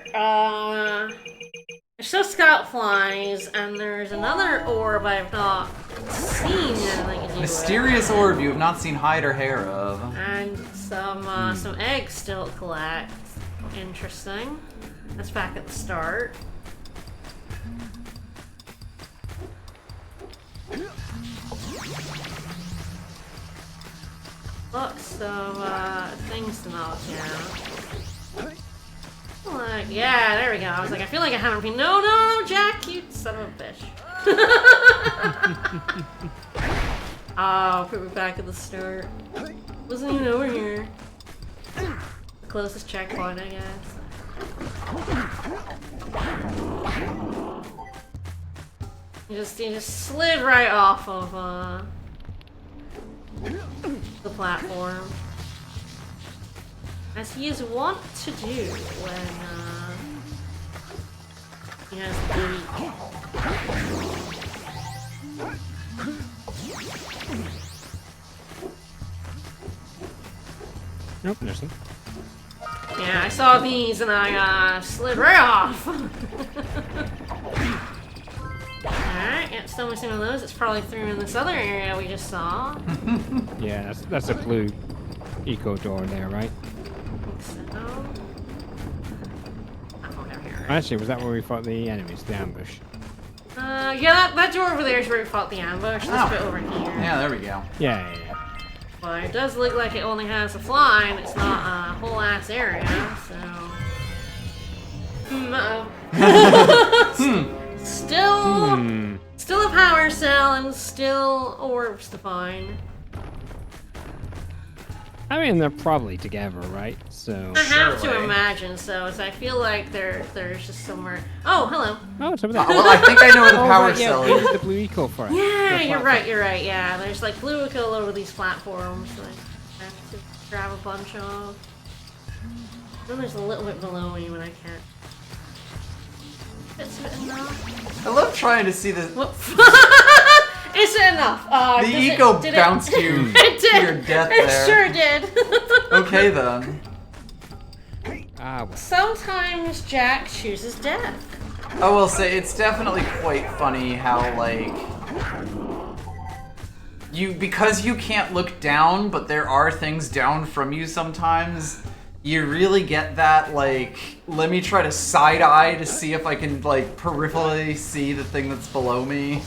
still scout flies, and there's another orb I've not seen anything to do Mysterious orb you have not seen hide or hair of. And some eggs still to collect. Interesting. That's back at the start. Look, so, things to knock down. Like, yeah, there we go. I was like, I feel like I haven't been. No, Jack, you son of a bitch. Oh, put me back at the start. Wasn't even over here. The closest checkpoint, I guess. You just slid right off of, the platform. As he is wont to do when, he has the Nope, nothing. Yeah, I saw these and I, slid right off! Alright, yeah, still missing one of those. It's probably through in this other area we just saw. Yeah, that's a blue eco door there, right? Actually, was that where we fought the enemies, the ambush? Yeah, that door over there is where we fought the ambush. This bit over here. Yeah, there we go. Yeah. But it does look like it only has a fly, and it's not a whole ass area, so. Still a power cell, and still orbs to find. I mean, they're probably together, right? So. I have to imagine so. So I feel like there's just somewhere. Oh, hello. Oh, it's over there. Well, I think I know where the power right, cell yeah, is. the blue eco for it. Yeah, you're right. Yeah, there's like blue eco all over these platforms. So I have to grab a bunch of. Then there's a little bit below me when I can't. Is it enough? I love trying to see this. Is it enough? The eco bounced you it did. to your death It there. sure did. Okay then. Sometimes Jack chooses death. I will say it's definitely quite funny how like because you can't look down, but there are things down from you sometimes. You really get that, like, let me try to side-eye to see if I can, like, peripherally see the thing that's below me.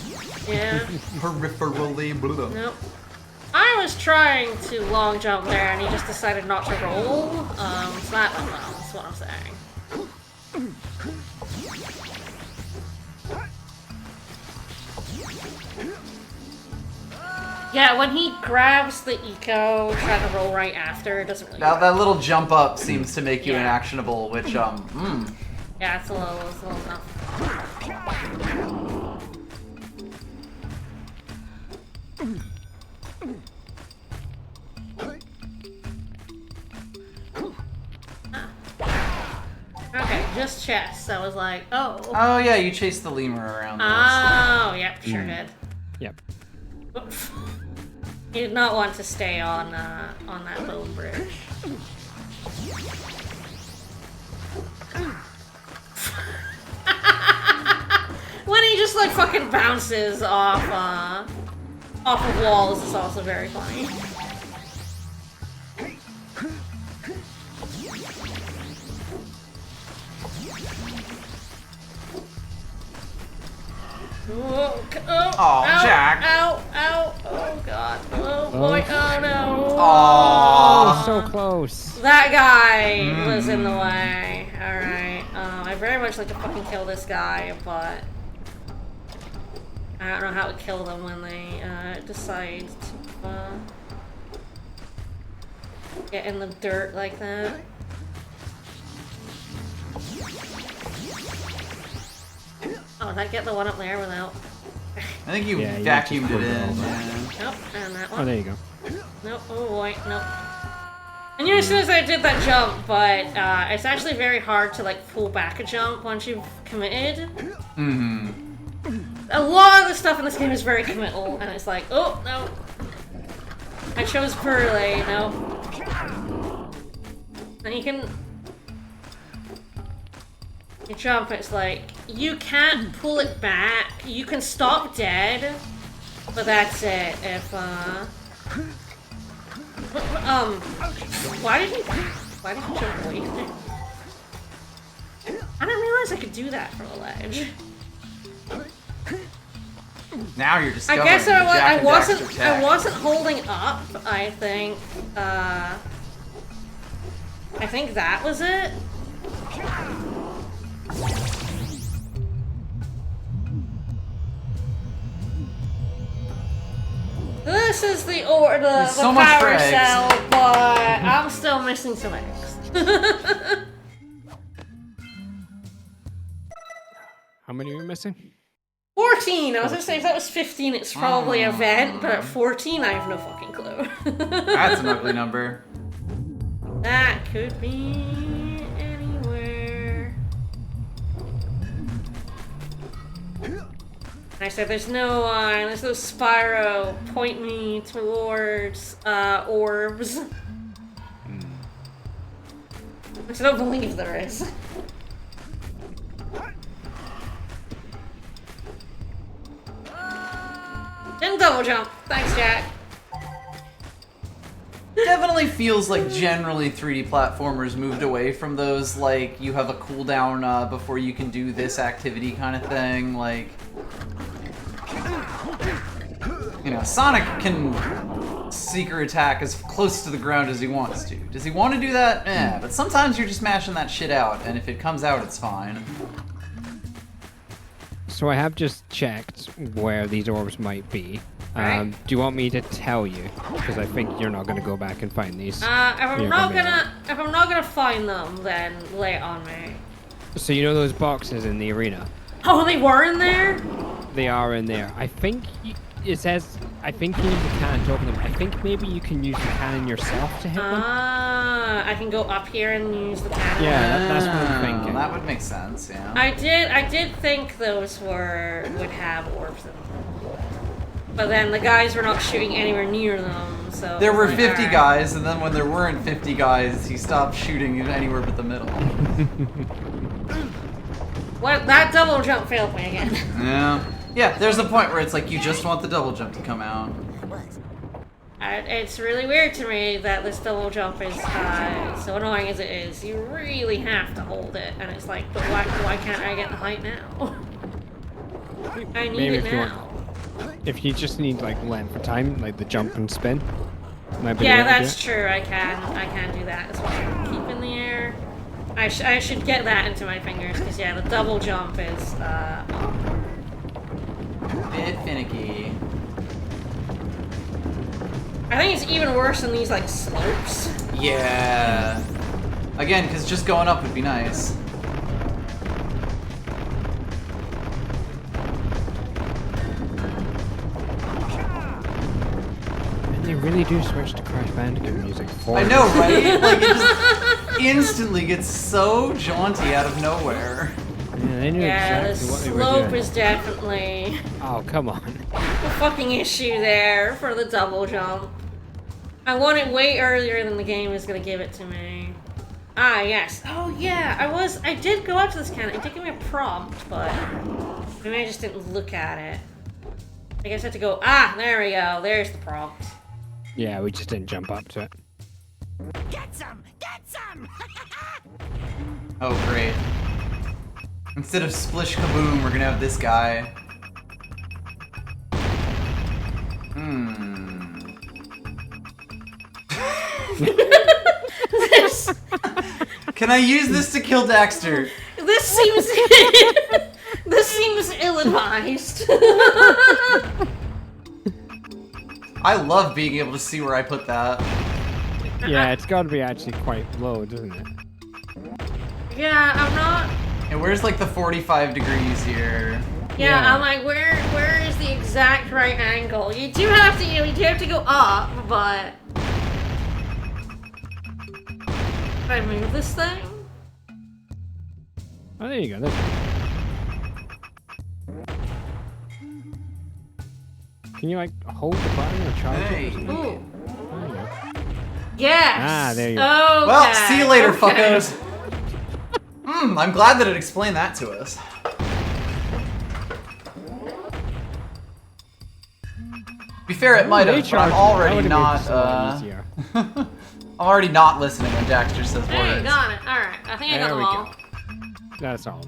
Yeah. Peripherally, blah, blah. Nope. I was trying to long jump there, and he just decided not to roll. So that went well, that's what I'm saying. Yeah, when he grabs the eco, trying to roll right after, it doesn't really Now work. that little jump up seems to make you inactionable, which, Yeah, it's a little tough. Okay, just chest. I was like, oh. Oh yeah, you chased the lemur around. Oh, yep, sure did. Yep. He did not want to stay on that bone bridge. When he just like fucking bounces off of walls is also very funny. Oh, Aw, Jack. Ow, oh god. Oh boy, oh no. Oh, so close. That guy was in the way. Alright. I very much like to fucking kill this guy, but I don't know how to kill them when they decide to get in the dirt like that. Oh, did I get the one up there without? I think you Yeah, vacuumed it in. Nope, and that one. Oh, there you go. Nope, oh boy, nope. I knew as soon as I did that jump, but it's actually very hard to like pull back a jump once you've committed. Mm-hmm. A lot of the stuff in this game is very committal, and it's like, oh, no. I chose poorly, no. And you can... You jump, it's like, you can't pull it back. You can stop dead, but that's it. If, why did he jump away from it? I didn't realize I could do that from a ledge. Now you're discovering I guess the Jack and Daxter I tech. wasn't holding up, I think that was it. This is the so much for power eggs. cell, but I'm still missing some eggs. How many are you missing? 14! I was gonna say if that was 15, it's probably a vent, but at 14, I have no fucking clue. That's an ugly number. That could be anywhere. I said there's no Spyro point me towards orbs. Which I don't believe there is. Didn't double jump. Thanks, Jack. Definitely feels like generally 3D platformers moved away from those, like, you have a cooldown before you can do this activity kind of thing. Like, you know, Sonic can secret attack as close to the ground as he wants to. Does he want to do that? Eh, but sometimes you're just mashing that shit out, and if it comes out, it's fine. So I have just checked where these orbs might be. Right. Do you want me to tell you? Because I think you're not going to go back and find these. If I'm not gonna find them, then lay it on me. So you know those boxes in the arena? Oh, they were in there? They are in there. I think it says. I think you use the cannon to open them. I think maybe you can use the cannon yourself to hit them. I can go up here and use the cannon. Yeah, that's what I'm thinking. That would make sense. Yeah. I did think those would have orbs in them. But then the guys were not shooting anywhere near them, so... There were 50 alright. guys, and then when there weren't 50 guys, he stopped shooting anywhere but the middle. What? That double jump failed me again. Yeah. Yeah, there's a point where it's like you just want the double jump to come out. It's really weird to me that this double jump is so annoying as it is. You really have to hold it, and it's like, but why can't I get the height now? I need Maybe it if you now. If you just need like length of time, like the jump and spin. Might be Yeah, the way to do that's it. true. I can do that as well. Keep in the air. I should get that into my fingers because yeah, the double jump is Bit finicky. I think it's even worse than these like slopes. Yeah. Again, because just going up would be nice. And they really do switch to Crash Bandicoot music. I know, right? Like, it just instantly gets so jaunty out of nowhere. Yeah, they knew Yeah, exactly the what they were slope doing. is definitely Oh, come on. the fucking issue there for the double jump. I want it way earlier than the game is gonna give it to me. Ah, yes. Oh, yeah. I did go up to this cannon. It did give me a prompt, but maybe I just didn't look at it. I guess I had to go. Ah, there we go. There's the prompt. Yeah, we just didn't jump up to it. Get some! Get some! Oh, great. Instead of splish kaboom, we're gonna have this guy. Can I use this to kill Daxter? This seems advised. I love being able to see where I put that. Yeah, it's got to be actually quite low, doesn't it? Yeah, I'm not. And where's like the 45 degrees here? Yeah, I'm like, where is the exact right angle? You do have to, you do have to go up, but. Can I move this thing? Oh, there you go. Can you like hold the button or charge it? Or Ooh. Yes. Ah, there you go. Okay. Well, see you later, fuckos. I'm glad that it explained that to us. To be fair, it might have, but I'm already not. I'm already not listening when Daxter says Hey, words. got it. Alright, I think I got them all. That's all.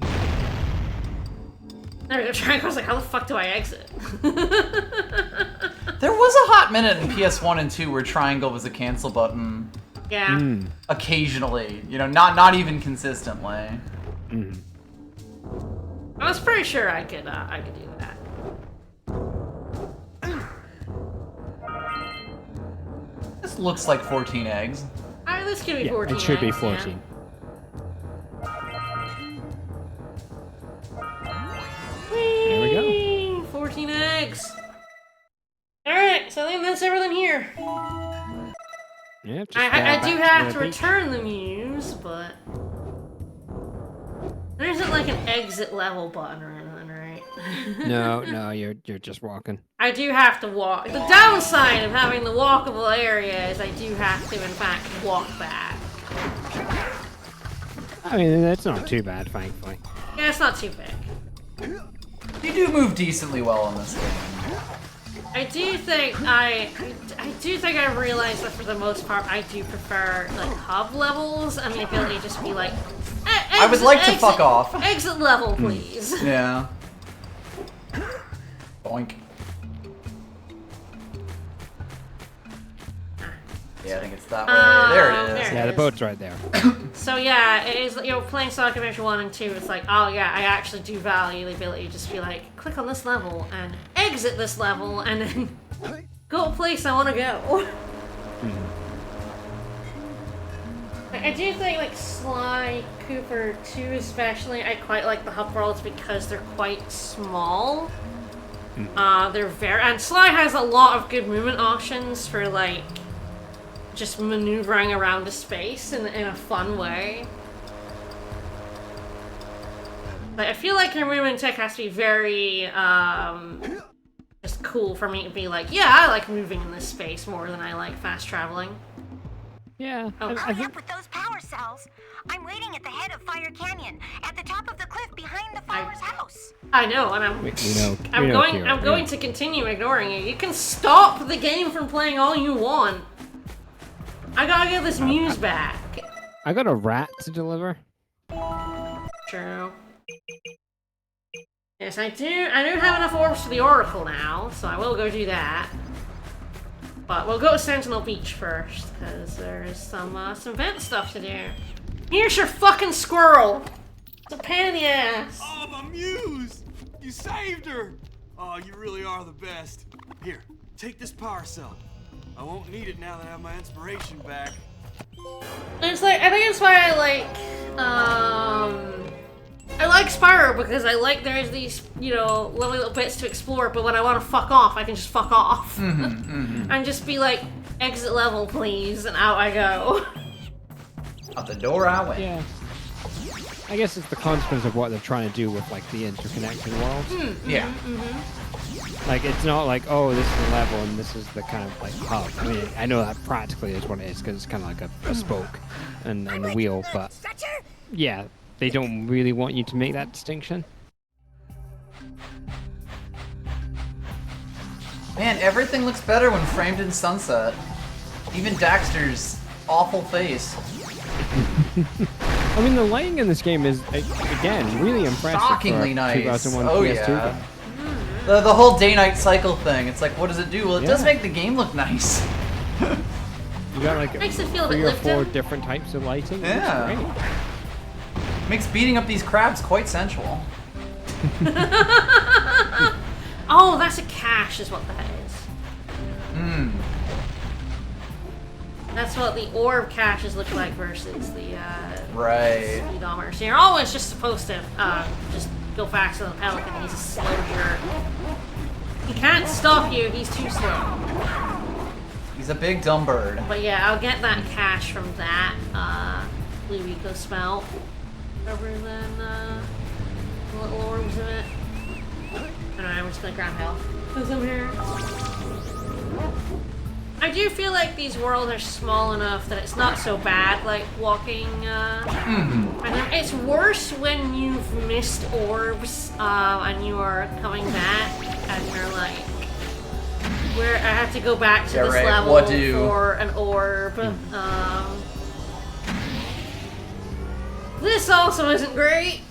There we go. Triangle's like, how the fuck do I exit? There was a hot minute in PS1 and 2 where triangle was a cancel button. Yeah. Occasionally, you know, not even consistently. I was pretty sure I could do that. This looks like 14 eggs. Alright, this could be 14 it should be eggs, 14. There we go. 14 eggs. Alright, so I think that's everything here. Yeah, I do have to return the muse, but there isn't like an exit level button or anything, right? No, you're just walking. I do have to walk. The downside of having the walkable area is I do have to, in fact, walk back. I mean, that's not too bad, thankfully. Yeah, it's not too big. You do move decently well in this game. I do think I realized that for the most part I do prefer like hub levels and the ability to just be like I would like to fuck off. Exit level, please. Yeah. Boink. Yeah, I think it's that way. There it is. Yeah, the boat's right there. So yeah, it is, you know, playing Sonic Adventure 1 and 2, it's like, oh yeah, I actually do value the ability to just be like, click on this level and exit this level and then go a place I want to go. I do think like Sly Cooper 2 especially, I quite like the hub worlds because they're quite small. They're very, and Sly has a lot of good movement options for like just maneuvering around a space in a fun way. Like, I feel like your movement tech has to be very just cool for me to be like, yeah, I like moving in this space more than I like fast traveling. Yeah. Hurry up with those power cells. I'm waiting at the head of Fire Canyon, at the top of the cliff behind the farmer's house. I know, and I'm going to continue ignoring you. You can stop the game from playing all you want. I gotta get this muse back. I got a rat to deliver. True. Yes, I do have enough orbs for the Oracle now, so I will go do that. But we'll go to Sentinel Beach first, because there's some vent stuff to do. Here's your fucking squirrel! It's a pain in the ass! Oh, my muse! You saved her! Oh, you really are the best. Here, take this power cell. I won't need it now that I have my inspiration back. It's like, I think it's why I like Spyro, because I like there's these, you know, lovely little bits to explore, but when I want to fuck off, I can just fuck off. And just be like, exit level please, and out I go. Out the door I went. Yeah. I guess it's the consequence of what they're trying to do with like the interconnected worlds. Yeah. Like, it's not like, oh, this is the level and this is the kind of like hub. I mean, I know that practically is what it is because it's kind of like a spoke and the wheel, but yeah, they don't really want you to make that distinction. Man, everything looks better when framed in sunset. Even Daxter's awful face. I mean, the lighting in this game is, again, really impressive. Shockingly nice. 2001 oh PS2 yeah. game. The whole day-night cycle thing. It's like, what does it do? Well, it does Yeah. make the game look nice. You got like Makes it feel a 3 bit or 4 lifted. different types of lighting. It looks Yeah. great. Makes beating up these crabs quite sensual. Oh, that's a cache is what that is. Hmm. That's what the orb caches look like versus the Right. speedometer. So you're always just supposed to just go faster than Pelican. He's a slow jerk. He can't stop you. He's too slow. He's a big dumb bird. But yeah, I'll get that cache from that Blue Eco Spout. Rather than the little orbs in it. Alright, I'm just gonna grab health. Cause I'm here. I do feel like these worlds are small enough that it's not so bad, like walking. And it's worse when you've missed orbs and you are coming back and you're like, where I have to go back to this level for an orb. This also isn't great.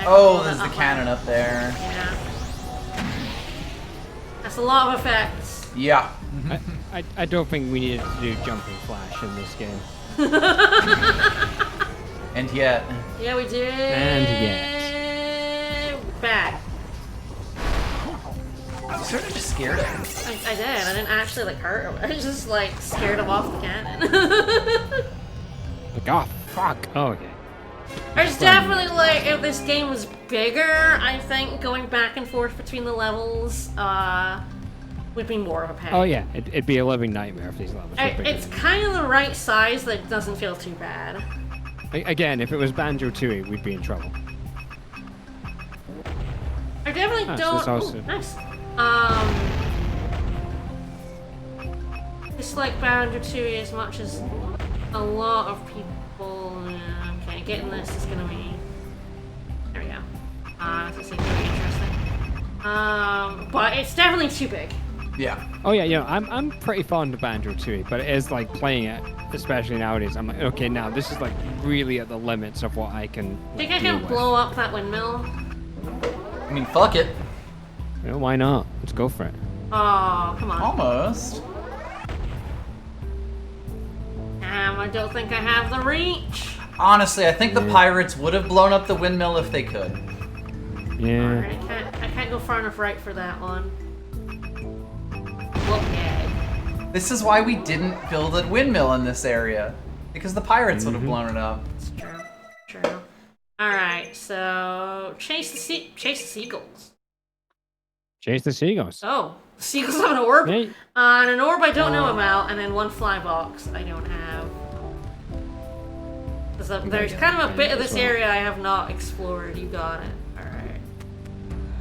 Oh, there's the cannon up there. Yeah. That's a lot of effects. Yeah. I don't think we needed to do jumping flash in this game. And yet. Yeah, we did. And yet. Bad. You sort of just scared him. I did. I didn't actually like hurt him. I was just like scared him off the cannon. Like, oh, fuck. Oh, okay. There's definitely like, if this game was bigger, I think going back and forth between the levels would be more of a pain. Oh yeah, it'd be a living nightmare if these levels were bigger. It's kind of the right size that doesn't feel too bad. Again, if it was Banjo-Tooie, we'd be in trouble. I definitely don't. Also... Ooh, nice. It's like Banjo-Tooie as much as a lot of people. Okay, getting this is gonna be. There we go. This is gonna be interesting. But it's definitely too big. Yeah. Oh yeah, you know, I'm pretty fond of Banjo-Tooie, but it is like playing it, especially nowadays. I'm like, okay, now this is like really at the limits of what I can. Think I can blow up that windmill? I mean, fuck it. You know, why not? Let's go for it. Oh, come on. Almost. I don't think I have the reach. Honestly, I think the pirates would have blown up the windmill if they could. Yeah. I can't go far enough right for that one. Okay. This is why we didn't build a windmill in this area. Because the pirates would have blown it up. It's true. Alright, so chase the seagulls. Chase the seagulls. Oh, seagulls have an orb? Hey. And an orb I don't know about, and then one fly box I don't have. There's kind of a bit of this area I have not explored. You got it. Alright.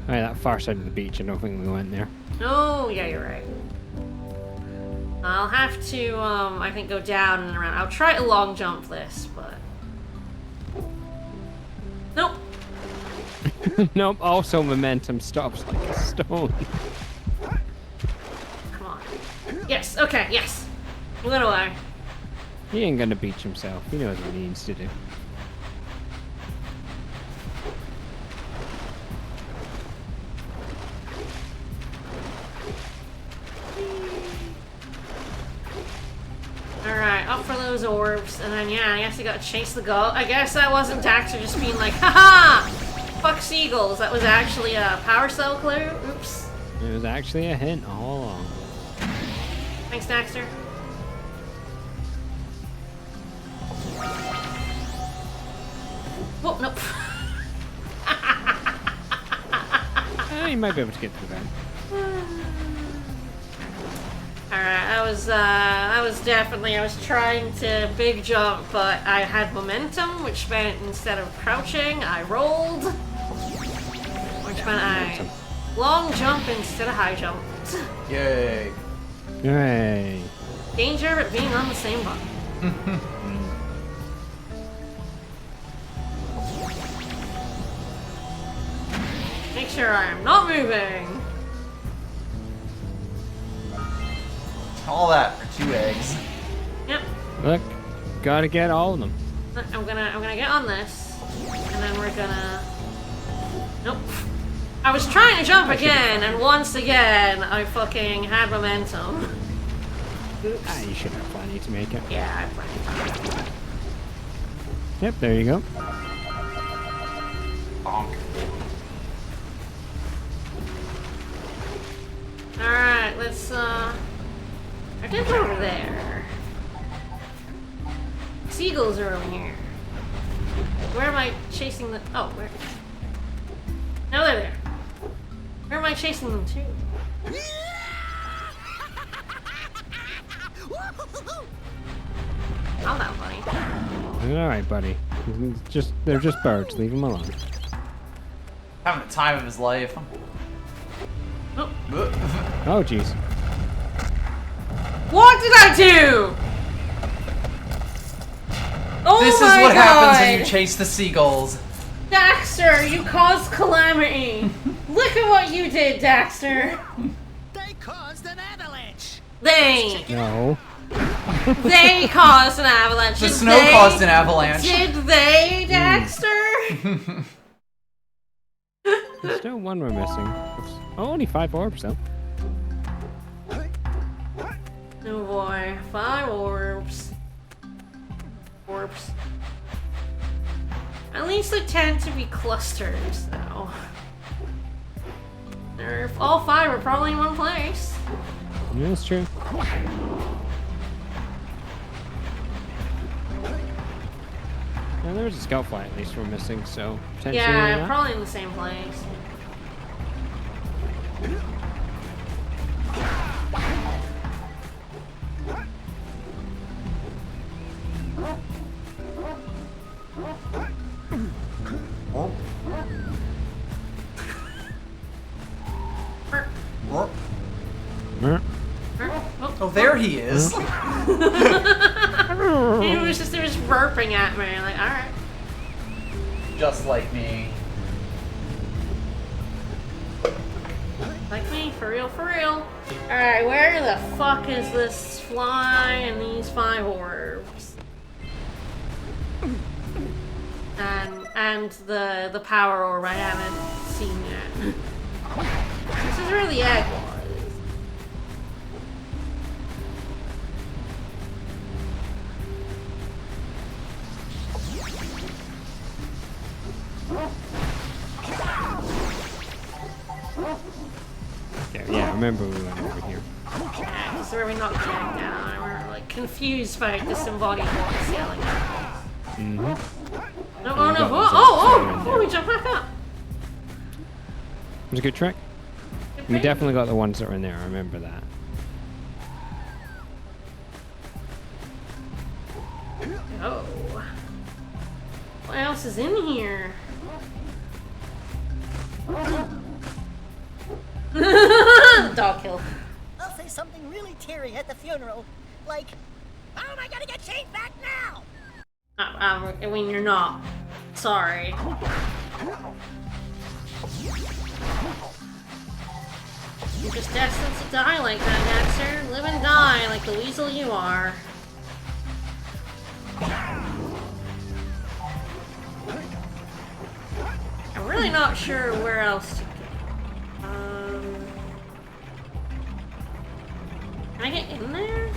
Alright, that far side of the beach, I don't think we went there. Oh, yeah, you're right. I'll have to, I think, go down and around. I'll try to long jump this, but... Nope. Nope, also momentum stops like a stone. Come on. Yes, okay, yes. Went away. He ain't gonna beach himself. He knows what he needs to do. Alright, up for those orbs, and then yeah, I guess I gotta chase the goat. I guess that wasn't Daxter just being like, haha! Fuck seagulls. That was actually a power cell clue. Oops. It was actually a hint all along. Thanks, Daxter. Oh, nope. You might be able to get through that. Alright, I was definitely, I was trying to big jump, but I had momentum, which meant instead of crouching, I rolled. Which meant I long jump instead of high jump. Yay. Yay. Danger of it being on the same button. Make sure I am not moving. All that for 2 eggs. Yep. Look, gotta get all of them. I'm gonna get on this, and then we're gonna. Nope. I was trying to jump again, and once again, I fucking had momentum. Oops. You should have plenty to make it. Yeah, I have plenty. Yep, there you go. Bonk. Alright, let's, I did go over there. Seagulls are over here. Where am I chasing the... Oh, where? No, they're there. Where am I chasing them to? Oh, that funny. Alright, buddy. They're just birds. Leave them alone. Having the time of his life. Oh, Oh, jeez. what did I do? Oh This is my what God. happens when you chase the seagulls. Daxter, you caused calamity. Look at what you did, Daxter. They caused an avalanche. They No. caused an avalanche. The Did snow they- caused an avalanche. Did they, Daxter? There's still one we're missing. Oh, only 5 orbs, though. Oh boy, 5 orbs. At least they tend to be clusters, though. All 5 are probably in one place. Yeah, that's true. Yeah, there was a scout flight at least we're missing, so potentially. Yeah, not. probably in the same place. Oh, there he is. He was just burping at me, like, alright. Just like me. Like me, for real, for real. Alright, where the fuck is this fly and these 5 orbs? And the power orb I haven't seen yet. This is where the egg was. Yeah, I remember we went over here. Yeah, this is where we knocked the egg down. And we're like confused by disembodied voice yelling at us. Mm-hmm. No, oh no, got oh, we jumped back up. It was a good trick. We definitely got the ones that were in there, I remember that. Oh. What else is in here? Dog kill. I'll say something really teary at the funeral. Like, how am I gonna get changed back now? I mean, you're not. Sorry. You're just destined to die like that, Daxter. Live and die like the weasel you are. I'm really not sure where else to go. Can I get in there?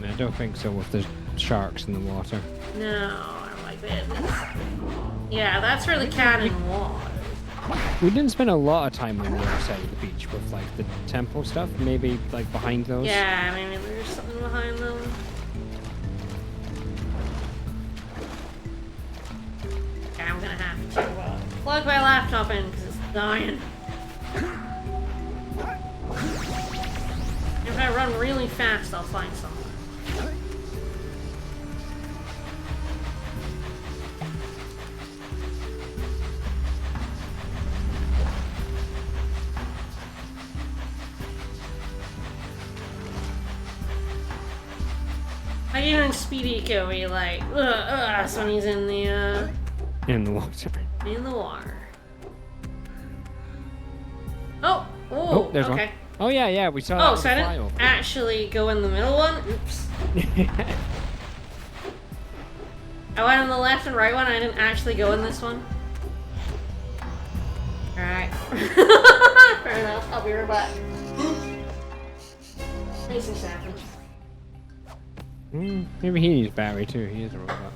I don't think so with the sharks in the water. No, I don't like that. Yeah, that's where the cannon was. We didn't spend a lot of time on the other side of the beach with like the temple stuff. Maybe like behind those. Yeah, maybe there's something behind them. Okay, I'm gonna have to plug my laptop in because it's dying. If I run really fast, I'll find something. Like even in Speed Eco, he like, that's when he's in the water. In the water. Oh, Oh, there's okay. one. Oh yeah, we saw that. Oh, with so the I didn't flyover. actually go in the middle one? Oops. I went on the left and right one, I didn't actually go in this one. Alright. Fair enough. I'll be right back. Mason Sabre. Maybe he needs battery too. He is a robot.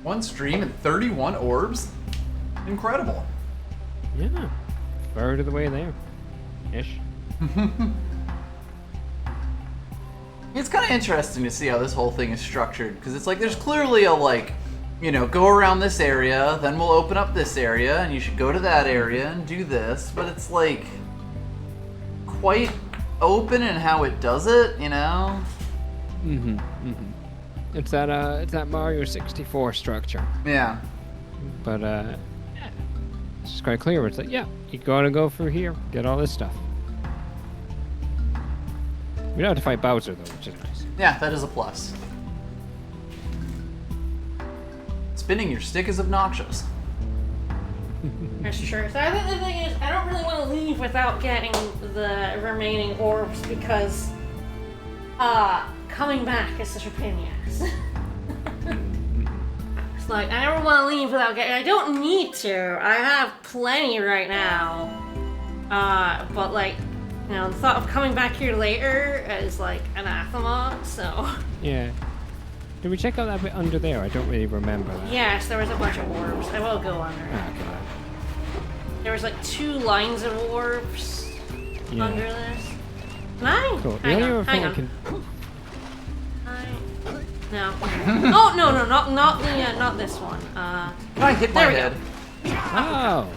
One stream and 31 orbs? Incredible. Yeah. Third of the way there. Ish. It's kind of interesting to see how this whole thing is structured, because it's like there's clearly a, like, you know, go around this area, then we'll open up this area, and you should go to that area and do this, but it's like quite open in how it does it, you know? It's that Mario 64 structure. Yeah. But yeah. It's just quite clear. It's like, yeah, you gotta go through here, get all this stuff. We don't have to fight Bowser though, which is nice. Yeah, that is a plus. Spinning your stick is obnoxious. That's true. So I think the thing is, I don't really want to leave without getting the remaining orbs because coming back is such a pain in the ass. It's like, I never want to leave without getting... I don't need to. I have plenty right now. But like, you know, the thought of coming back here later is like anathema, so... Yeah. Did we check out that bit under there? I don't really remember that. Yes, there was a bunch of orbs. I will go under. Okay. There was like 2 lines of orbs under this. Can Cool. Hang on, hang on. No. Oh no, not this one. I hit my head. Oh.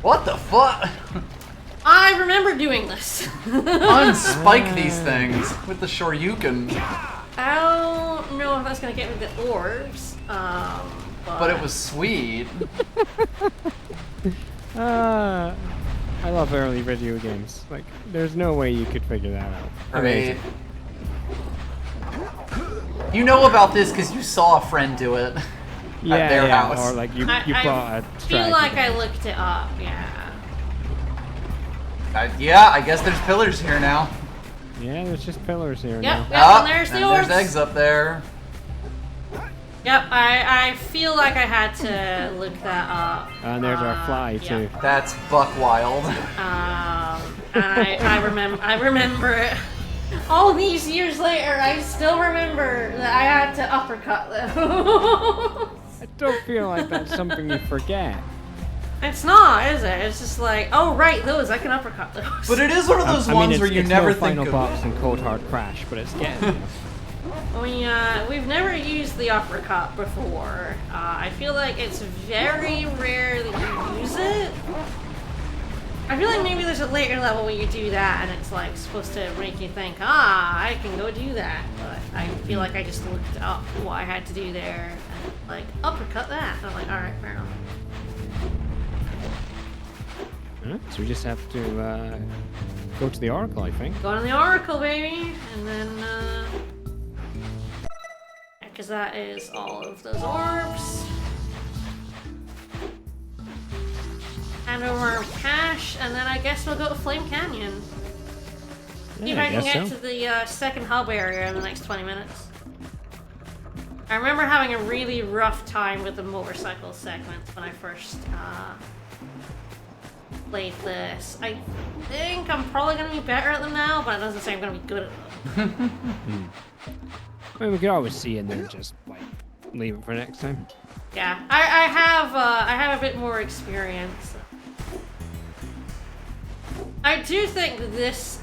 What the fuck? I remember doing this. Unspike these things with the Shoryuken. I don't know if that's gonna get me the orbs. But it was sweet. I love early video games. Like, there's no way you could figure that out. Right. You know about this because you saw a friend do it at their house. Or like you bought a I feel like I looked it up, yeah. Yeah, I guess there's pillars here now. Yeah, there's just pillars here now. Yep, and there's the orbs. There's eggs up there. Yep, I feel like I had to look that up. And there's our fly too. That's buck wild. And I remember it. All these years later, I still remember that I had to uppercut them. I don't feel like that's something you forget. It's not, is it? It's just like, oh right, those, I can uppercut those. But it is one of those ones where you never think Final of... Box and Cold Hard Crash, but it's getting We've never used the uppercut before. I feel like it's very rare that you use it. I feel like maybe there's a later level where you do that and it's like supposed to make you think, I can go do that. But I feel like I just looked up what I had to do there and like, uppercut that. And I'm like, alright, fair enough. So we just have to go to the Oracle, I think. Go to the Oracle, baby! And then, because that is all of those orbs. Hand over cash, and then I guess we'll go to Flame Canyon. See if I can get to the second hub area in the next 20 minutes. I remember having a really rough time with the motorcycle segments when I first played this. I think I'm probably going to be better at them now, but it doesn't say I'm going to be good at them. I mean, we could always see and then just like leave it for next time. Yeah, I have a bit more experience. I do think that this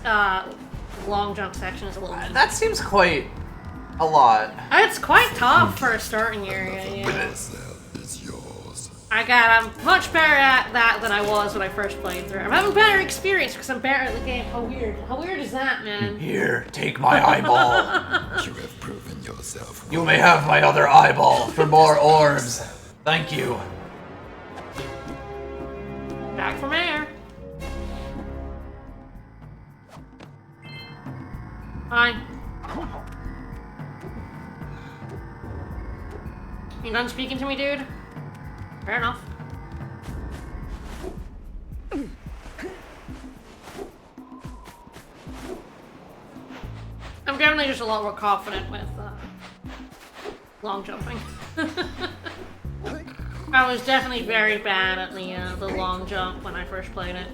long jump section is a little easy. That seems quite a lot. It's quite tough for a starting area, yeah. I'm much better at that than I was when I first played through. I'm having better experience because I'm better at the game. How weird. How weird is that, man? Here, take my eyeball. You have proven yourself. You may have my other eyeball for more orbs. Thank you. Back from air. Hi. You done speaking to me, dude? Fair enough. I'm definitely just a lot more confident with long jumping. I was definitely very bad at the long jump when I first played it.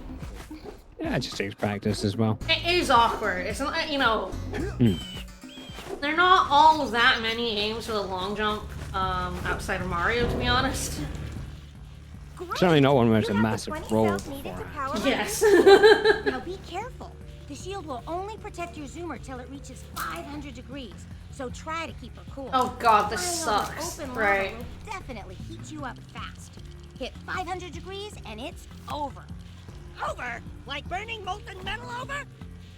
Yeah, it just takes practice as well. It is awkward. It's not, you know, there are not all that many games with a long jump outside of Mario, to be honest. Certainly not one where it's a massive roll. Yes. Now be careful. The shield will only protect your zoomer till it reaches 500 degrees. So try to keep her cool. Oh god, this Flying over sucks. open lava Right. will definitely heat you up fast. Hit 500 degrees and it's over. Over? Like burning molten metal over?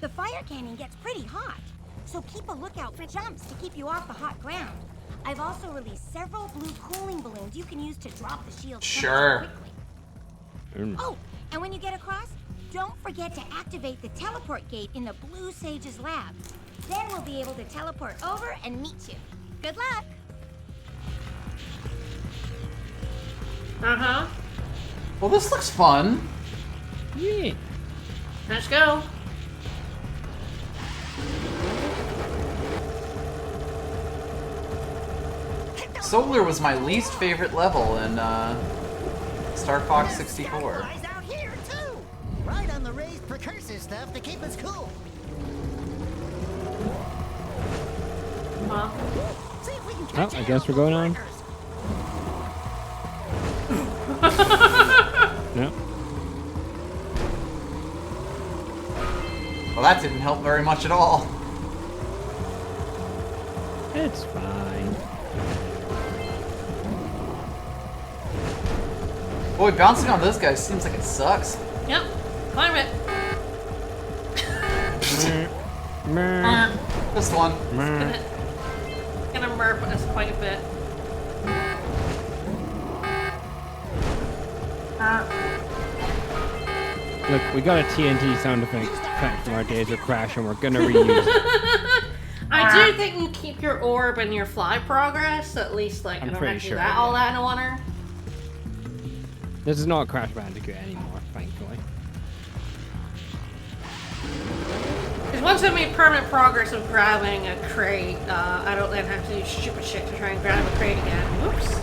The fire canyon gets pretty hot, so keep a lookout for jumps to keep you off the hot ground. I've also released several blue cooling balloons you can use to drop the shield Sure. quickly. Oh, and when you get across, don't forget to activate the teleport gate in the Blue Sage's lab. Then we'll be able to teleport over and meet you. Good luck! Uh-huh. Well, this looks fun. Yeah. Let's go. Solar was my least favorite level in Star Fox 64. Flies out here too. Right on the raised precursor stuff to keep us cool. See if we can Oh, catch I guess we're going on. No. Well, that didn't help very much at all. It's fine. Boy, bouncing on those guys seems like it sucks. Yep. Climb it. This one. Gonna murp us quite a bit. Look, we got a TNT sound effect from our days of Crash, and we're gonna reuse it. I do think you keep your orb and your fly progress, so at least like I I'm don't pretty have to do sure, that all that in a wonder. This is not Crash Bandicoot anymore, thankfully. Because once I made permanent progress of grabbing a crate, I don't then have to do stupid shit to try and grab a crate again. Whoops.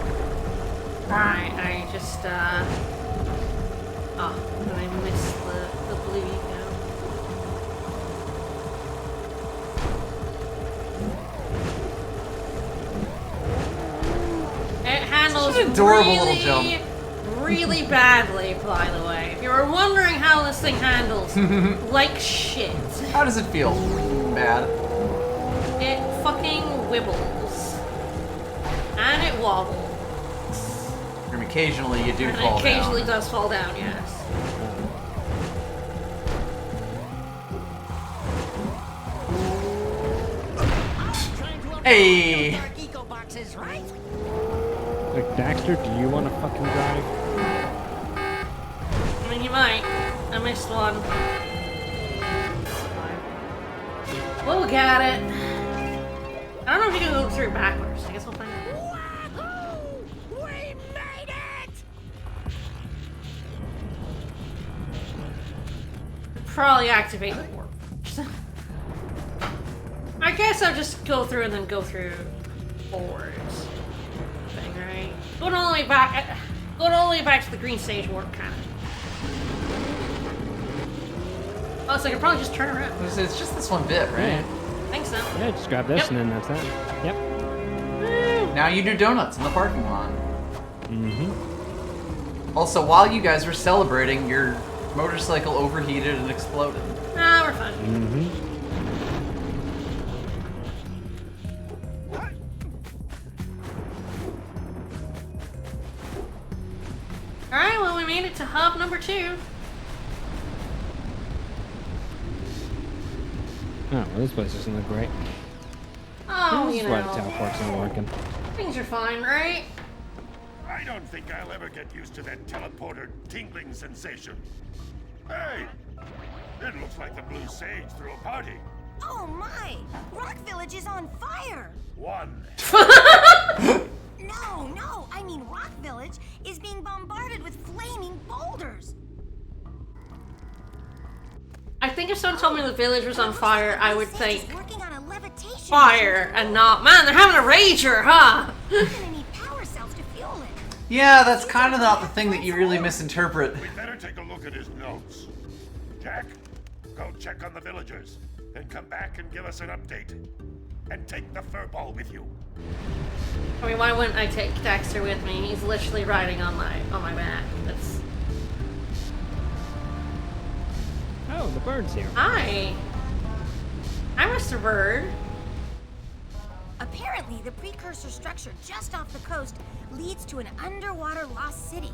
I just, oh, and I missed the blue now. It handles Such an adorable little really, jump. really badly, by the way. If you were wondering how this thing handles, like shit. How does it feel? Bad. It fucking wibbles. And it wobbles. And occasionally you do And fall it occasionally down. does fall down, yes. Hey! Dark eco boxes, right? Look, Daxter, do you want to fucking drive? I mean, you might. I missed one. We'll get it. I don't know if you can go through backwards. I guess we'll find out. Wahoo! We made it! Probably activate the warp. I guess I'll just go through and then go through forwards. Thing, right? Going all the way back. Going all the way back to the green stage warp, kind of. Oh, so I can probably just turn around. It's just this one bit, right? I think so. Yeah, just grab this Yep. and then that's that. Yep. Now you do donuts in the parking lot. Mm-hmm. Also, while you guys were celebrating, your motorcycle overheated and exploded. Ah, we're fine. Mm-hmm. Alright, well, we made it to hub number 2. Oh, well, this place doesn't look great. Oh, This you is why the know. teleport's not working. Things are fine, right? I don't think I'll ever get used to that teleporter tingling sensation. Hey! It looks like the Blue Sage threw a party. Oh my! Rock Village is on fire! One. No, I mean Rock Village is being bombarded with flaming boulders. I think if someone told me the village was on fire, I would Blue Sage think is working on a levitation fire and not, man, they're having a rager, huh? We're gonna need power Yeah, that's kind of not the thing that you really misinterpret. We'd better take a look at his notes. Jack, go check on the villagers, then come back and give us an update. And take the furball with you. I mean, why wouldn't I take Daxter with me? He's literally riding on my back. That's... Oh, the bird's here. Hi. Hi, Mr. Bird. Apparently, the precursor structure just off the coast leads to an underwater lost city.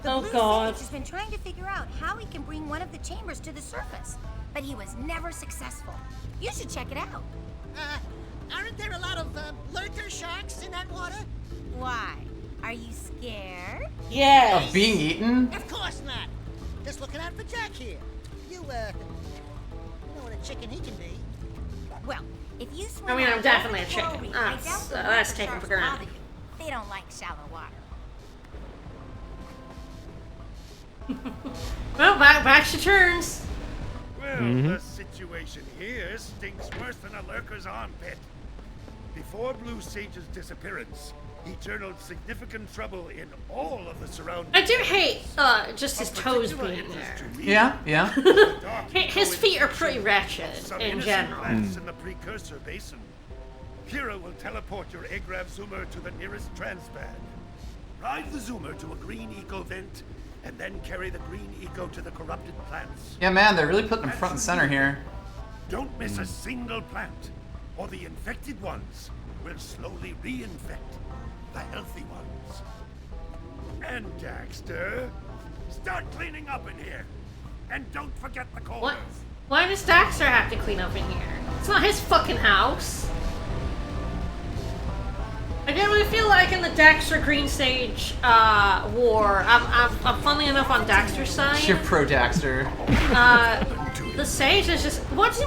The Blue Sage has been trying to figure out how he can bring one of the chambers to the surface, but he was never successful. You should check it out. Aren't there a lot of lurker sharks in that water? Why? Are you scared? Yes. Of being eaten? Of course not. Just looking out for Jack here. You know what a chicken he can be. Well, if you swim I mean, I'm out definitely a over the coral chicken. reef, I doubt the That's lurker taken sharks for granted. bother you. They don't like shallow water. Well, back to turns. Well, the situation here stinks worse than a lurker's armpit. Before Blue Sage's disappearance, he journaled significant trouble in all of the surrounding... I do hate just his toes being there. Yeah. His feet are pretty wretched in general. Plants in the precursor basin. Kira will teleport your Agrav Zoomer to the nearest transpad. Ride the Zoomer to a green eco vent, and then carry the green eco to the corrupted plants. Yeah, man, they're really putting him front and center here. Don't miss a single plant, or the infected ones will slowly reinfect the healthy ones. And Daxter, start cleaning up in here. And don't forget the corners. What? Why does Daxter have to clean up in here? It's not his fucking house. I generally feel like in the Daxter Green Sage war, I'm funnily enough on Daxter's side. You're pro Daxter. The Sage is just, what does he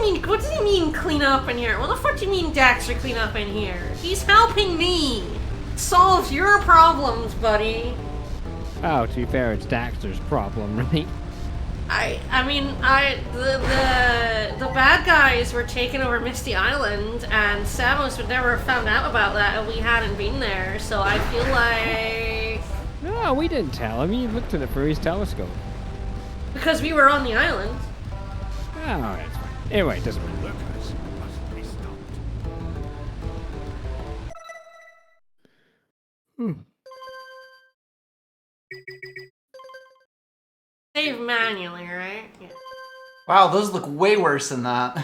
mean clean up in here? What the fuck do you mean Daxter clean up in here? He's helping me solve your problems, buddy. Oh, to be fair, it's Daxter's problem, right? The bad guys were taking over Misty Island, and Samos would never have found out about that if we hadn't been there, so I feel like... No, we didn't tell him. He looked at it through his telescope. Because we were on the island. Oh, that's fine. Anyway, it doesn't matter. Lurkers must be stopped. Save manually, right? Yeah. Wow, those look way worse than that.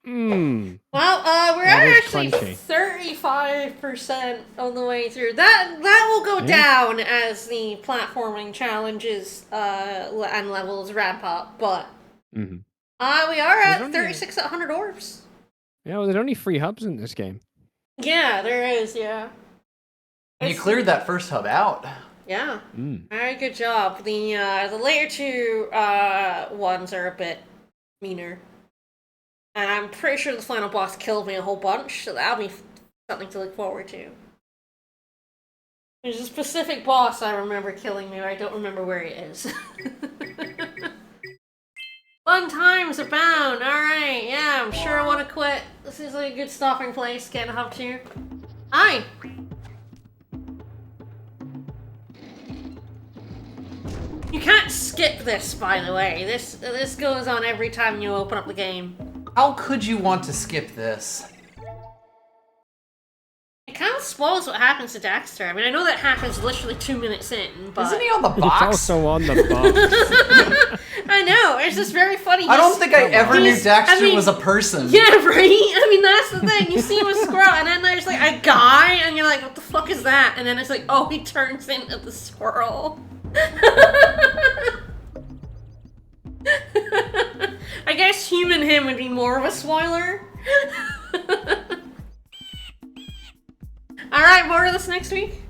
Well, we're actually crunchy. 35% on the way through. That will go down as the platforming challenges and levels ramp up, but we are at 36 at 100 orbs. Yeah, well, there's only 3 hubs in this game. Yeah, there is, yeah. And you cleared that first hub out. Yeah. Very good job. The later two ones are a bit meaner. And I'm pretty sure the final boss killed me a whole bunch, so that'll be something to look forward to. There's a specific boss I remember killing me, but I don't remember where he is. Fun times abound! Alright, yeah, I'm sure I want to quit. This is like a good stopping place, get hub 2. Hi! You can't skip this, by the way. This goes on every time you open up the game. How could you want to skip this? It kind of spoils what happens to Daxter. I mean, I know that happens literally 2 minutes in, but... Isn't he on the box? He's also on the box. I know, it's just very funny. I don't think I ever knew Daxter was a person. Yeah, right? I mean, that's the thing. You see him as Squirrel, and then there's like a guy, and you're like, what the fuck is that? And then it's like, oh, he turns into the squirrel. I guess human him would be more of a spoiler. Alright, more of this next week.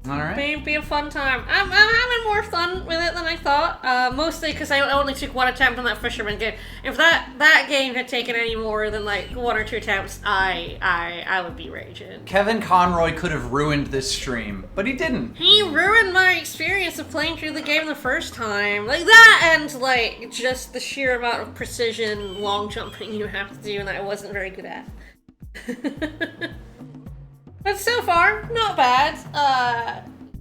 Alright. Be a fun time. I'm having more fun with it than I thought. Mostly because I only took 1 attempt on that Fisherman game. If that game had taken any more than like 1 or 2 attempts, I would be raging. Kevin Conroy could have ruined this stream, but he didn't. He ruined my experience of playing through the game the first time. Like that and like just the sheer amount of precision long jumping you have to do and that I wasn't very good at. But so far, not bad.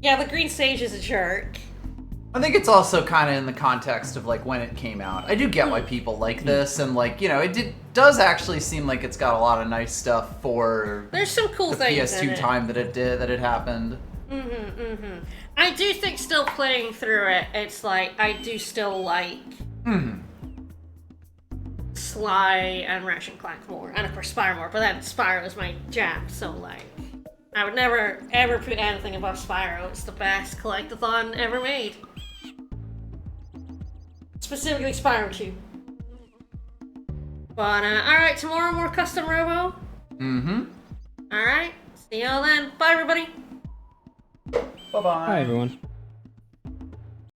Yeah, the green stage is a jerk. I think it's also kind of in the context of like when it came out. I do get why people like this, and like, you know, does actually seem like it's got a lot of nice stuff for There's some cool the things PS2 in it. time that it happened. I do think still playing through it, it's like I do still like Sly and Ratchet and Clank more, and of course Spyro more. But then Spyro is my jam, so like I would never ever put anything above Spyro. It's the best collectathon ever made. Specifically Spyro 2. But alright, tomorrow more custom robo. Alright, see y'all then. Bye everybody. Bye-bye. Hi, everyone.